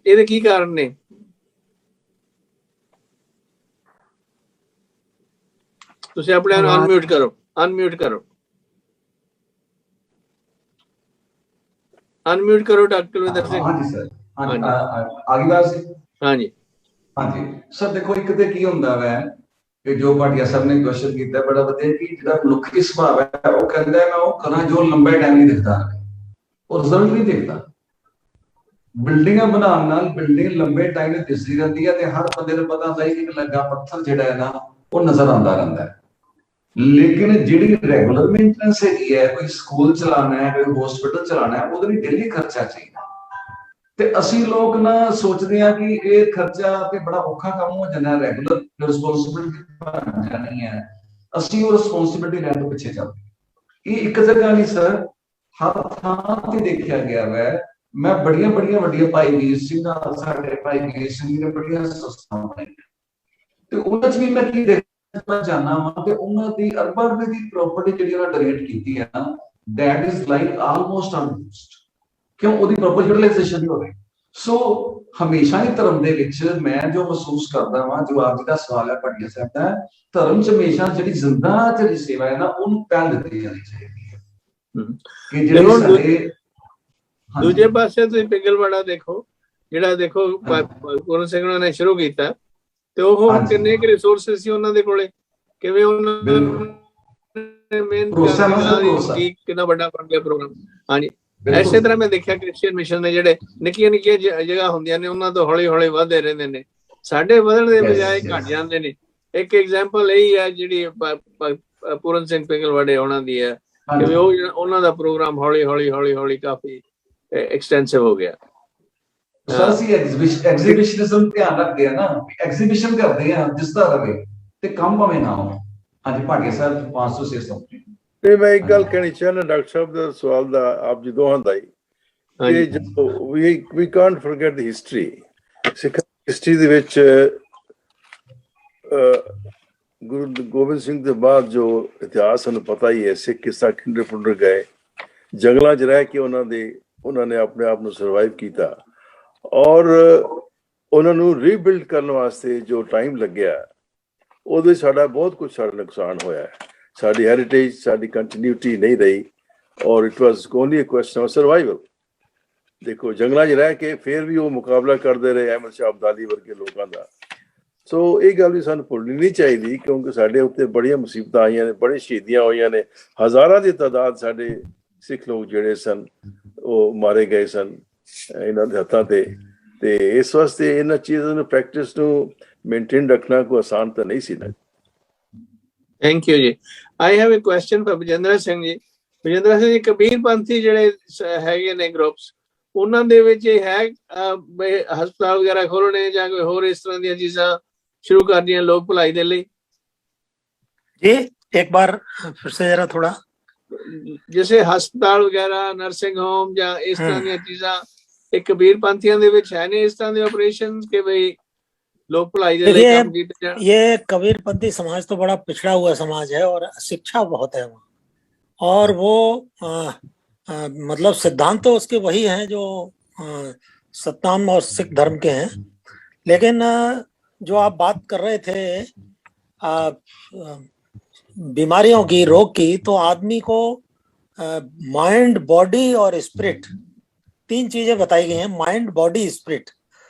ਇਹਦੇ ਕੀ ਕਾਰਨ ਨੇ? ਤੁਸੀਂ ਆਪਣੇ ਆਪ ਨੂੰ ਅਨਮਿਊਟ ਕਰੋ, ਅਨਮਿਊਟ ਕਰੋ, ਅਨਮਿਊਟ ਕਰੋ ਡਾਕਟਰ ਕੁਲਵਿੰਦਰ ਸਿੰਘ। ਹਾਂਜੀ ਸਰ, ਆਗੀ ਬਾਤ ਸੀ। ਹਾਂਜੀ ਹਾਂਜੀ ਸਰ, ਦੇਖੋ ਇੱਕ ਤੇ ਕੀ ਹੁੰਦਾ ਵੈ ਕਿ ਜੋ ਭਾਟੀਆ ਸਾਹਿਬ ਨੇ ਕੁਐਸਚਨ ਕੀਤਾ ਬੜਾ ਵਧੀਆ, ਕਿ ਜਿਹੜਾ ਮਨੁੱਖੀ ਸੁਭਾਅ ਹੈ ਉਹ ਕਹਿੰਦਾ ਮੈਂ ਉਹ ਕਰਾਂ ਜੋ ਲੰਬੇ ਟਾਈਮ ਨਹੀਂ ਦਿਖਦਾ, ਉਹ ਰਿਜ਼ਲਟ ਨਹੀਂ ਦਿਖਦਾ। ਬਿਲਡਿੰਗਾਂ ਬਣਾਉਣ ਨਾਲ ਬਿਲਡਿੰਗ ਲੰਬੇ ਟਾਈਮ ਲਈ ਦਿਸਦੀ ਰਹਿੰਦੀ ਹੈ ਤੇ ਹਰ ਬੰਦੇ ਨੂੰ ਪਤਾ ਹੁੰਦਾ ਹੈ ਕਿ ਲੱਗਾ ਪੱਥਰ ਜਿਹੜਾ ਹੈ ਨਾ ਉਹ ਨਜ਼ਰ ਆਉਂਦਾ ਰਹਿੰਦਾ ਹੈ, ਲੇਕਿਨ ਜਿਹੜੀ ਰੈਗੂਲਰ ਮੇਨਟੇਨੈਂਸ ਹੈਗੀ ਹੈ, ਕੋਈ ਸਕੂਲ ਚਲਾਉਣਾ ਹੈ, ਕੋਈ ਹਸਪੀਟਲ ਚਲਾਉਣਾ ਹੈ, ਉਹਦੇ ਲਈ ਡੇਲੀ ਖਰਚਾ ਚਾਹੀਦਾ। ਤੇ ਅਸੀਂ ਲੋਕ ਨਾ ਸੋਚਦੇ ਆ ਕਿ ਇਹ ਖਰਚਾ ਤੇ ਬੜਾ ਔਖਾ ਕੰਮ ਹੋ ਜਾਂਦਾ, ਰੈਗੂਲਰ ਰਿਸਪੌਂਸਿਬਿਲਿਟੀ ਬਣ ਜਾਣੀ ਹੈ, ਅਸੀਂ ਉਹ ਰਿਸਪੌਂਸਿਬਿਲਿਟੀ ਲੈਣ ਤੋਂ ਪਿੱਛੇ ਚੱਲਦੇ। ਇਹ ਇੱਕ ਜਗ੍ਹਾ ਨਹੀਂ ਸਰ, ਹਰ ਥਾਂ ਤੇ ਦੇਖਿਆ ਗਿਆ ਵੈ। ਮੈਂ ਬੜੀਆਂ ਵੱਡੀਆਂ ਭਾਈ ਵੀਰ ਸਿੰਘ ਨਾਲ, ਸਾਡੇ ਭਾਈ ਵੀਰ ਸਿੰਘ ਨੇ ਬੜੀਆਂ ਸੰਸਥਾਵਾਂ ਬਣਾਈਆਂ ਤੇ ਉਹਨਾਂ 'ਚ ਵੀ ਮੈਂ ਕੀ ਦੇਖਣਾ ਚਾਹੁੰਦਾ ਵਾਂ ਕਿ ਉਹਨਾਂ ਦੀ ਅਰਬਾਂ ਰੁਪਏ ਦੀ ਪ੍ਰਾਪਰਟੀ ਜਿਹੜੀ ਉਹਨਾਂ ਡੋਨੇਟ ਕੀਤੀ ਹੈ ਨਾ, that is like almost unused, ਕਿਉਂ? ਉਹਦੀ ਪ੍ਰੋਪਰ ਯੂਟਿਲਾਈਜੇਸ਼ਨ ਨਹੀਂ ਹੋ ਰਹੀ। ਸੋ ਹਮੇਸ਼ਾ ਹੀ ਧਰਮ ਦੇ ਵਿੱਚ ਮੈਂ ਜੋ ਮਹਿਸੂਸ ਕਰਦਾ ਵਾਂ, ਜੋ ਆਪ ਜੀ ਦਾ ਸਵਾਲ ਹੈ ਭਾਟੀਆ ਸਾਹਿਬ ਦਾ, ਧਰਮ 'ਚ ਹਮੇਸ਼ਾ ਜਿਹੜੀ ਜ਼ਿੰਦਾ ਜਿਹੜੀ ਸੇਵਾ ਹੈ ਨਾ ਉਹਨੂੰ ਪਹਿਲ ਦਿੱਤੀ ਜਾਣੀ ਚਾਹੀਦੀ ਹੈ ਕਿ ਜਿਹੜੇ ਸਾਡੇ। ਦੂਜੇ ਪਾਸੇ ਤੁਸੀਂ ਪਿੰਗਲਵਾੜਾ ਦੇਖੋ, ਜਿਹੜਾ ਦੇਖੋ ਪੂਰਨ ਸਿੰਘ ਉਹਨਾਂ ਨੇ ਸ਼ੁਰੂ ਕੀਤਾ ਤੇ ਉਹ ਕਿੰਨੇ ਕੁ ਰਿਸੋਰਸਿਸ ਸੀ ਉਹਨਾਂ ਦੇ ਕੋਲੇ, ਕਿਵੇਂ ਉਹਨਾਂ ਨੇ ਮੇਨ ਕਿੰਨਾ ਵੱਡਾ ਬਣ ਗਿਆ ਪ੍ਰੋਗਰਾਮ। ਹਾਂਜੀ, ਇਸੇ ਤਰ੍ਹਾਂ ਮੈਂ ਦੇਖਿਆ ਕ੍ਰਿਸਚੀਅਨ ਮਿਸ਼ਨ ਦੇ ਜਿਹੜੇ ਨਿੱਕੀਆਂ ਜਗ੍ਹਾ ਹੁੰਦੀਆਂ ਨੇ ਉਹਨਾਂ ਤੋਂ ਹੌਲੀ ਵਧਦੇ ਰਹਿੰਦੇ ਨੇ, ਸਾਡੇ ਵਧਣ ਦੇ ਬਜਾਏ ਘਟ ਜਾਂਦੇ ਨੇ। ਇੱਕ ਐਗਜ਼ਾਮਪਲ ਇਹੀ ਹੈ ਜਿਹੜੀ ਪੂਰਨ ਸਿੰਘ ਪਿੰਗਲਵਾੜੇ ਉਹਨਾਂ ਦੀ ਹੈ, ਕਿ ਉਹਨਾਂ ਦਾ ਪ੍ਰੋਗਰਾਮ ਹੌਲੀ ਕਾਫੀ ਐਕਸਟੈਂਸਿਵ ਹੋ ਗਿਆ। ਸਰ ਅਸੀਂ ਐਗਜ਼ੀਬਿਸ਼ਨਿਜ਼ਮ ਧਿਆਨ ਰੱਖਦੇ ਆ ਨਾ, ਐਗਜ਼ੀਬਿਸ਼ਨ ਕਰਦੇ ਆ ਜਿਸ ਦਾ ਰਵੇ ਤੇ ਕੰਮ ਭਾਵੇਂ ਨਾ ਹੋ। ਹਾਂਜੀ ਭਾਟੀਆ ਸਾਹਿਬ 500 ਸੇ ਸਮਝੇ। ਤੇ ਮੈਂ ਇੱਕ ਗੱਲ ਕਹਿਣੀ ਚਾਹੁੰਦਾ ਡਾਕਟਰ ਸਾਹਿਬ ਦਾ ਸਵਾਲ ਦਾ, ਆਪ ਜੀ ਦੋਹਾਂ ਦਾ ਹੀ, ਕਿ ਜਦੋਂ ਵੀ ਕਾਂਟ ਫੋਰਗੇਟ ਦੀ ਹਿਸਟਰੀ, ਸਿੱਖ ਹਿਸਟਰੀ ਦੇ ਵਿੱਚ ਗੁਰੂ ਗੋਬਿੰਦ ਸਿੰਘ ਦੇ ਬਾਅਦ ਜੋ ਇਤਿਹਾਸ ਸਾਨੂੰ ਪਤਾ ਹੀ ਹੈ, ਸਿੱਖ ਕਿਸ ਤਰ੍ਹਾਂ ਖਿੰਡੇ ਫੁੰਡੇ ਗਏ, ਜੰਗਲਾਂ 'ਚ ਰਹਿ ਕੇ ਉਹਨਾਂ ਨੇ ਆਪਣੇ ਆਪ ਨੂੰ ਸਰਵਾਈਵ ਕੀਤਾ, ਔਰ ਉਹਨਾਂ ਨੂੰ ਰੀਬਿਲਡ ਕਰਨ ਵਾਸਤੇ ਜੋ ਟਾਈਮ ਲੱਗਿਆ ਉਹਦੇ ਸਾਡਾ ਬਹੁਤ ਕੁਝ ਸਾਡਾ ਨੁਕਸਾਨ ਹੋਇਆ ਹੈ। ਸਾਡੀ ਹੈਰੀਟੇਜ, ਸਾਡੀ ਕੰਟੀਨਿਊਟੀ ਨਹੀਂ ਰਹੀ, ਔਰ it was only a question of survival. ਦੇਖੋ ਜੰਗਲਾਂ 'ਚ ਰਹਿ ਕੇ ਫਿਰ ਵੀ ਉਹ ਮੁਕਾਬਲਾ ਕਰਦੇ ਰਹੇ ਅਹਿਮਦ ਸ਼ਾਹ ਅਬਦਾਲੀ ਵਰਗੇ ਲੋਕਾਂ ਦਾ। ਸੋ ਇਹ ਗੱਲ ਵੀ ਸਾਨੂੰ ਭੁੱਲਣੀ ਨਹੀਂ ਚਾਹੀਦੀ, ਕਿਉਂਕਿ ਸਾਡੇ ਉੱਤੇ ਬੜੀਆਂ ਮੁਸੀਬਤਾਂ ਆਈਆਂ ਨੇ, ਬੜੀਆਂ ਸ਼ਹੀਦੀਆਂ ਹੋਈਆਂ ਨੇ, ਹਜ਼ਾਰਾਂ ਦੀ ਤਾਦਾਦ ਸਾਡੇ ਸਿੱਖ ਲੋਕ ਜਿਹੜੇ ਸਨ ਉਹ ਮਾਰੇ ਗਏ ਸਨ ਇਹਨਾਂ ਦੇ ਹੱਥਾਂ ਤੇ ਇਸ ਵਾਸਤੇ ਇਹਨਾਂ ਚੀਜ਼ਾਂ ਨੂੰ ਪ੍ਰੈਕਟਿਸ ਨੂੰ ਮੇਨਟੇਨ ਰੱਖਣਾ ਕੋਈ ਆਸਾਨ ਤਾਂ ਨਹੀਂ ਸੀ ਨਾ। ਥੈਂਕ ਯੂ ਜੀ। I have a question for Vijender Singh ji. Vijender Singh ਜੀ, ਕਬੀਰ ਪੰਥੀ ਜਿਹੜੇ ਹੈਗੇ ਨੇ ਗਰੁੱਪਸ, ਉਹਨਾਂ ਦੇ ਵਿੱਚ ਇਹ ਹੈ ਹਸਪਤਾਲ ਵਗੈਰਾ ਖੋਲਣੇ ਜਾਂ ਕੋਈ ਹੋਰ ਇਸ ਤਰ੍ਹਾਂ ਦੀਆਂ ਚੀਜ਼ਾਂ ਸ਼ੁਰੂ ਕਰਨੀਆਂ ਲੋਕ ਭਲਾਈ ਦੇ ਲਈ? जी एक बार फिर से जरा थोड़ा। ਜਿਵੇਂ ਹਸਪਤਾਲ ਵਗੈਰਾ, ਨਰਸਿੰਗ ਹੋਮ ਜਾਂ ਇਸ ਤਰ੍ਹਾਂ ਦੀਆਂ ਚੀਜ਼ਾਂ ਇਹ ਕਬੀਰ ਪੰਥੀਆਂ ਦੇ ਵਿੱਚ ਹੈ ਨੇ ਇਸ ਤਰ੍ਹਾਂ ਦੇ ਆਪਰੇਸ਼ਨ ਕਿ ਬਈ लोग भलाई दे लिए काम कीते जान? ये कबीरपंथी समाज तो बड़ा पिछड़ा हुआ समाज है और शिक्षा बहुत है वहाँ, और वो मतलब सिद्धांत तो उसके वही हैं जो सत्ताम और सिख धर्म के हैं, लेकिन जो आप बात कर रहे थे बीमारियों की, रोग की, तो आदमी को माइंड, बॉडी और स्पिरिट, 3 चीजें बताई गई हैं, माइंड, बॉडी, स्पिरिट।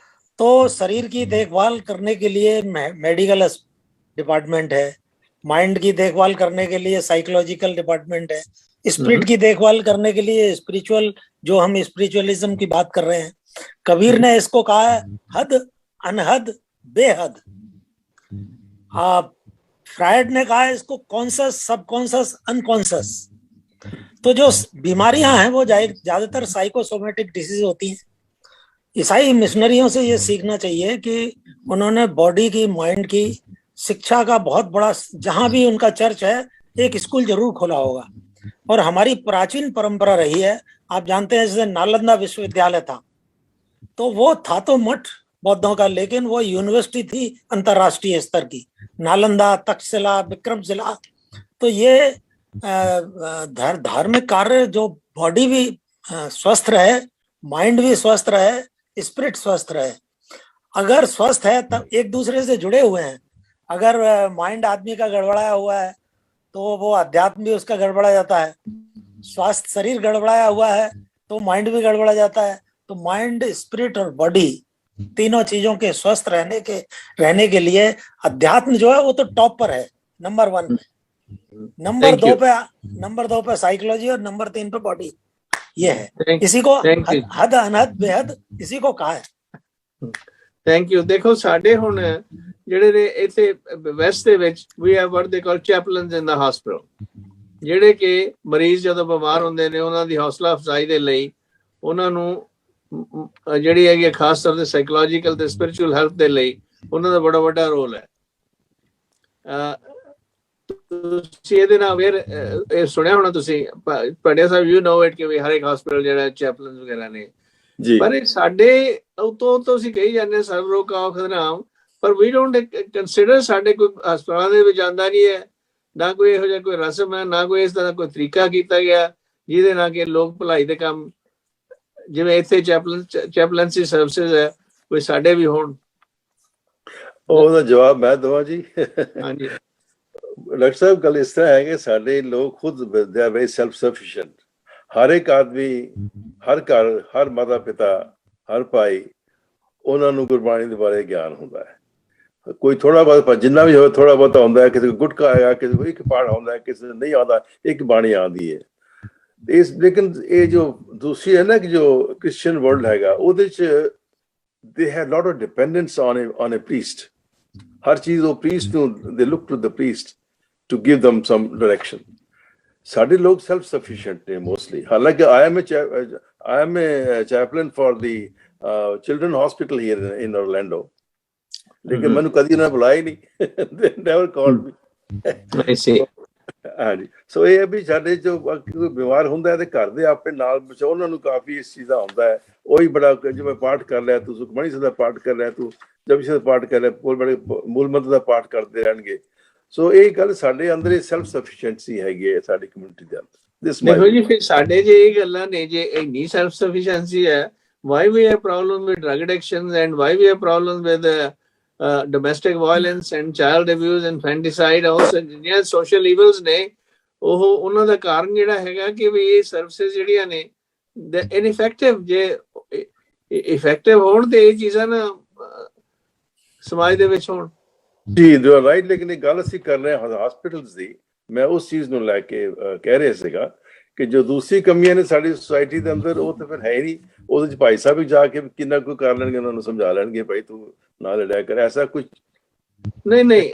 तो शरीर की देखभाल करने के लिए मेडिकल डिपार्टमेंट है, माइंड की देखभाल करने के लिए साइकोलॉजिकल डिपार्टमेंट है, स्पिरिट की देखभाल करने के लिए स्पिरिचुअल, जो हम स्पिरिचुअलिज्म की बात कर रहे हैं। कबीर ने इसको कहा है हद, अनहद, बेहद। फ्रायड ने कहा है इसको कॉन्शस, सबकॉन्शस, अनकॉन्शस। तो जो बीमारियां हैं वो ज्यादातर साइकोसोमेटिक डिसीज होती हैं। ईसाई मिशनरियों से ये सीखना चाहिए कि उन्होंने बॉडी की, माइंड की शिक्षा का बहुत बड़ा, जहां भी उनका चर्च है एक स्कूल जरूर खोला होगा। और हमारी प्राचीन परंपरा रही है, आप जानते हैं, जैसे नालंदा विश्वविद्यालय था, तो वो था तो मठ बौद्धों का, लेकिन वो यूनिवर्सिटी थी अंतरराष्ट्रीय स्तर की। नालंदा, तक्षशिला, विक्रमशिला। तो ये धार्मिक कार्य, जो बॉडी भी स्वस्थ रहे, माइंड भी स्वस्थ रहे, स्पिरिट स्वस्थ रहे। अगर स्वस्थ है तब एक दूसरे से जुड़े हुए हैं। अगर माइंड आदमी का गड़बड़ाया हुआ है तो वो अध्यात्म भी उसका गड़बड़ा जाता है। स्वास्थ्य शरीर गड़बड़ाया हुआ है तो माइंड भी गड़बड़ा जाता है। तो माइंड, स्पिरिट और बॉडी, तीनों चीजों के स्वस्थ रहने के लिए अध्यात्म जो है वो तो टॉप पर है, नंबर 1 पे। नंबर 2 पे साइकोलॉजी और नंबर 3 पे बॉडी। ये है, इसी को हद, अनहद, बेहद, इसी को कहा है। Thank you. देखो ਸਾਡੇ ਹੁਣ ਜਿਹੜੇ ਨੇ ਇੱਥੇ ਵੈਸਟ ਦੇ ਵਿੱਚ ਵੀ ਹੈਵ ਵਾਟ ਦੇ ਕਾਲ ਚੈਪਲਨਸ ਇਨ ਦਾ ਹਸਪੀਟਲ, ਜਿਹੜੇ ਕਿ ਮਰੀਜ਼ ਜਦੋਂ ਬਿਮਾਰ ਹੁੰਦੇ ਨੇ ਉਹਨਾਂ ਦੀ ਹੌਸਲਾ ਅਫਜ਼ਾਈ ਦੇ ਲਈ ਉਹਨਾਂ ਨੂੰ ਜਿਹੜੀ ਹੈਗੀ ਖਾਸ ਤੌਰ ਤੇ ਸਾਈਕੋਲੋਜੀਕਲ ਤੇ ਸਪਿਰਿਚੁਅਲ ਹੈਲਥ ਦੇ ਲਈ ਉਹਨਾਂ ਦਾ ਬੜਾ ਵੱਡਾ ਰੋਲ ਹੈ। ਤੁਸੀਂ ਇਹਦੇ ਨਾਲ ਫਿਰ ਸੁਣਿਆ ਹੋਣਾ, ਤੁਸੀਂ ਪੜਿਆ ਸਾਹਿਬ, ਯੂ ਨੋ ਇਟ, ਕਿ ਵੀ ਹਰ ਇੱਕ ਹਸਪੀਟਲ ਜਿਹੜਾ ਚੈਪਲਨਸ ਵਗੈਰਾ ਨੇ। ਪਰ ਸਾਡੇ ਉਤੋਂ ਅਸੀਂ ਕਹੀ ਜਾਂਦੇ ਸਰਬ ਰੋਗ ਕਾ ਔਖਦ ਨਾਮ, ਪਰ ਵੀ ਡੋਂਟ ਕੰਸੀਡਰ ਸਾਡੇ ਕੋਈ ਹਸਪਤਾਲਾਂ ਦੇ ਵਿੱਚ ਜਾਂਦਾ ਨਹੀਂ ਹੈ, ਨਾ ਕੋਈ ਇਹੋ ਜਿਹਾ ਕੋਈ ਰਸਮ ਹੈ, ਨਾ ਕੋਈ ਇਸ ਤਰ੍ਹਾਂ ਕੋਈ ਤਰੀਕਾ ਕੀਤਾ ਗਿਆ ਜਿਹਦੇ ਨਾਲ ਕਿ ਲੋਕ ਭਲਾਈ ਦੇ ਕੰਮ ਜਿਵੇਂ ਇੱਥੇ ਚੈਪਲਨਸੀ ਸਰਵਿਸਿਜ਼ ਹੈ ਕੋਈ ਸਾਡੇ ਵੀ ਹੋਣ। ਉਹਦਾ ਜਵਾਬ ਮੈਂ ਦਵਾਂ ਜੀ। ਹਾਂਜੀ ਡਾਕਟਰ ਸਾਹਿਬ, ਗੱਲ ਇਸ ਤਰ੍ਹਾਂ ਹੈ ਕਿ ਸਾਡੇ ਲੋਕ ਖੁਦ ਦੇ ਆਰ ਵੈਰੀ ਸੈਲਫ ਸਫੀਸ਼ੀਐਂਟ। ਹਰ ਇੱਕ ਆਦਮੀ, ਹਰ ਘਰ, ਹਰ ਮਾਤਾ ਪਿਤਾ, ਹਰ ਭਾਈ, ਉਹਨਾਂ ਨੂੰ ਗੁਰਬਾਣੀ ਦੇ ਬਾਰੇ ਗਿਆਨ ਹੁੰਦਾ ਹੈ। ਕੋਈ ਥੋੜਾ ਬਹੁਤ, ਜਿੰਨਾ ਵੀ ਹੋਵੇ ਥੋੜਾ ਬਹੁਤ ਆਉਂਦਾ ਹੈ। ਕਿਸੇ ਨੂੰ ਗੁਟਕਾ ਆਇਆ, ਕਿਸੇ ਨੂੰ ਇੱਕ ਪਾਠ ਆਉਂਦਾ ਹੈ, ਕਿਸੇ ਨੂੰ ਨਹੀਂ ਆਉਂਦਾ, ਇੱਕ ਬਾਣੀ ਆਉਂਦੀ ਹੈ। ਲੇਕਿਨ ਇਹ ਜੋ ਦੂਸਰੀ ਹੈ ਨਾ ਕਿ ਜੋ ਕ੍ਰਿਸਚੀਅਨ ਵਰਲਡ ਹੈਗਾ, ਉਹਦੇ 'ਚ they have lot of dependence on a priest. ਹਰ ਚੀਜ਼ ਉਹ ਪ੍ਰੀਸਟ ਨੂੰ, they look to the priest to give them some direction. ਸਾਡੇ ਲੋਕ ਸੈਲਫ ਸਫੀਸ਼ੀਐਂਟ ਨੇ ਮੋਸਟਲੀ। ਹਾਲਾਂਕਿ I am a chaplain for the children hospital here in Orlando, ਲੇਕਿਨ ਮੈਨੂੰ ਕਦੀ ਉਹਨਾਂ ਨੇ ਬੁਲਾਇਆ ਹੀ ਨਹੀਂ। ਦੇ ਨੈਵਰ ਕਾਲਡ ਮੀ। ਆਈ ਸੀ। ਹਾਂਜੀ, ਸੋ ਇਹ ਵੀ ਸਾਡੇ ਜੋ ਕੋਈ ਬਿਮਾਰ ਹੁੰਦਾ ਹੈ ਤੇ ਘਰ ਦੇ ਆਪੇ ਨਾਲ ਬਚਾਓ, ਉਹਨਾਂ ਨੂੰ ਕਾਫੀ ਇਸ ਚੀਜ਼ ਦਾ ਹੁੰਦਾ ਹੈ। ਉਹੀ ਬੜਾ, ਜਿਵੇਂ ਪਾਠ ਕਰ ਲਿਆ ਤੂੰ, ਸੁਖਮਨੀ ਸਾਹਿਬ ਦਾ ਪਾਠ ਕਰ ਲਿਆ ਤੂੰ, ਜਪਜੀ ਸਾਹਿਬ ਦਾ ਪਾਠ ਕਰ ਲਿਆ, ਬੜੇ ਮੂਲ ਮੰਤਰ ਦਾ ਪਾਠ ਕਰਦੇ ਰਹਿਣਗੇ। ਸੋ ਇਹ ਗੱਲ ਸਾਡੇ ਅੰਦਰ ਇਹ ਸੈਲਫ ਸਫੀਸ਼ੀਐਂਸੀ ਹੈਗੀ ਹੈ ਸਾਡੀ ਕਮਿਊਨਿਟੀ ਦੇ ਅੰਦਰ। ਦੇਖੋ ਜੀ, ਫਿਰ ਸਾਡੇ ਜੇ ਇਹ ਗੱਲਾਂ ਨੇ, ਜੇ ਇੰਨੀ ਸੈਲਫ ਸਫੀਸ਼ੀਐਂਸੀ ਹੈ, why we have problem with drug addictions and why we have problems with domestic violence and child abuse and infanticide, also ਜਿਹੜੀਆਂ social evils ਨੇ, ਉਹ ਉਹਨਾਂ ਦਾ ਕਾਰਨ ਜਿਹੜਾ ਹੈਗਾ ਕਿ ਵੀ ਇਹ ਸਰਵਿਸਿਜ਼ ਜਿਹੜੀਆਂ ਨੇ ਇਨਇਫੈਕਟਿਵ, ਜੇ ਇਫੈਕਟਿਵ ਹੋਣ ਤੇ ਇਹ ਚੀਜ਼ਾਂ ਨਾ ਸਮਾਜ ਦੇ ਵਿੱਚ ਹੋਣ। ਜੀ ਰਾਈਟ। ਲੇਕਿਨ ਇਹ ਗੱਲ ਅਸੀਂ ਕਰ ਰਹੇ ਹਾਂ ਹਸਪੀਟਲਸ ਦੀ, ਮੈਂ ਉਸ ਚੀਜ਼ ਨੂੰ ਲੈ ਕੇ ਕਹਿ ਰਿਹਾ ਸੀਗਾ ਕਿ ਜੋ ਦੂਸਰੀ ਕਮੀਆਂ ਨੇ ਸਾਡੀ ਸੋਸਾਇਟੀ ਦੇ ਅੰਦਰ, ਉਹ ਤਾਂ ਫਿਰ ਹੈ ਹੀ ਨਹੀਂ। ਉਹਦੇ 'ਚ ਭਾਈ ਸਾਹਿਬ ਵੀ ਜਾ ਕੇ ਕਿੰਨਾ ਕੁ ਕਰ ਲੈਣਗੇ, ਉਹਨਾਂ ਨੂੰ ਸਮਝਾ ਲੈਣਗੇ ਭਾਈ ਤੂੰ ਨਾ ਲੜਿਆ ਕਰ, ਐਸਾ ਕੁਝ ਨਹੀਂ।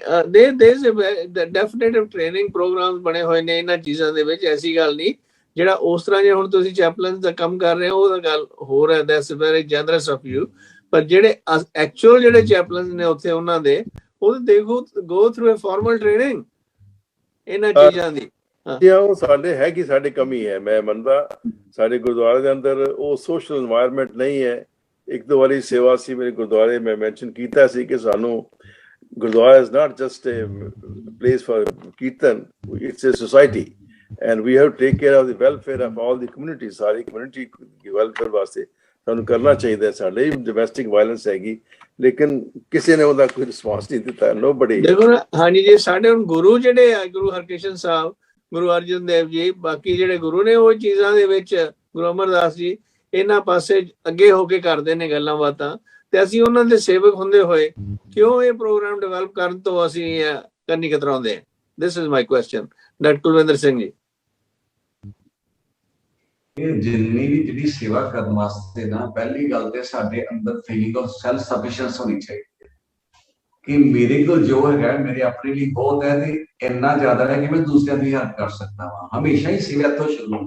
ਡੈਫੀਨਿਟਿਵ ਟ੍ਰੇਨਿੰਗ ਪ੍ਰੋਗਰਾਮ ਬਣੇ ਹੋਏ ਨੇ ਇਹਨਾਂ ਚੀਜ਼ਾਂ ਦੇ ਵਿੱਚ, ਐਸੀ ਗੱਲ ਨਹੀਂ। ਜਿਹੜਾ ਉਸ ਤਰ੍ਹਾਂ ਜੇ ਹੁਣ ਤੁਸੀਂ ਚੈਪਲਨ ਦਾ ਕੰਮ ਕਰ ਰਹੇ ਹੋ, ਉਹਦਾ ਗੱਲ ਹੋਰ ਹੈ, ਦੈਟਸ ਵੈਰੀ ਜਨਰਸ ਆਫ ਯੂ। ਪਰ ਜਿਹੜੇ ਐਕਚੁਅਲ ਜਿਹੜੇ ਚੈਪਲਨ ਨੇ ਉੱਥੇ, ਉਹਨਾਂ ਦੇ ਉਹ ਦੇਖੋ ਗੋ ਥਰੂ ਅ ਫਾਰਮਲ ਟ੍ਰੇਨਿੰਗ ਇਹਨਾਂ ਚੀਜ਼ਾਂ ਦੀ। ਉਹ ਸਾਡੇ ਹੈ ਕਿ ਸਾਡੇ ਕਮੀ ਹੈ, ਮੈਂ ਮੰਨਦਾ। ਸਾਡੇ ਗੁਰਦੁਆਰੇ ਦੇ ਅੰਦਰ ਉਹ ਸੋਸ਼ਲ ਇਨਵਾਇਰਮੈਂਟ ਨਹੀਂ ਹੈ। ਇੱਕ ਦੋ ਵਾਰੀ ਸੇਵਾ ਸੀ ਮੇਰੇ ਗੁਰਦੁਆਰੇ, ਮੈਂ ਮੈਂਸ਼ਨ ਕੀਤਾ ਸੀ ਕਿ ਸਾਨੂੰ Gurdwara is not just a place for kirtan, it's a society and we have to take care of the welfare of all the communities। Sorry community the welfare ਵਾਸਤੇ ਸਾਨੂੰ ਕਰਨਾ ਚਾਹੀਦਾ। ਸਾਡੇ ਡੋਮੈਸਟਿਕ ਵਾਇਲੈਂਸ ਹੈਗੀ, ਲੇਕਿਨ ਕਿਸੇ ਨੇ ਉਹਦਾ ਕੋਈ ਰਿਸਪੌਂਸ ਨਹੀਂ ਦਿੱਤਾ। ਨੋਬਡੀ। ਦੇਖੋ ਨਾ, ਹਾਂਜੀ, ਜੇ ਸਾਡੇ ਹੁਣ ਗੁਰੂ ਜਿਹੜੇ ਆ, ਗੁਰੂ ਹਰਕ੍ਰਿਸ਼ਨ ਸਾਹਿਬ, ਗੁਰੂ ਅਰਜਨ ਦੇਵ ਜੀ, ਬਾਕੀ ਜਿਹੜੇ ਗੁਰੂ ਨੇ ਉਹ ਚੀਜ਼ਾਂ ਦੇ ਵਿੱਚ ਗੁਰੂ ਅਮਰਦਾਸ ਜੀ ਇਹਨਾਂ ਪਾਸੇ ਅੱਗੇ ਹੋ ਕੇ ਕਰਦੇ ਨੇ ਗੱਲਾਂ ਬਾਤਾਂ, ਤੇ ਅਸੀਂ ਉਹਨਾਂ ਦੇ ਸੇਵਕ ਹੁੰਦੇ ਹੋਏ ਕਿਉਂ ਇਹ ਪ੍ਰੋਗਰਾਮ ਡਿਵੈਲਪ ਕਰਨ ਤੋਂ ਅਸੀਂ ਕਰਨੀ ਕਤਰਾਉਂਦੇ? This is my question. Doctor Kulwinder Singh ji. ਇਹ ਜਿੰਨੀ ਵੀ ਜਿਹੜੀ ਸੇਵਾ ਕਰਨ ਵਾਸਤੇ ਨਾ, ਪਹਿਲੀ ਗੱਲ ਤੇ ਸਾਡੇ ਅੰਦਰ ਫੀਲਿੰਗ ਆਫ ਸੈਲਫ ਸਫੀਸ਼ੀਐਂਸ ਹੋਣੀ ਚਾਹੀਦੀ ਹੈ ਕਿ ਮੇਰੇ ਕੋਲ ਜੋ ਹੈਗਾ ਮੇਰੇ ਆਪਣੇ ਲਈ ਬਹੁਤ ਹੈ, ਤੇ ਇੰਨਾ ਜ਼ਿਆਦਾ ਹੈ ਕਿ ਮੈਂ ਦੂਸਰਿਆਂ ਦੀ ਹੈਲਪ ਕਰ ਸਕਦਾ ਹਾਂ। ਹਮੇਸ਼ਾ ਹੀ ਸੇਵਾ ਤੋਂ ਸ਼ੁਰੂ।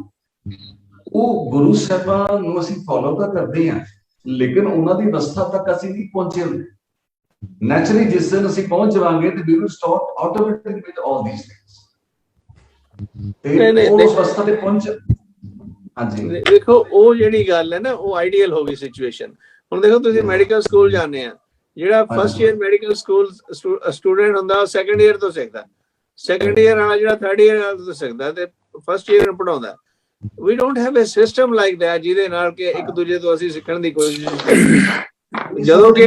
ਉਹ ਗੁਰੂ ਸਾਹਿਬਾਨ ਨੂੰ ਅਸੀਂ ਫੋਲੋ ਤਾਂ ਕਰਦੇ ਹਾਂ, ਲੇਕਿਨ ਉਹਨਾਂ ਦੀ ਅਵਸਥਾ ਤੱਕ ਅਸੀਂ ਨਹੀਂ ਪਹੁੰਚੇ ਹੁੰਦੇ। ਨੈਚੁਰਲੀ ਜਿਸ ਦਿਨ ਅਸੀਂ ਪਹੁੰਚ ਜਾਵਾਂਗੇ ਤੇ we will stop automatically with all these things. ਤੇ ਉਸ ਅਵਸਥਾ ਤੇ ਪਹੁੰਚ। ਹਾਂਜੀ ਦੇਖੋ ਉਹ ਜਿਹੜੀ ਗੱਲ ਹੈ ਨਾ, ਉਹ ਆਈਡੀਅਲ ਹੋ ਗਈ ਸਿਚੁਏਸ਼ਨ। ਹੁਣ ਦੇਖੋ ਤੁਸੀਂ ਮੈਡੀਕਲ ਸਕੂਲ ਜਾਂਦੇ ਆ, ਜਿਹੜਾ first year medical school student ਹੁੰਦਾ ਉਹ ਸੈਕੰਡ ਈਅਰ ਤੋਂ ਸਿੱਖਦਾ, ਸੈਕੰਡ ਈਅਰ ਵਾਲਾ ਜਿਹੜਾ ਥਰਡ ਈਅਰ ਤੋਂ ਸਿੱਖਦਾ ਤੇ ਫਸਟ ਈਅਰ ਨੂੰ ਪੜਾਉਂਦਾ। We don't have a system like that ਜਿਹਦੇ ਨਾਲ ਕਿ ਇੱਕ ਦੂਜੇ ਤੋਂ ਅਸੀਂ ਸਿੱਖਣ ਦੀ ਕੋਸ਼ਿਸ਼ ਕਰੀਏ। ਜਦੋਂ ਕਿ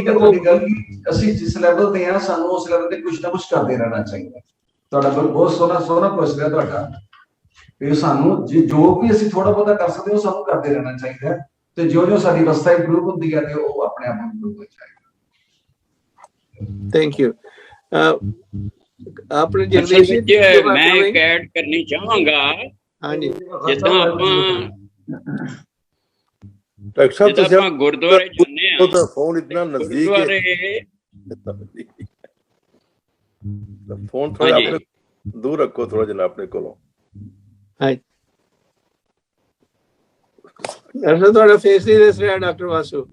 ਅਸੀਂ ਜਿਸ ਲੈਵਲ ਤੇ ਆ, ਸਾਨੂੰ ਉਸ ਲੈਵਲ ਤੇ ਕੁਝ ਨਾ ਕੁਝ ਕਰਦੇ ਰਹਿਣਾ ਚਾਹੀਦਾ। ਤੁਹਾਡਾ ਬਹੁਤ ਸੋਹਣਾ ਪੁੱਛ ਰਿਹਾ ਤੁਹਾਡਾ, ਕਿ ਸਾਨੂੰ ਜੋ ਵੀ ਅਸੀਂ ਥੋੜਾ ਬਹੁਤਾ ਕਰ ਸਕਦੇ ਉਹ ਸਾਨੂੰ ਕਰਦੇ ਰਹਿਣਾ ਚਾਹੀਦਾ, ਤੇ ਜੋ ਸਾਡੀ ਅਵਸਥਾ ਇੰਪਰੂਵ ਹੁੰਦੀ ਹੈ ਤੇ ਉਹ ਆਪਣੇ ਆਪ ਇੰਪਰੂਵ ਹੋ ਜਾਏਗਾ। Thank you. ਆਪਣੇ ਮੈਂ ਇੱਕ ਐਡ ਕਰਨੀ ਚਾਹਾਂਗਾ। ਹਾਂਜੀ, ਜਿੱਦਾਂ ਆਪਾਂ ਗੁਰਦੁਆਰੇ ਜਾਂਦੇ ਆ, तो फोन इतना नजदीक है, फोन थोड़ा अपने दूर रखो थोड़ा जना अपने को। ਤੁਹਾਡਾ ਫੇਸ ਨਹੀਂ ਦਿਸ ਰਿਹਾ ਡਾਕਟਰ ਵਾਸੂ,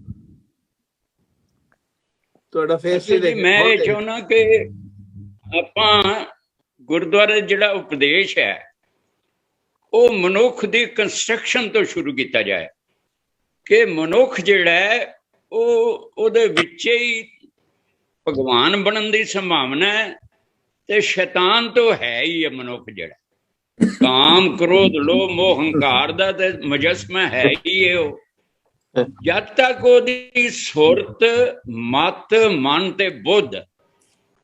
ਤੁਹਾਡਾ ਫੇਸ ਨਹੀਂ ਦਿਖ। ਮੈਂ ਇਹ ਚਾਹੁੰਦਾ ਕਿ ਆਪਾਂ ਗੁਰਦੁਆਰੇ ਜਿਹੜਾ ਉਪਦੇਸ਼ ਹੈ ਉਹ ਮਨੁੱਖ ਦੀ ਕੰਸਟਰਕਸ਼ਨ ਤੋਂ ਸ਼ੁਰੂ ਕੀਤਾ ਜਾਏ, ਕਿ ਮਨੁੱਖ ਜਿਹੜਾ ਹੈ ਉਹ ਉਹਦੇ ਵਿੱਚ ਹੀ ਭਗਵਾਨ ਬਣਨ ਦੀ ਸੰਭਾਵਨਾ ਹੈ, ਤੇ ਸ਼ੈਤਾਨ ਤੋਂ ਹੈ ਹੀ ਹੈ ਮਨੁੱਖ ਜਿਹੜਾ। ਕਾਮ ਕ੍ਰੋਧ ਲੋਭ ਮੋਹ ਹੰਕਾਰ ਦਾ ਤੇ ਮੁਜੱਸਮਾ ਹੈ ਹੀ ਹੈ ਉਹ। ਜਦ ਤੱਕ ਉਹਦੀ ਸੁਰਤ ਮਤ ਮਨ ਤੇ ਬੁੱਧ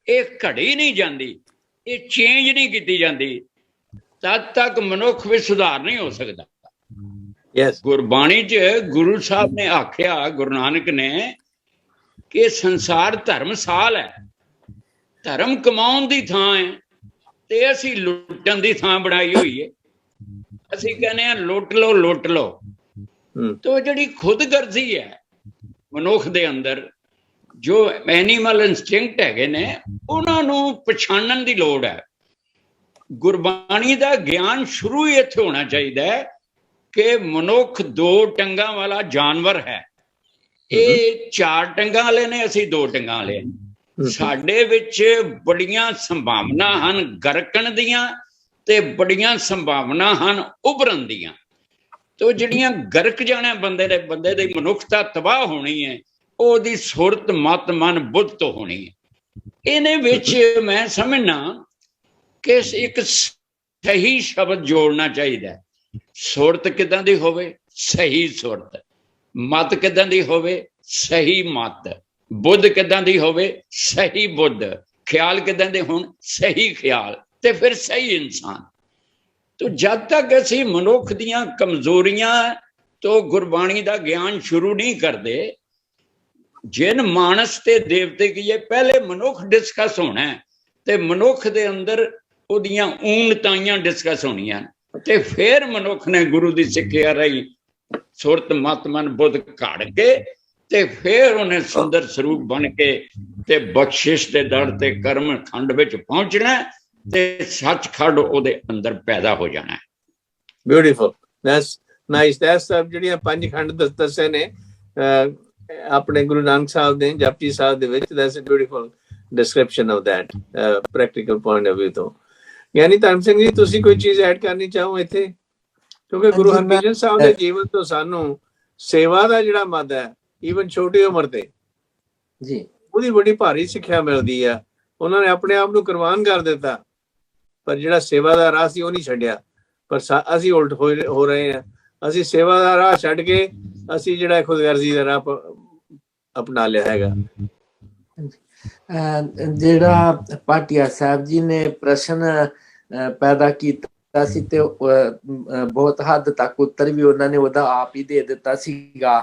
ਇਹ ਘੜੀ ਨਹੀਂ ਜਾਂਦੀ, ਇਹ ਚੇਂਜ ਨਹੀਂ ਕੀਤੀ ਜਾਂਦੀ, ਤਦ ਤੱਕ ਮਨੁੱਖ ਵੀ ਸੁਧਾਰ ਨਹੀਂ ਹੋ ਸਕਦਾ। ਗੁਰਬਾਣੀ 'ਚ ਗੁਰੂ ਸਾਹਿਬ ਨੇ ਆਖਿਆ, ਗੁਰੂ ਨਾਨਕ ਨੇ, ਕਿ ਸੰਸਾਰ ਧਰਮਸਾਲ ਹੈ, ਧਰਮ ਕਮਾਉਣ ਦੀ ਥਾਂ ਹੈ, ਤੇ ਅਸੀਂ ਲੁੱਟਣ ਦੀ ਥਾਂ ਬਣਾਈ ਹੋਈ ਹੈ। ਅਸੀਂ ਕਹਿੰਦੇ ਹਾਂ ਲੁੱਟ ਲਓ ਲੁੱਟ ਲਓ। ਤੋ ਜਿਹੜੀ ਖੁਦਗਰਜ਼ੀ ਹੈ ਮਨੁੱਖ ਦੇ ਅੰਦਰ, ਜੋ ਐਨੀਮਲ ਇਨਸਟਿੰਕਟ ਹੈਗੇ ਨੇ, ਉਹਨਾਂ ਨੂੰ ਪਛਾਣਨ ਦੀ ਲੋੜ ਹੈ। ਗੁਰਬਾਣੀ ਦਾ ਗਿਆਨ ਸ਼ੁਰੂ ਹੀ ਇੱਥੇ ਹੋਣਾ ਚਾਹੀਦਾ ਹੈ ਕਿ ਮਨੁੱਖ ਦੋ ਟੰਗਾਂ ਵਾਲਾ ਜਾਨਵਰ ਹੈ। ਇਹ ਚਾਰ ਟੰਗਾਂ ਵਾਲੇ ਨੇ, ਅਸੀਂ ਦੋ ਟੰਗਾਂ ਵਾਲੇ। ਸਾਡੇ ਵਿੱਚ ਬੜੀਆਂ ਸੰਭਾਵਨਾ ਹਨ ਗਰਕਣ ਦੀਆਂ, ਤੇ ਬੜੀਆਂ ਸੰਭਾਵਨਾ ਹਨ ਉਭਰਨ ਦੀਆਂ। ਤੋ ਜਿਹੜੀਆਂ ਗਰਕ ਜਾਣਾ ਬੰਦੇ ਦੀ ਮਨੁੱਖਤਾ ਤਬਾਹ ਹੋਣੀ ਹੈ, ਉਹਦੀ ਸੁਰਤ ਮਤ ਮਨ ਬੁੱਧ ਤੋਂ ਹੋਣੀ ਹੈ। ਇਹਨੇ ਵਿੱਚ ਮੈਂ ਸਮਝਣਾ ਕਿ ਇੱਕ ਸਹੀ ਸ਼ਬਦ ਜੋੜਨਾ ਚਾਹੀਦਾ। ਸੁਰਤ ਕਿੱਦਾਂ ਦੀ ਹੋਵੇ? ਸਹੀ ਸੁਰਤ। ਮਤ ਕਿੱਦਾਂ ਦੀ ਹੋਵੇ? ਸਹੀ ਮਤ। ਬੁੱਧ ਕਿੱਦਾਂ ਦੀ ਹੋਵੇ? ਸਹੀ ਬੁੱਧ। ਖਿਆਲ ਕਿੱਦਾਂ ਦੇ ਹੋਣ? ਸਹੀ ਖਿਆਲ, ਤੇ ਫਿਰ ਸਹੀ ਇਨਸਾਨ। ਤੋ ਜਦ ਤੱਕ ਅਸੀਂ ਮਨੁੱਖ ਦੀਆਂ ਕਮਜ਼ੋਰੀਆਂ ਤੋਂ ਗੁਰਬਾਣੀ ਦਾ ਗਿਆਨ ਸ਼ੁਰੂ ਨਹੀਂ ਕਰਦੇ, ਜਿਨ ਮਾਨਸ ਤੇ ਦੇਵਤੇ ਕੀ ਹੈ, ਪਹਿਲੇ ਮਨੁੱਖ ਡਿਸਕਸ ਹੋਣਾ, ਤੇ ਮਨੁੱਖ ਦੇ ਅੰਦਰ ਉਹਦੀਆਂ ਊਣਤਾਈਆਂ ਡਿਸਕਸ ਹੋਣੀਆਂ, ਤੇ ਫਿਰ ਮਨੁੱਖ ਨੇ ਗੁਰੂ ਦੀ ਸਿੱਖਿਆ ਰਹੀ ਸੁਰਤ ਮਤ ਮਨ ਬੁੱਧ ਘੜ ਕੇ, ਤੇ ਫਿਰ ਉਹਨੇ ਸੁੰਦਰ ਸਰੂਪ ਬਣ ਕੇ ਤੇ ਬਖਸ਼ਿਸ਼ ਦੇ ਦਰ ਤੇ ਕਰਮ ਖੰਡ ਵਿੱਚ ਪਹੁੰਚਣਾ, ਤੇ ਸੱਚਖੰਡ ਉਹਦੇ ਅੰਦਰ ਪੈਦਾ ਹੋ ਜਾਣਾ। Beautiful, that's nice. ਦੈਟਸ ਜਿਹੜੀਆਂ ਪੰਜ ਖੰਡ ਦੱਸੇ ਨੇ ਆਪਣੇ ਗੁਰੂ ਨਾਨਕ ਸਾਹਿਬ ਦੇ ਜਪਜੀ ਸਾਹਿਬ ਦੇ ਵਿੱਚ, that's a beautiful description of that practical point of view ਤੋਂ। ਯਾਨੀ ਧਰਮ ਸਿੰਘ ਜੀ, ਤੁਸੀਂ ਕੋਈ ਚੀਜ਼ ਐਡ ਕਰਨੀ ਚਾਹੋ ਇੱਥੇ? ਕਿਉਂਕਿ ਗੁਰੂ ਹਰਗੋਬਿੰਦ ਸਾਹਿਬ ਦੇ ਜੀਵਨ ਤੋਂ ਸਾਨੂੰ ਸੇਵਾ ਦਾ ਜਿਹੜਾ ਮੱਧ ਹੈ, ਈਵਨ ਛੋਟੀ ਉਮਰ ਤੇ ਜੀ, ਉਹਦੀ ਬੜੀ ਭਾਰੀ ਸਿੱਖਿਆ ਮਿਲਦੀ ਆ। ਉਹਨਾਂ ਨੇ ਆਪਣੇ ਆਪ ਨੂੰ ਕੁਰਬਾਨ ਕਰ ਦਿੱਤਾ, ਪਰ ਜਿਹੜਾ ਸੇਵਾ ਦਾ ਰਾਹ ਸੀ ਉਹ ਨਹੀਂ ਛੱਡਿਆ। ਪਰ ਅਸੀਂ ਉਲਟ ਹੋ ਰਹੇ ਹਾਂ। ਅਸੀਂ ਸੇਵਾ ਦਾ ਰਾਹ ਛੱਡ ਕੇ ਅਸੀਂ ਜਿਹੜਾ ਖੁਦਗਰਜ਼ੀ ਦਾ ਰਾਹ ਅਪਣਾ ਲਿਆ ਹੈਗਾ। ਜਿਹੜਾ ਭਾਟੀਆ ਸਾਹਿਬ ਜੀ ਨੇ ਪ੍ਰਸ਼ਨ ਪੈਦਾ ਕੀਤਾ ਕੀਤਾ ਸੀ ਤੇ ਬਹੁਤ ਹੱਦ ਤੱਕ ਉੱਤਰ ਵੀ ਉਹਨਾਂ ਨੇ ਉਹਦਾ ਆਪ ਹੀ ਦੇ ਦਿੱਤਾ ਸੀਗਾ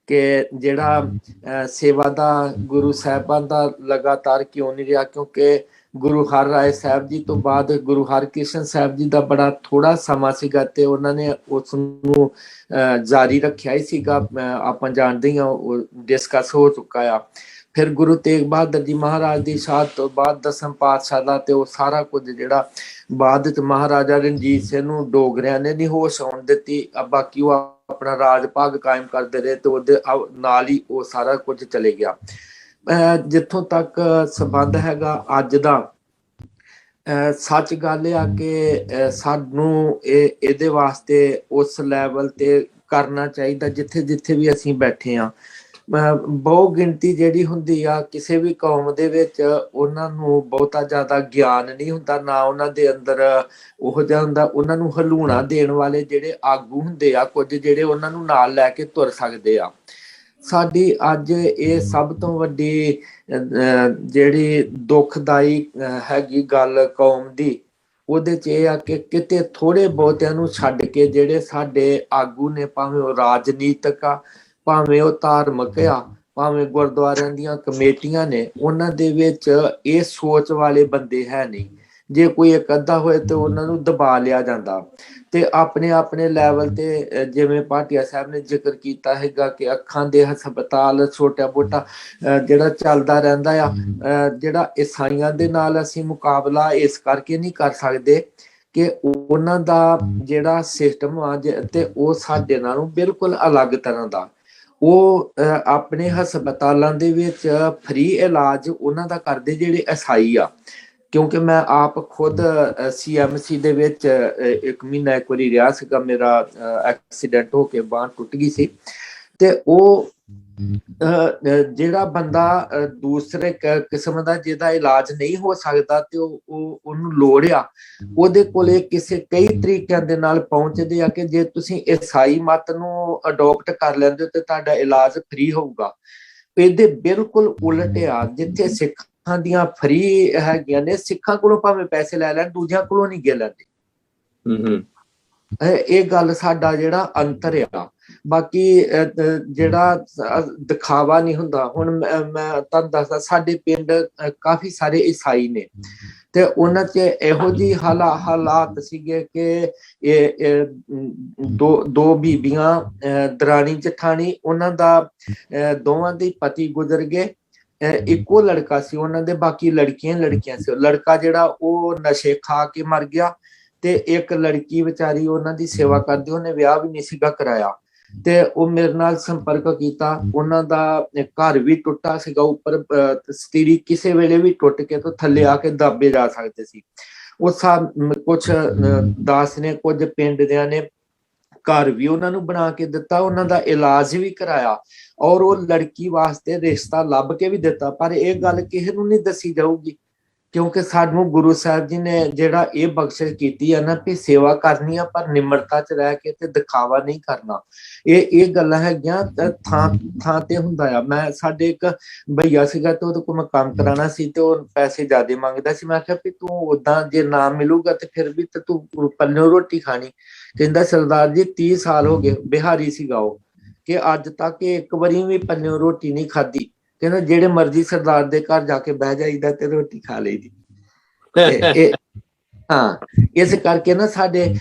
ਕਿ ਜਿਹੜਾ ਸੇਵਾ ਦਾ ਗੁਰੂ ਸਾਹਿਬਾਨ ਦਾ ਲਗਾਤਾਰ ਕਿਉਂ ਨਹੀਂ ਰਿਹਾ, ਕਿਉਂਕਿ ਗੁਰੂ ਹਰ ਰਾਏ ਸਾਹਿਬ ਜੀ ਤੋਂ ਬਾਅਦ ਗੁਰੂ ਹਰਕ੍ਰਿਸ਼ਨ ਸਾਹਿਬ ਜੀ ਦਾ ਬੜਾ ਥੋੜਾ ਸਮਾਂ ਸੀਗਾ ਤੇ ਉਹਨਾਂ ਨੇ ਉਸ ਨੂੰ ਜਾਰੀ ਰੱਖਿਆ ਹੀ ਸੀਗਾ। ਆਪਾਂ ਜਾਣਦੇ ਹੀ ਹਾਂ ਉਹ ਡਿਸਕਸ ਹੋ ਚੁੱਕਾ ਆ। ਫਿਰ ਗੁਰੂ ਤੇਗ ਬਹਾਦਰ ਜੀ ਮਹਾਰਾਜ ਦੀ ਸ਼ਹਾਦਤ ਤੋਂ ਬਾਅਦ ਦਸਮ ਪਾਤਸ਼ਾਹ ਦਾ ਤੇ ਉਹ ਸਾਰਾ ਕੁਝ ਜਿਹੜਾ ਬਾਅਦ ਵਿੱਚ ਮਹਾਰਾਜਾ ਰਣਜੀਤ ਸਿੰਘ ਨੂੰ ਡੋਗਰਿਆਂ ਨੇ ਨਹੀਂ ਹੋਸ਼ ਆਉਣ ਦਿੱਤੀ, ਬਾਕੀ ਉਹ ਆਪਣਾ ਰਾਜ ਭਾਗ ਕਾਇਮ ਕਰਦੇ ਰਹੇ ਤੇ ਉਹਦੇ ਨਾਲ ਹੀ ਉਹ ਸਾਰਾ ਕੁਝ ਚਲੇ ਗਿਆ। ਜਿੱਥੋਂ ਤੱਕ ਸੰਬੰਧ ਹੈਗਾ ਅੱਜ ਦਾ, ਸੱਚ ਗੱਲ ਆ ਕਿ ਸਾਨੂੰ ਇਹਦੇ ਵਾਸਤੇ ਉਸ ਲੈਵਲ ਤੇ ਕਰਨਾ ਚਾਹੀਦਾ ਜਿੱਥੇ ਜਿੱਥੇ ਵੀ ਅਸੀਂ ਬੈਠੇ ਹਾਂ। ਬਹੁ ਗਿਣਤੀ ਜਿਹੜੀ ਹੁੰਦੀ ਆ ਕਿਸੇ ਵੀ ਕੌਮ ਦੇ ਵਿੱਚ, ਉਹਨਾਂ ਨੂੰ ਬਹੁਤਾ ਜ਼ਿਆਦਾ ਗਿਆਨ ਨਹੀਂ ਹੁੰਦਾ, ਨਾ ਉਹਨਾਂ ਦੇ ਅੰਦਰ ਉਹ ਜਿਹਾ ਹੁੰਦਾ। ਉਹਨਾਂ ਨੂੰ ਹਲੂਣਾ ਦੇਣ ਵਾਲੇ ਜਿਹੜੇ ਆਗੂ ਹੁੰਦੇ ਆ ਕੁਝ, ਜਿਹੜੇ ਉਹਨਾਂ ਨੂੰ ਨਾਲ ਲੈ ਕੇ ਤੁਰ ਸਕਦੇ ਆ। ਸਾਡੀ ਅੱਜ ਇਹ ਸਭ ਤੋਂ ਵੱਡੀ ਜਿਹੜੀ ਦੁਖਦਾਈ ਹੈਗੀ ਗੱਲ ਕੌਮ ਦੀ, ਉਹਦੇ 'ਚ ਇਹ ਆ ਕਿ ਕਿਤੇ ਥੋੜੇ ਬਹੁਤਿਆਂ ਨੂੰ ਛੱਡ ਕੇ ਜਿਹੜੇ ਸਾਡੇ ਆਗੂ ਨੇ, ਭਾਵੇਂ ਉਹ ਰਾਜਨੀਤਿਕ ਆ, ਭਾਵੇਂ ਉਹ ਧਾਰਮਿਕ ਆ, ਭਾਵੇਂ ਗੁਰਦੁਆਰਿਆਂ ਦੀਆਂ ਕਮੇਟੀਆਂ ਨੇ, ਉਹਨਾਂ ਦੇ ਵਿੱਚ ਇਹ ਸੋਚ ਵਾਲੇ ਬੰਦੇ ਹੈ ਨਹੀਂ। ਜੇ ਕੋਈ ਇੱਕ ਅੱਧਾ ਹੋਏ ਤੇ ਉਹਨਾਂ ਨੂੰ ਦਬਾ ਲਿਆ ਜਾਂਦਾ ਤੇ ਆਪਣੇ ਆਪਣੇ ਲੈਵਲ ਤੇ, ਜਿਵੇਂ ਭਾਟੀਆ ਸਾਹਿਬ ਨੇ ਜ਼ਿਕਰ ਕੀਤਾ ਹੈਗਾ ਕਿ ਅੱਖਾਂ ਦੇ ਹਸਪਤਾਲ ਛੋਟਾ ਮੋਟਾ ਜਿਹੜਾ ਚੱਲਦਾ ਰਹਿੰਦਾ ਆ। ਜਿਹੜਾ ਈਸਾਈਆਂ ਦੇ ਨਾਲ ਅਸੀਂ ਮੁਕਾਬਲਾ ਇਸ ਕਰਕੇ ਨਹੀਂ ਕਰ ਸਕਦੇ ਕਿ ਉਹਨਾਂ ਦਾ ਜਿਹੜਾ ਸਿਸਟਮ ਆ ਤੇ ਉਹ ਸਾਡੇ ਨਾਲੋਂ ਬਿਲਕੁਲ ਅਲੱਗ ਤਰ੍ਹਾਂ ਦਾ। ਉਹ ਆਪਣੇ ਹਸਪਤਾਲਾਂ ਦੇ ਵਿੱਚ ਫ੍ਰੀ ਇਲਾਜ ਉਹਨਾਂ ਦਾ ਕਰਦੇ ਜਿਹੜੇ ਈਸਾਈ ਆ। ਕਿਉਂਕਿ ਮੈਂ ਆਪ ਖੁਦ CMC ਦੇ ਵਿੱਚ 1 ਮਹੀਨਾ ਇੱਕ ਵਾਰੀ ਰਿਹਾ ਸੀਗਾ, ਮੇਰਾ ਐਕਸੀਡੈਂਟ ਹੋ ਕੇ ਬਾਂਹ ਟੁੱਟ ਗਈ ਸੀ। ਤੇ ਉਹ ਜਿਹੜਾ ਬੰਦਾ ਦੂਸਰੇ ਕਿਸਮ ਦਾ ਜਿਹਦਾ ਇਲਾਜ ਨਹੀਂ ਹੋ ਸਕਦਾ ਤੇ ਉਹਨੂੰ ਲੋੜ ਆ, ਉਹਦੇ ਕੋਲੇ ਕਈ ਤਰੀਕਿਆਂ ਦੇ ਨਾਲ ਪਹੁੰਚਦੇ ਆ ਕਿ ਜੇ ਤੁਸੀਂ ਈਸਾਈ ਮਤ ਨੂੰ ਅਡੋਪਟ ਕਰ ਲੈਂਦੇ ਹੋ ਤੇ ਤੁਹਾਡਾ ਇਲਾਜ ਫ੍ਰੀ ਹੋਊਗਾ। ਇਹਦੇ ਬਿਲਕੁਲ ਉਲਟ ਆ। ਜਿੱਥੇ ਸਿੱਖਾਂ ਦੀਆਂ ਫ੍ਰੀ ਹੈਗੀਆਂ ਨੇ, ਸਿੱਖਾਂ ਕੋਲੋਂ ਭਾਵੇਂ ਪੈਸੇ ਲੈ ਲੈਣ, ਦੂਜਿਆਂ ਕੋਲੋਂ ਨਹੀਂ ਗੇ ਲੈਂਦੇ। ਇਹ ਗੱਲ ਸਾਡਾ ਜਿਹੜਾ ਅੰਤਰ ਆ। ਬਾਕੀ ਜਿਹੜਾ ਦਿਖਾਵਾ ਨਹੀਂ ਹੁੰਦਾ। ਹੁਣ ਮੈਂ ਤੁਹਾਨੂੰ ਦੱਸਦਾ, ਸਾਡੇ ਪਿੰਡ ਕਾਫੀ ਸਾਰੇ ਈਸਾਈ ਨੇ ਤੇ ਉਹਨਾਂ 'ਚ ਇਹੋ ਜਿਹੀ ਹਾਲਾਤ ਸੀਗੇ ਕਿ ਇਹ ਦੋ ਬੀਬੀਆਂ ਦਰਾਣੀ ਜਠਾਣੀ, ਉਹਨਾਂ ਦਾ ਦੋਵਾਂ ਦੇ ਪਤੀ ਗੁਜ਼ਰ ਗਏ। ਇੱਕੋ ਲੜਕਾ ਸੀ ਉਹਨਾਂ ਦੇ, ਬਾਕੀ ਲੜਕੀਆਂ ਸੀ। ਲੜਕਾ ਜਿਹੜਾ ਉਹ ਨਸ਼ੇ ਖਾ ਕੇ ਮਰ ਗਿਆ ਤੇ ਇੱਕ ਲੜਕੀ ਵਿਚਾਰੀ ਉਹਨਾਂ ਦੀ ਸੇਵਾ ਕਰਦੀ, ਉਹਨੇ ਵਿਆਹ ਵੀ ਨਹੀਂ ਸੀਗਾ ਕਰਾਇਆ। ਤੇ ਉਹ ਮੇਰੇ ਨਾਲ ਸੰਪਰਕ ਕੀਤਾ। ਉਹਨਾਂ ਦਾ ਘਰ ਵੀ ਟੁੱਟਾ ਸੀਗਾ, ਉੱਪਰ ਸਤੀਰੀ ਕਿਸੇ ਵੇਲੇ ਵੀ ਟੁੱਟ ਕੇ ਤੋਂ ਥੱਲੇ ਆ ਕੇ ਦੱਬੇ ਜਾ ਸਕਦੇ ਸੀ। ਉਹ ਕੁਛ ਦਾਸ ਨੇ, ਕੁਝ ਪਿੰਡ ਦਿਆਂ ਨੇ ਘਰ ਵੀ ਉਹਨਾਂ ਨੂੰ ਬਣਾ ਕੇ ਦਿੱਤਾ, ਉਹਨਾਂ ਦਾ ਇਲਾਜ ਵੀ ਕਰਾਇਆ ਔਰ ਉਹ ਲੜਕੀ ਵਾਸਤੇ ਰਿਸ਼ਤਾ ਲੱਭ ਕੇ ਵੀ ਦਿੱਤਾ। ਪਰ ਇਹ ਗੱਲ ਕਿਸੇ ਨੂੰ ਨਹੀਂ ਦੱਸੀ ਜਾਊਗੀ ਕਿਉਂਕਿ ਸਾਨੂੰ ਗੁਰੂ ਸਾਹਿਬ ਜੀ ਨੇ ਜਿਹੜਾ ਇਹ ਬਖਸ਼ਿਸ਼ ਕੀਤੀ ਆ ਨਾ ਵੀ ਸੇਵਾ ਕਰਨੀ ਆ ਪਰ ਨਿਮਰਤਾ 'ਚ ਰਹਿ ਕੇ ਤੇ ਦਿਖਾਵਾ ਨਹੀਂ ਕਰਨਾ। ਇਹ ਗੱਲਾਂ ਹੈਗੀਆਂ ਥਾਂ ਤੇ ਹੁੰਦਾ ਆ। ਮੈਂ ਸਾਡੇ ਇੱਕ ਭਈਆ ਸੀਗਾ ਤੇ ਉਹਦੇ ਕੋਲ ਮੈਂ ਕੰਮ ਕਰਾਉਣਾ ਸੀ ਤੇ ਉਹ ਪੈਸੇ ਜ਼ਿਆਦਾ ਮੰਗਦਾ ਸੀ। ਮੈਂ ਕਿਹਾ ਵੀ ਤੂੰ ਓਦਾਂ ਜੇ ਨਾ ਮਿਲੂਗਾ ਤੇ ਫਿਰ ਵੀ ਤੇ ਤੂੰ ਪੱਲਿਓਂ ਰੋਟੀ ਖਾਣੀ। ਕਹਿੰਦਾ ਸਰਦਾਰ ਜੀ 30 ਸਾਲ ਹੋ ਗਏ, ਬਿਹਾਰੀ ਸੀਗਾ ਉਹ, ਕਿ ਅੱਜ ਤੱਕ ਇੱਕ ਵਾਰੀ ਵੀ ਪੱਲਿਓਂ ਰੋਟੀ ਨਹੀਂ ਖਾਧੀ। ਕਹਿੰਦਾ ਜਿਹੜੇ ਮਰਜ਼ੀ ਸਰਦਾਰ ਦੇ ਘਰ ਜਾ ਕੇ ਬਹਿ ਜਾਈਦਾ ਤੇ ਰੋਟੀ ਖਾ ਲਈਦੀ। ਇਸ ਕਰਕੇ ਨਾ ਸਾਡੇ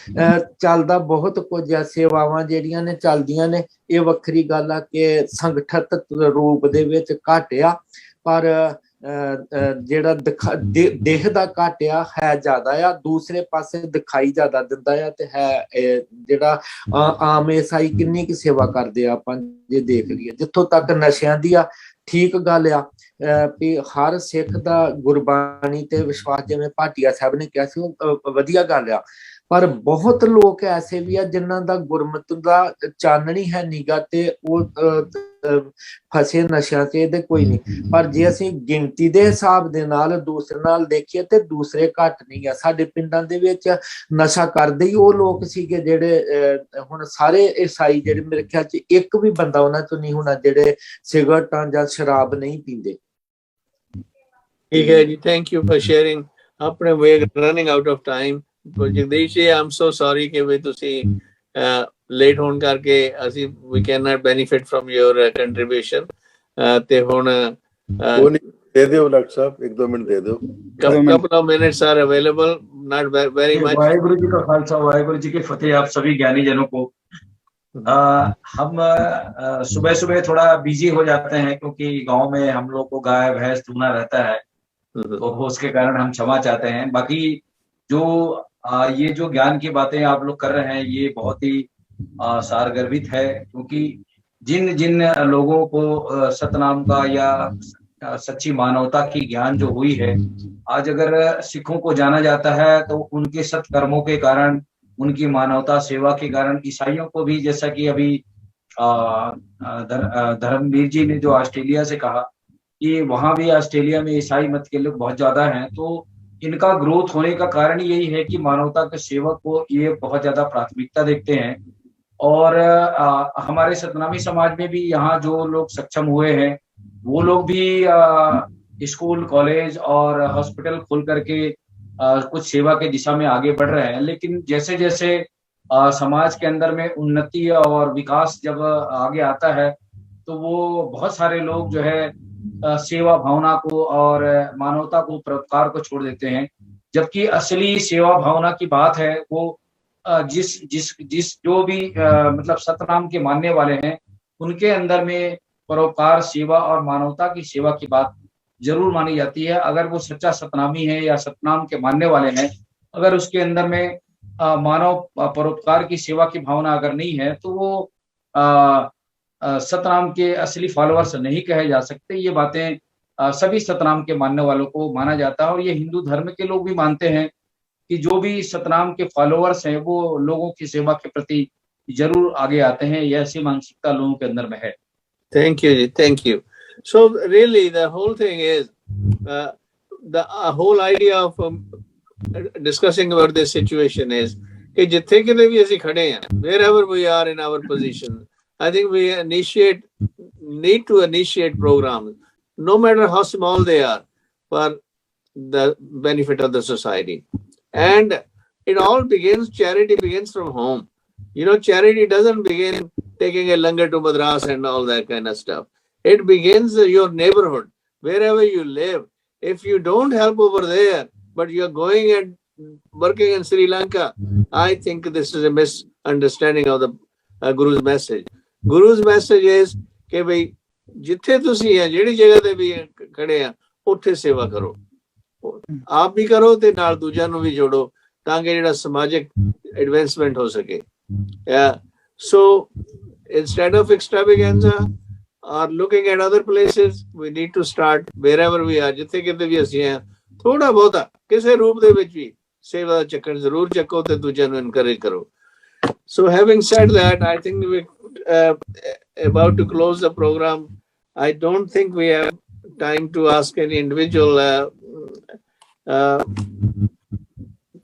ਚੱਲਦਾ ਬਹੁਤ ਕੁਝ ਆ। ਸੇਵਾਵਾਂ ਜਿਹੜੀਆਂ ਨੇ ਚੱਲਦੀਆਂ ਨੇ, ਇਹ ਵੱਖਰੀ ਗੱਲ ਆ ਕਿ ਸੰਗਠਿਤ ਰੂਪ ਦੇ ਵਿੱਚ ਘੱਟ ਆ, ਪਰ ਜਿਹੜਾ ਦੇਹ ਦਾ ਘੱਟ ਆ ਹੈ ਜ਼ਿਆਦਾ ਆ। ਦੂਸਰੇ ਪਾਸੇ ਦਿਖਾਈ ਜ਼ਿਆਦਾ ਦਿੰਦਾ ਆ ਤੇ ਹੈ ਜਿਹੜਾ ਆਮ ਈਸਾਈ ਕਿੰਨੀ ਕੁ ਸੇਵਾ ਕਰਦੇ ਆ ਆਪਾਂ ਜੇ ਦੇਖ ਲਈਏ। ਜਿੱਥੋਂ ਤੱਕ ਨਸ਼ਿਆਂ ਦੀ ਆ, ਠੀਕ ਗੱਲ ਆ ਵੀ ਹਰ ਸਿੱਖ ਦਾ ਗੁਰਬਾਣੀ ਤੇ ਵਿਸ਼ਵਾਸ, ਜਿਵੇਂ ਭਾਟੀਆ ਸਾਹਿਬ ਨੇ ਕਿਹਾ ਸੀ, ਉਹ ਵਧੀਆ ਗੱਲ ਆ। ਪਰ ਬਹੁਤ ਲੋਕ ਐਸੇ ਵੀ ਆ ਜਿਨ੍ਹਾਂ ਦਾ ਗੁਰਮਤਿ ਦਾ ਚਾਨਣੀ ਹੈ ਨੀਗਾ ਤੇ ਉਹ ਫਸੇ ਨਸ਼ਿਆਂ ਤੇ। ਇਹਦੇ ਕੋਈ ਨਹੀਂ। ਪਰ ਜੇ ਅਸੀਂ ਗਿਣਤੀ ਦੇ ਹਿਸਾਬ ਦੇ ਨਾਲ ਦੂਸਰੇ ਨਾਲ ਦੇਖੀਏ ਤੇ ਦੂਸਰੇ ਘੱਟ ਨਹੀਂ ਆ। ਸਾਡੇ ਪਿੰਡਾਂ ਦੇ ਵਿੱਚ ਨਸ਼ਾ ਕਰਦੇ ਹੀ ਉਹ ਲੋਕ ਸੀਗੇ ਜਿਹੜੇ ਹੁਣ ਸਾਰੇ ਈਸਾਈ ਜਿਹੜੇ ਮੇਰੇ ਖਿਆਲ 'ਚ ਇੱਕ ਵੀ ਬੰਦਾ ਉਹਨਾਂ ਚੋਂ ਨਹੀਂ ਹੋਣਾ ਜਿਹੜੇ ਸਿਗਰਟਾਂ ਜਾਂ ਸ਼ਰਾਬ ਨਹੀਂ ਪੀਂਦੇ। ਠੀਕ ਹੈ ਜੀ, ਥੈਂਕ ਯੂ ਫॉर शेयरिंग। ਆਪਣੇ way running out of time. Jagdish ji ਆਮ ਸੋ ਸੌਰੀ ਕਿ ਵੀ ਤੁਸੀਂ ਲੇਟ ਹੋਣ ਕਰਕੇ ਅਸੀਂ we can not benefit from your contribution ਤੇ ਹੁਣ वो नहीं दे दो डॉक्टर साहब, 1-2 मिनट दे दो। couple of minutes are available, not very much. Waheguru ji का खालसा वाहिगुरु जी की फतेह आप सभी ज्ञानी जनों को। हम सुबह सुबह थोड़ा बिजी हो जाते हैं क्योंकि गांव में हम लोग को गाय भैंस दूना रहता है, तो उसके कारण हम क्षमा चाहते हैं। बाकी जो ये जो ज्ञान की बातें आप लोग कर रहे हैं ये बहुत ही सारगर्भित है, क्योंकि जिन जिन लोगों को सतनाम का या सच्ची मानवता की ज्ञान जो हुई है, आज अगर सिखों को जाना जाता है तो उनके सत्कर्मों के कारण, उनकी मानवता सेवा के कारण ईसाइयों को भी, जैसा कि अभी धर्मवीर जी ने जो ऑस्ट्रेलिया से कहा कि वहां भी ऑस्ट्रेलिया में ईसाई मत के लोग बहुत ज्यादा हैं, तो इनका ग्रोथ होने का कारण यही है कि मानवता के सेवक को ये बहुत ज्यादा प्राथमिकता देखते हैं। और हमारे सतनामी समाज में भी यहाँ जो लोग सक्षम हुए हैं वो लोग भी स्कूल कॉलेज और हॉस्पिटल खोल करके कुछ सेवा के दिशा में आगे बढ़ रहे हैं। लेकिन जैसे जैसे समाज के अंदर में उन्नति और विकास जब आगे आता है तो वो बहुत सारे लोग जो है सेवा भावना को और मानवता को, परोपकार को छोड़ देते हैं, जबकि असली सेवा भावना की बात है वो जिस जो भी मतलब सतनाम के मानने वाले हैं उनके अंदर में परोपकार, सेवा और मानवता की सेवा की बात जरूर मानी जाती है। अगर वो सच्चा सतनामी है या सतनाम के मानने वाले हैं, अगर उसके अंदर में मानव परोपकार की सेवा की भावना अगर नहीं है तो वो सतनाम के असली फॉलोअर्स नहीं कहे जा सकते। ये बातें सभी सतनाम के मानने वालों को माना जाता है और ये हिंदू धर्म के लोग भी मानते हैं कि जो भी सतनाम के फॉलोअर्स हैं वो लोगों की सेवा के प्रति जरूर आगे आते हैं। ये ऐसी मानसिकता लोगों के अंदर में है। Thank you, thank you. So really the whole thing is the whole idea of discussing about this situation is कि जिथे किते भी ਅਸੀਂ खड़े हैं, wherever we are in our position, I think we need to initiate programs, no matter how small they are, for the benefit of the society. And it all begins, charity begins from home. You know, charity doesn't begin taking a langar to Madras and all that kind of stuff. It begins your neighborhood, wherever you live. If you don't help over there, but you're going and working in Sri Lanka, I think this is a misunderstanding of the Guru's message. Guru's message is कि भाई जिथे तुसी हैं, जिहड़ी जगह ते भी खड़े हैं, उत्थे सेवा करो, आप भी करो ते नाल दूजिआं नूं भी जोड़ो तां कि जिहड़ा समाजिक एडवांसमेंट हो सके. So instead of extravaganza or looking at other places, we need to start wherever we are, जिथे किते भी ਅਸੀਂ हैं, थोड़ा बहुता किसी रूप दे विच भी सेवा दा चक्कर जरूर चक्को ते दूजिआं नूं encourage करो. So having said that, I think we about to close the program. I don't think we have time to ask any individual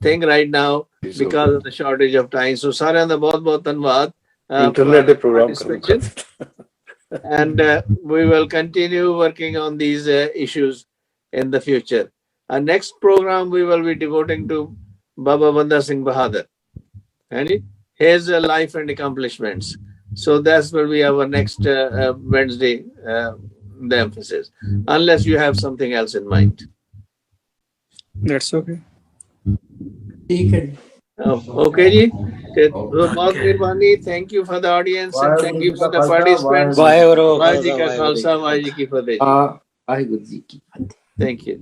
thing right now because of the shortage of time. So साਰਿਆਂ ਦਾ ਬਹੁਤ ਧੰਨਵਾਦ. Internet program and we will continue working on these issues in the future. Our next program we will be devoting to Baba Banda Singh Bahadur and his life and accomplishments. So that will be our next Wednesday, the emphasis, unless you have something else in mind. That's okay. Okay ji. बहुत मेहरबानी. Thank you for the audience and thank you for the participants. Waheguru Waheguru ji का खालसा, वाहिगुरु जी की फतेह. वाहिगुरु जी की फतेह. Thank you.